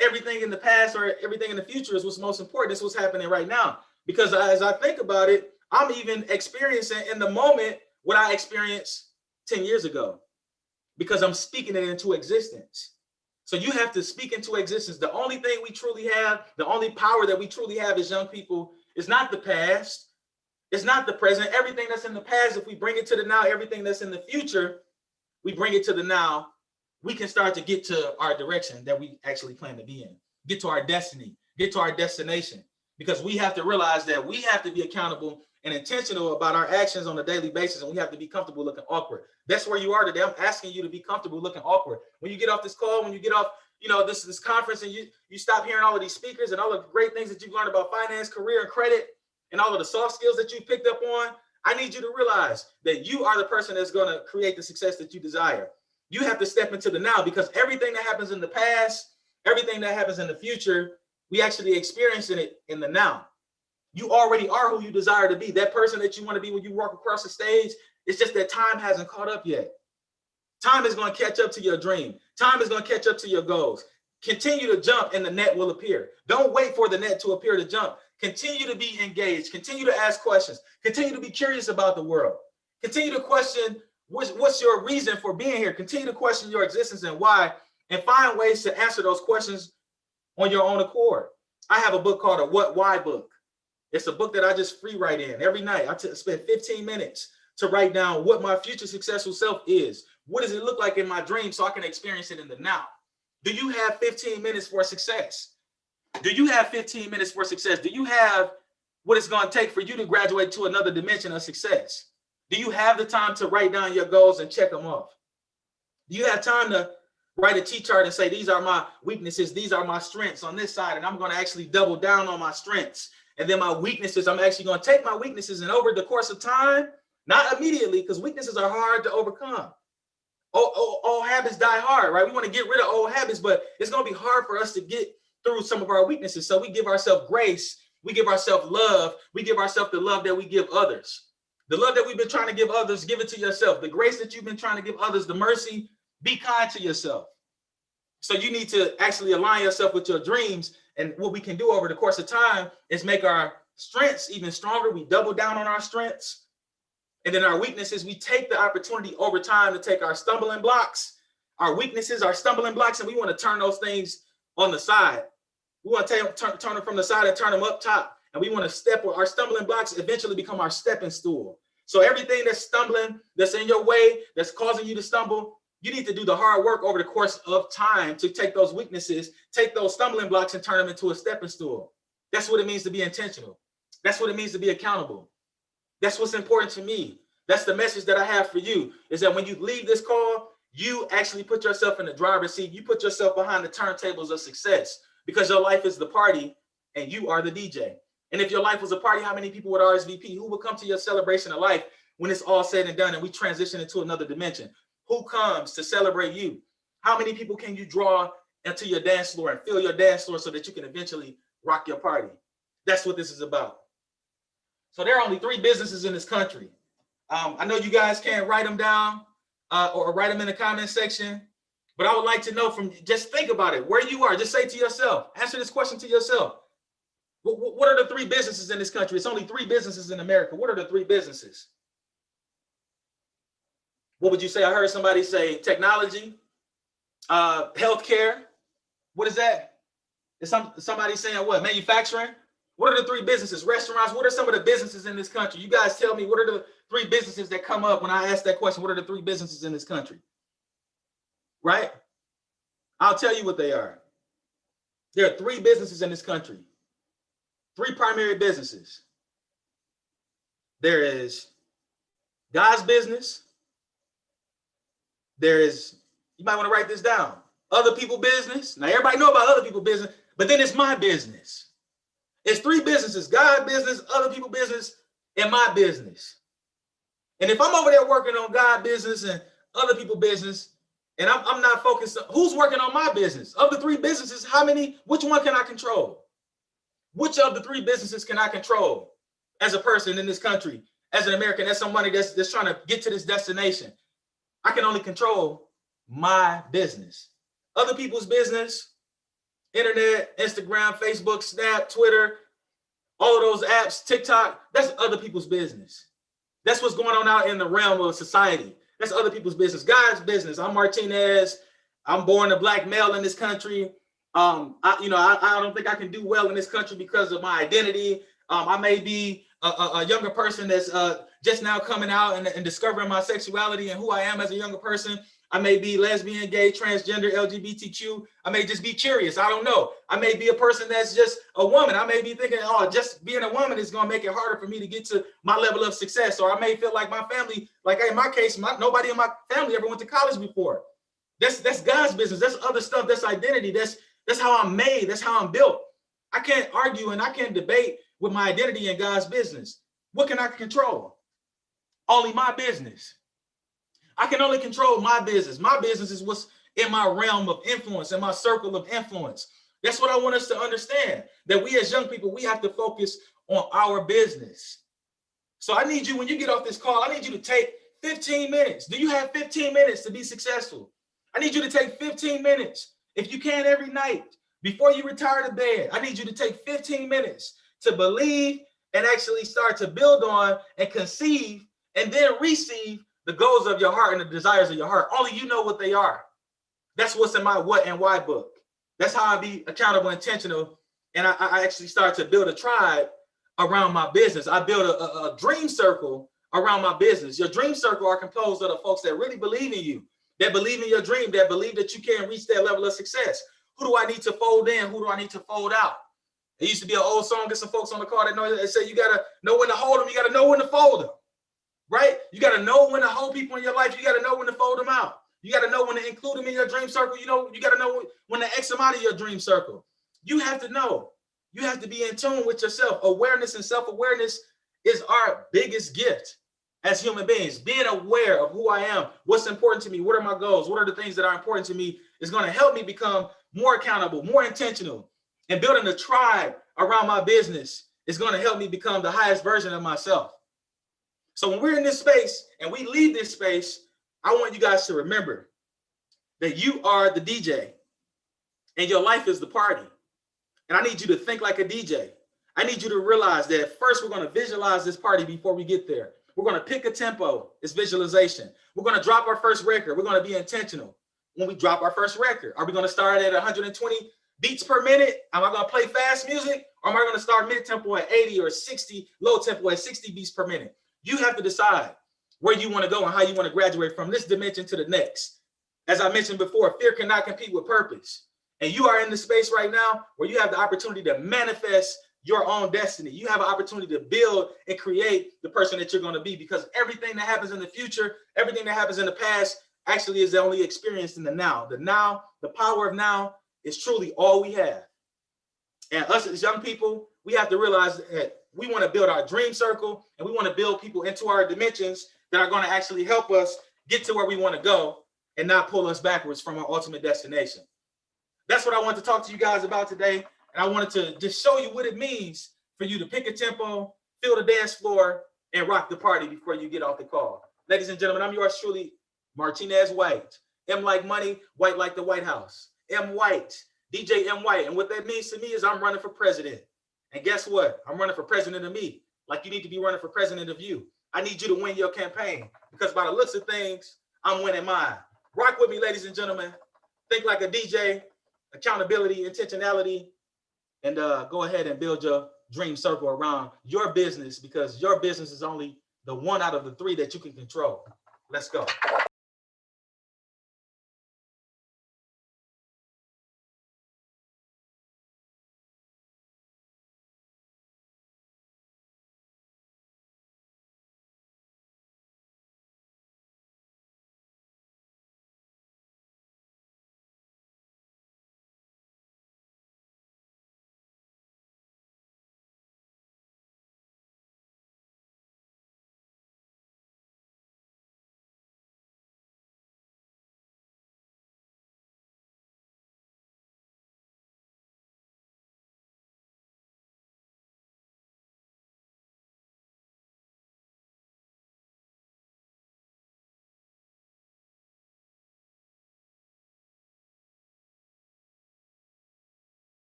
everything in the past or everything in the future is what's most important. It's what's happening right now. Because as I think about it, I'm even experiencing in the moment what I experienced 10 years ago because I'm speaking it into existence. So you have to speak into existence. The only thing we truly have, the only power that we truly have as young people is not the past. It's not the present. Everything that's in the past, if we bring it to the now, everything that's in the future, we bring it to the now, we can start to get to our direction that we actually plan to be in, get to our destiny, get to our destination, because we have to realize that we have to be accountable and intentional about our actions on a daily basis, and we have to be comfortable looking awkward. That's where you are today. I'm asking you to be comfortable looking awkward. When you get off this call, when you get off, this conference, and you stop hearing all of these speakers and all of the great things that you've learned about finance, career, and credit, and all of the soft skills that you picked up on, I need you to realize that you are the person that's going to create the success that you desire. You have to step into the now, because everything that happens in the past, everything that happens in the future, we actually experience it in the now. You already are who you desire to be. That person that you want to be when you walk across the stage, it's just that time hasn't caught up yet. Time is going to catch up to your dream. Time is going to catch up to your goals. Continue to jump and the net will appear. Don't wait for the net to appear to jump. Continue to be engaged. Continue to ask questions. Continue to be curious about the world. Continue to question what's your reason for being here. Continue to question your existence and why, and find ways to answer those questions on your own accord. I have a book called a What Why book. It's a book that I just free write in every night. I spend 15 minutes to write down what my future successful self is. What does it look like in my dream so I can experience it in the now? Do you have 15 minutes for success? Do you have 15 minutes for success? Do you have what it's going to take for you to graduate to another dimension of success? Do you have the time to write down your goals and check them off? Do you have time to write a T-chart and say, these are my weaknesses, these are my strengths on this side, and I'm going to actually double down on my strengths. And then my weaknesses, I'm actually going to take my weaknesses, and over the course of time, not immediately, because weaknesses are hard to overcome. Old habits die hard, right? We want to get rid of old habits, but it's going to be hard for us to get through some of our weaknesses. So we give ourselves grace, we give ourselves love, we give ourselves the love that we give others. The love that we've been trying to give others, give it to yourself. The grace that you've been trying to give others, the mercy, be kind to yourself. So you need to actually align yourself with your dreams. And what we can do over the course of time is make our strengths even stronger. We double down on our strengths. And then our weaknesses, we take the opportunity over time to take our stumbling blocks, our weaknesses, our stumbling blocks, and we want to turn those things on the side. We want to turn them from the side and turn them up top. And we want to step where our stumbling blocks eventually become our stepping stool. So everything that's stumbling, that's in your way, that's causing you to stumble, you need to do the hard work over the course of time to take those weaknesses, take those stumbling blocks and turn them into a stepping stool. That's what it means to be intentional. That's what it means to be accountable. That's what's important to me. That's the message that I have for you, is that when you leave this call, you actually put yourself in the driver's seat. You put yourself behind the turntables of success, because your life is the party and you are the DJ. And if your life was a party, how many people would RSVP? Who would come to your celebration of life when it's all said and done and we transition into another dimension? Who comes to celebrate you? How many people can you draw into your dance floor and fill your dance floor so that you can eventually rock your party? That's what this is about. So there are only 3 businesses in this country. I know you guys can't write them down or write them in the comment section, but I would like to know from, just think about it, where you are. Just say to yourself, answer this question to yourself. What are the 3 businesses in this country? It's only 3 businesses in America. What are the 3 businesses? What would you say? I heard somebody say technology, healthcare. What is that? Is somebody saying what? Manufacturing? What are the 3 businesses? Restaurants? What are some of the businesses in this country? You guys tell me, what are the 3 businesses that come up when I ask that question? What are the 3 businesses in this country? Right? I'll tell you what they are. There are 3 businesses in this country. 3 primary businesses. There is God's business. There is, you might want to write this down, other people business. Now everybody know about other people business, but then it's my business. It's 3 businesses: God business, other people business, and my business. And if I'm over there working on God business and other people business, and I'm not focused on who's working on my business, of the 3 businesses, which one can I control? Which of the 3 businesses can I control as a person in this country, as an American, as somebody that's trying to get to this destination? I can only control my business. Other people's business, internet, Instagram, Facebook, Snap, Twitter, all of those apps, TikTok, that's other people's business. That's what's going on out in the realm of society. That's other people's business. God's business. I'm Martinez. I'm born a Black male in this country. I don't think I can do well in this country because of my identity. I may be a younger person that's just now coming out and discovering my sexuality and who I am as a younger person. I may be lesbian, gay, transgender, LGBTQ. I may just be curious. I don't know. I may be a person that's just a woman. I may be thinking, oh, just being a woman is going to make it harder for me to get to my level of success. Or I may feel like my family, like in my case, nobody in my family ever went to college before. That's God's business. That's other stuff. That's identity. That's how I'm made. That's how I'm built. I can't argue and I can't debate with my identity and God's business. What can I control? Only my business. I can only control my business. My business is what's in my realm of influence, in my circle of influence. That's what I want us to understand, that we as young people, we have to focus on our business. So I need you, when you get off this call, I need you to take 15 minutes. Do you have 15 minutes to be successful? I need you to take 15 minutes. If you can, every night, before you retire to bed, I need you to take 15 minutes to believe and actually start to build on and conceive and then receive the goals of your heart and the desires of your heart. Only you know what they are. That's what's in my what and why book. That's how I be accountable, intentional. And I actually start to build a tribe around my business. I build a dream circle around my business. Your dream circle are composed of the folks that really believe in you, that believe in your dream, that believe that you can reach that level of success. Who do I need to fold in? Who do I need to fold out? It used to be an old song. Get some folks on the call that know that say you gotta know when to hold them. You gotta know when to fold them, right? You gotta know when to hold people in your life. You gotta know when to fold them out. You gotta know when to include them in your dream circle. You gotta know when to X them out of your dream circle. You have to know. You have to be in tune with yourself. Awareness and self-awareness is our biggest gift as human beings. Being aware of who I am, what's important to me, what are my goals, what are the things that are important to me is going to help me become more accountable, more intentional. And building a tribe around my business is going to help me become the highest version of myself. So when we're in this space and we leave this space, I want you guys to remember that you are the DJ and your life is the party. And I need you to think like a DJ. I need you to realize that first we're going to visualize this party before we get there. We're going to pick a tempo. It's visualization. We're going to drop our first record. We're going to be intentional when we drop our first record. Are we going to start at 120 beats per minute? Am I going to play fast music? Or am I going to start mid-tempo at 80 or 60, low tempo at 60 beats per minute? You have to decide where you want to go and how you want to graduate from this dimension to the next. As I mentioned before, fear cannot compete with purpose. And you are in the space right now where you have the opportunity to manifest your own destiny. You have an opportunity to build and create the person that you're going to be, because everything that happens in the future, everything that happens in the past actually is only experienced in the now. The now, the power of now is truly all we have. And us as young people, we have to realize that we want to build our dream circle and we want to build people into our dimensions that are going to actually help us get to where we want to go and not pull us backwards from our ultimate destination. That's what I want to talk to you guys about today. And I wanted to just show you what it means for you to pick a tempo, feel the dance floor, and rock the party before you get off the call. Ladies and gentlemen, I'm yours truly, Martinez White. M like money, white like the White House. M White, DJ M White. And what that means to me is I'm running for president. And guess what? I'm running for president of me, like you need to be running for president of you. I need you to win your campaign, because by the looks of things, I'm winning mine. Rock with me, ladies and gentlemen. Think like a DJ, accountability, intentionality, and go ahead and build your dream circle around your business, because your business is only the one out of the three that you can control. Let's go.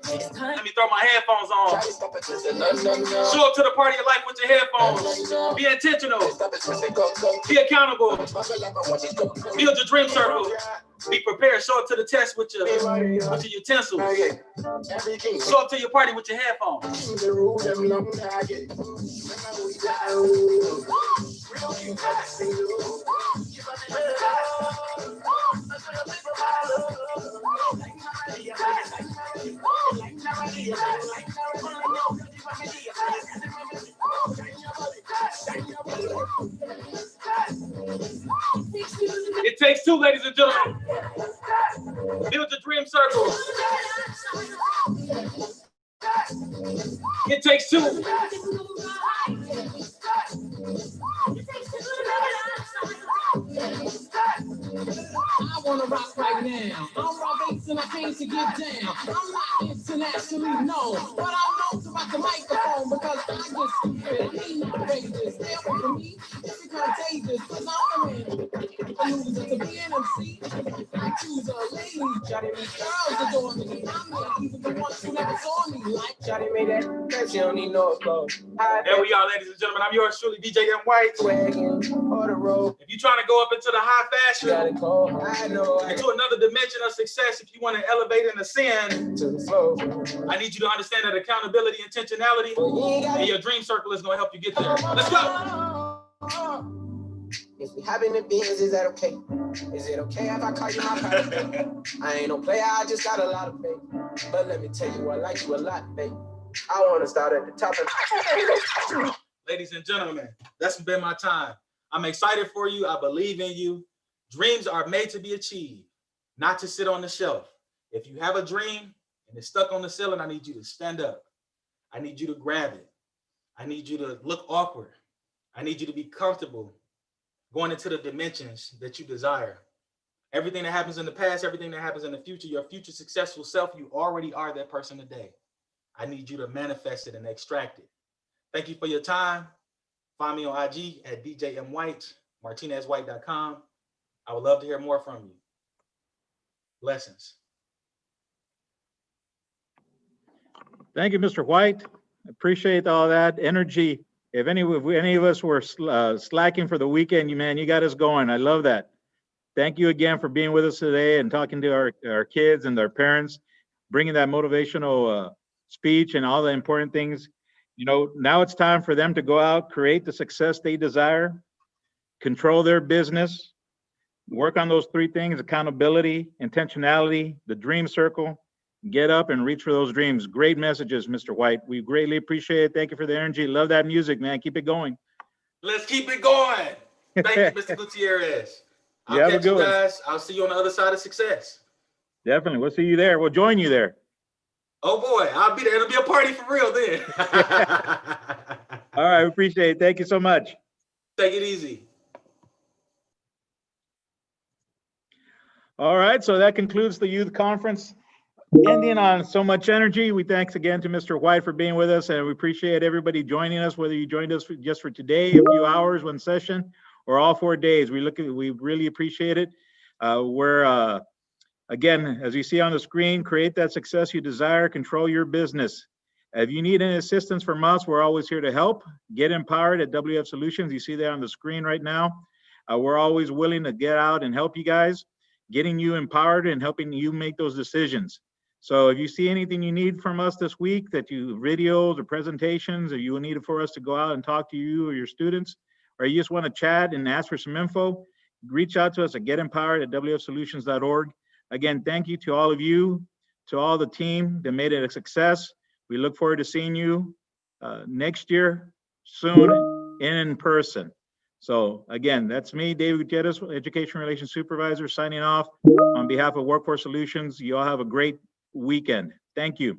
Let me throw my headphones on. Show up to the party of life with your headphones. Be intentional. Be accountable. Build your dream circle. Be prepared. Show up to the test with your utensils. Show up to your party with your headphones. It takes two, ladies and gentlemen. Build your dream circle. It takes two. I wanna rock right now. I'm Rob Bates and I came to get down. I'm not internationally known, but I'm known to rock the microphone because I just feel me not raises. Stay away from me, it's contagious, cause I'm the man. A loser to be an MC. I choose a lady. Johnny me girls adore me. I'm not even the one who never saw me like Johnny made that cause you don't need no clothes. There we are, ladies and gentlemen. I'm yours truly, DJ M White. If you're trying to go up into the high fashion, into another dimension of success, if you want to elevate and ascend, I need you to understand that accountability, intentionality, and your dream circle is going to help you get there. Let's go. If we having the beans, is that okay? Is it okay if I call you my pride? I ain't no player, I just got a lot of faith. But let me tell you, I like you a lot, babe. I want to start at the top of. Ladies and gentlemen, that's been my time. I'm excited for you. I believe in you. Dreams are made to be achieved, not to sit on the shelf. If you have a dream and it's stuck on the ceiling, I need you to stand up. I need you to grab it. I need you to look awkward. I need you to be comfortable going into the dimensions that you desire. Everything that happens in the past, everything that happens in the future, your future successful self, you already are that person today. I need you to manifest it and extract it. Thank you for your time. Find me on IG at DJMWhite, MartinezWhite.com. I would love to hear more from you. Blessings. Thank you, Mr. White. Appreciate all that energy. If any of us were slacking for the weekend, you got us going. I love that. Thank you again for being with us today and talking to our kids and their parents, bringing that motivational speech and all the important things. Now it's time for them to go out, create the success they desire, control their business, work on those three things: accountability, intentionality, the dream circle. Get up and reach for those dreams. Great messages, Mr. White. We greatly appreciate it. Thank you for the energy. Love that music, man. Keep it going. Let's keep it going. Thank you, Mr. Gutierrez. I'll You have a catch you good one. guys. I'll see you on the other side of success. Definitely. We'll see you there. We'll join you there. Oh boy, I'll be there. It'll be a party for real then. All right. We appreciate it. Thank you so much. Take it easy. All right. So that concludes the youth conference. Ending on so much energy. We thanks again to Mr. White for being with us, and we appreciate everybody joining us, whether you joined us just for today, a few hours, one session, or all 4 days. We really appreciate it. Again, as you see on the screen, create that success you desire, control your business. If you need any assistance from us, we're always here to help. Get empowered at WF Solutions. You see that on the screen right now. We're always willing to get out and help you guys, getting you empowered and helping you make those decisions. So if you see anything you need from us this week, videos or presentations, or you will need for us to go out and talk to you or your students, or you just want to chat and ask for some info, reach out to us at getempowered@wfsolutions.org. Again, thank you to all of you, to all the team that made it a success. We look forward to seeing you next year, soon, in person. So again, that's me, David Gutierrez, Education Relations Supervisor, signing off on behalf of Workforce Solutions. You all have a great weekend. Thank you.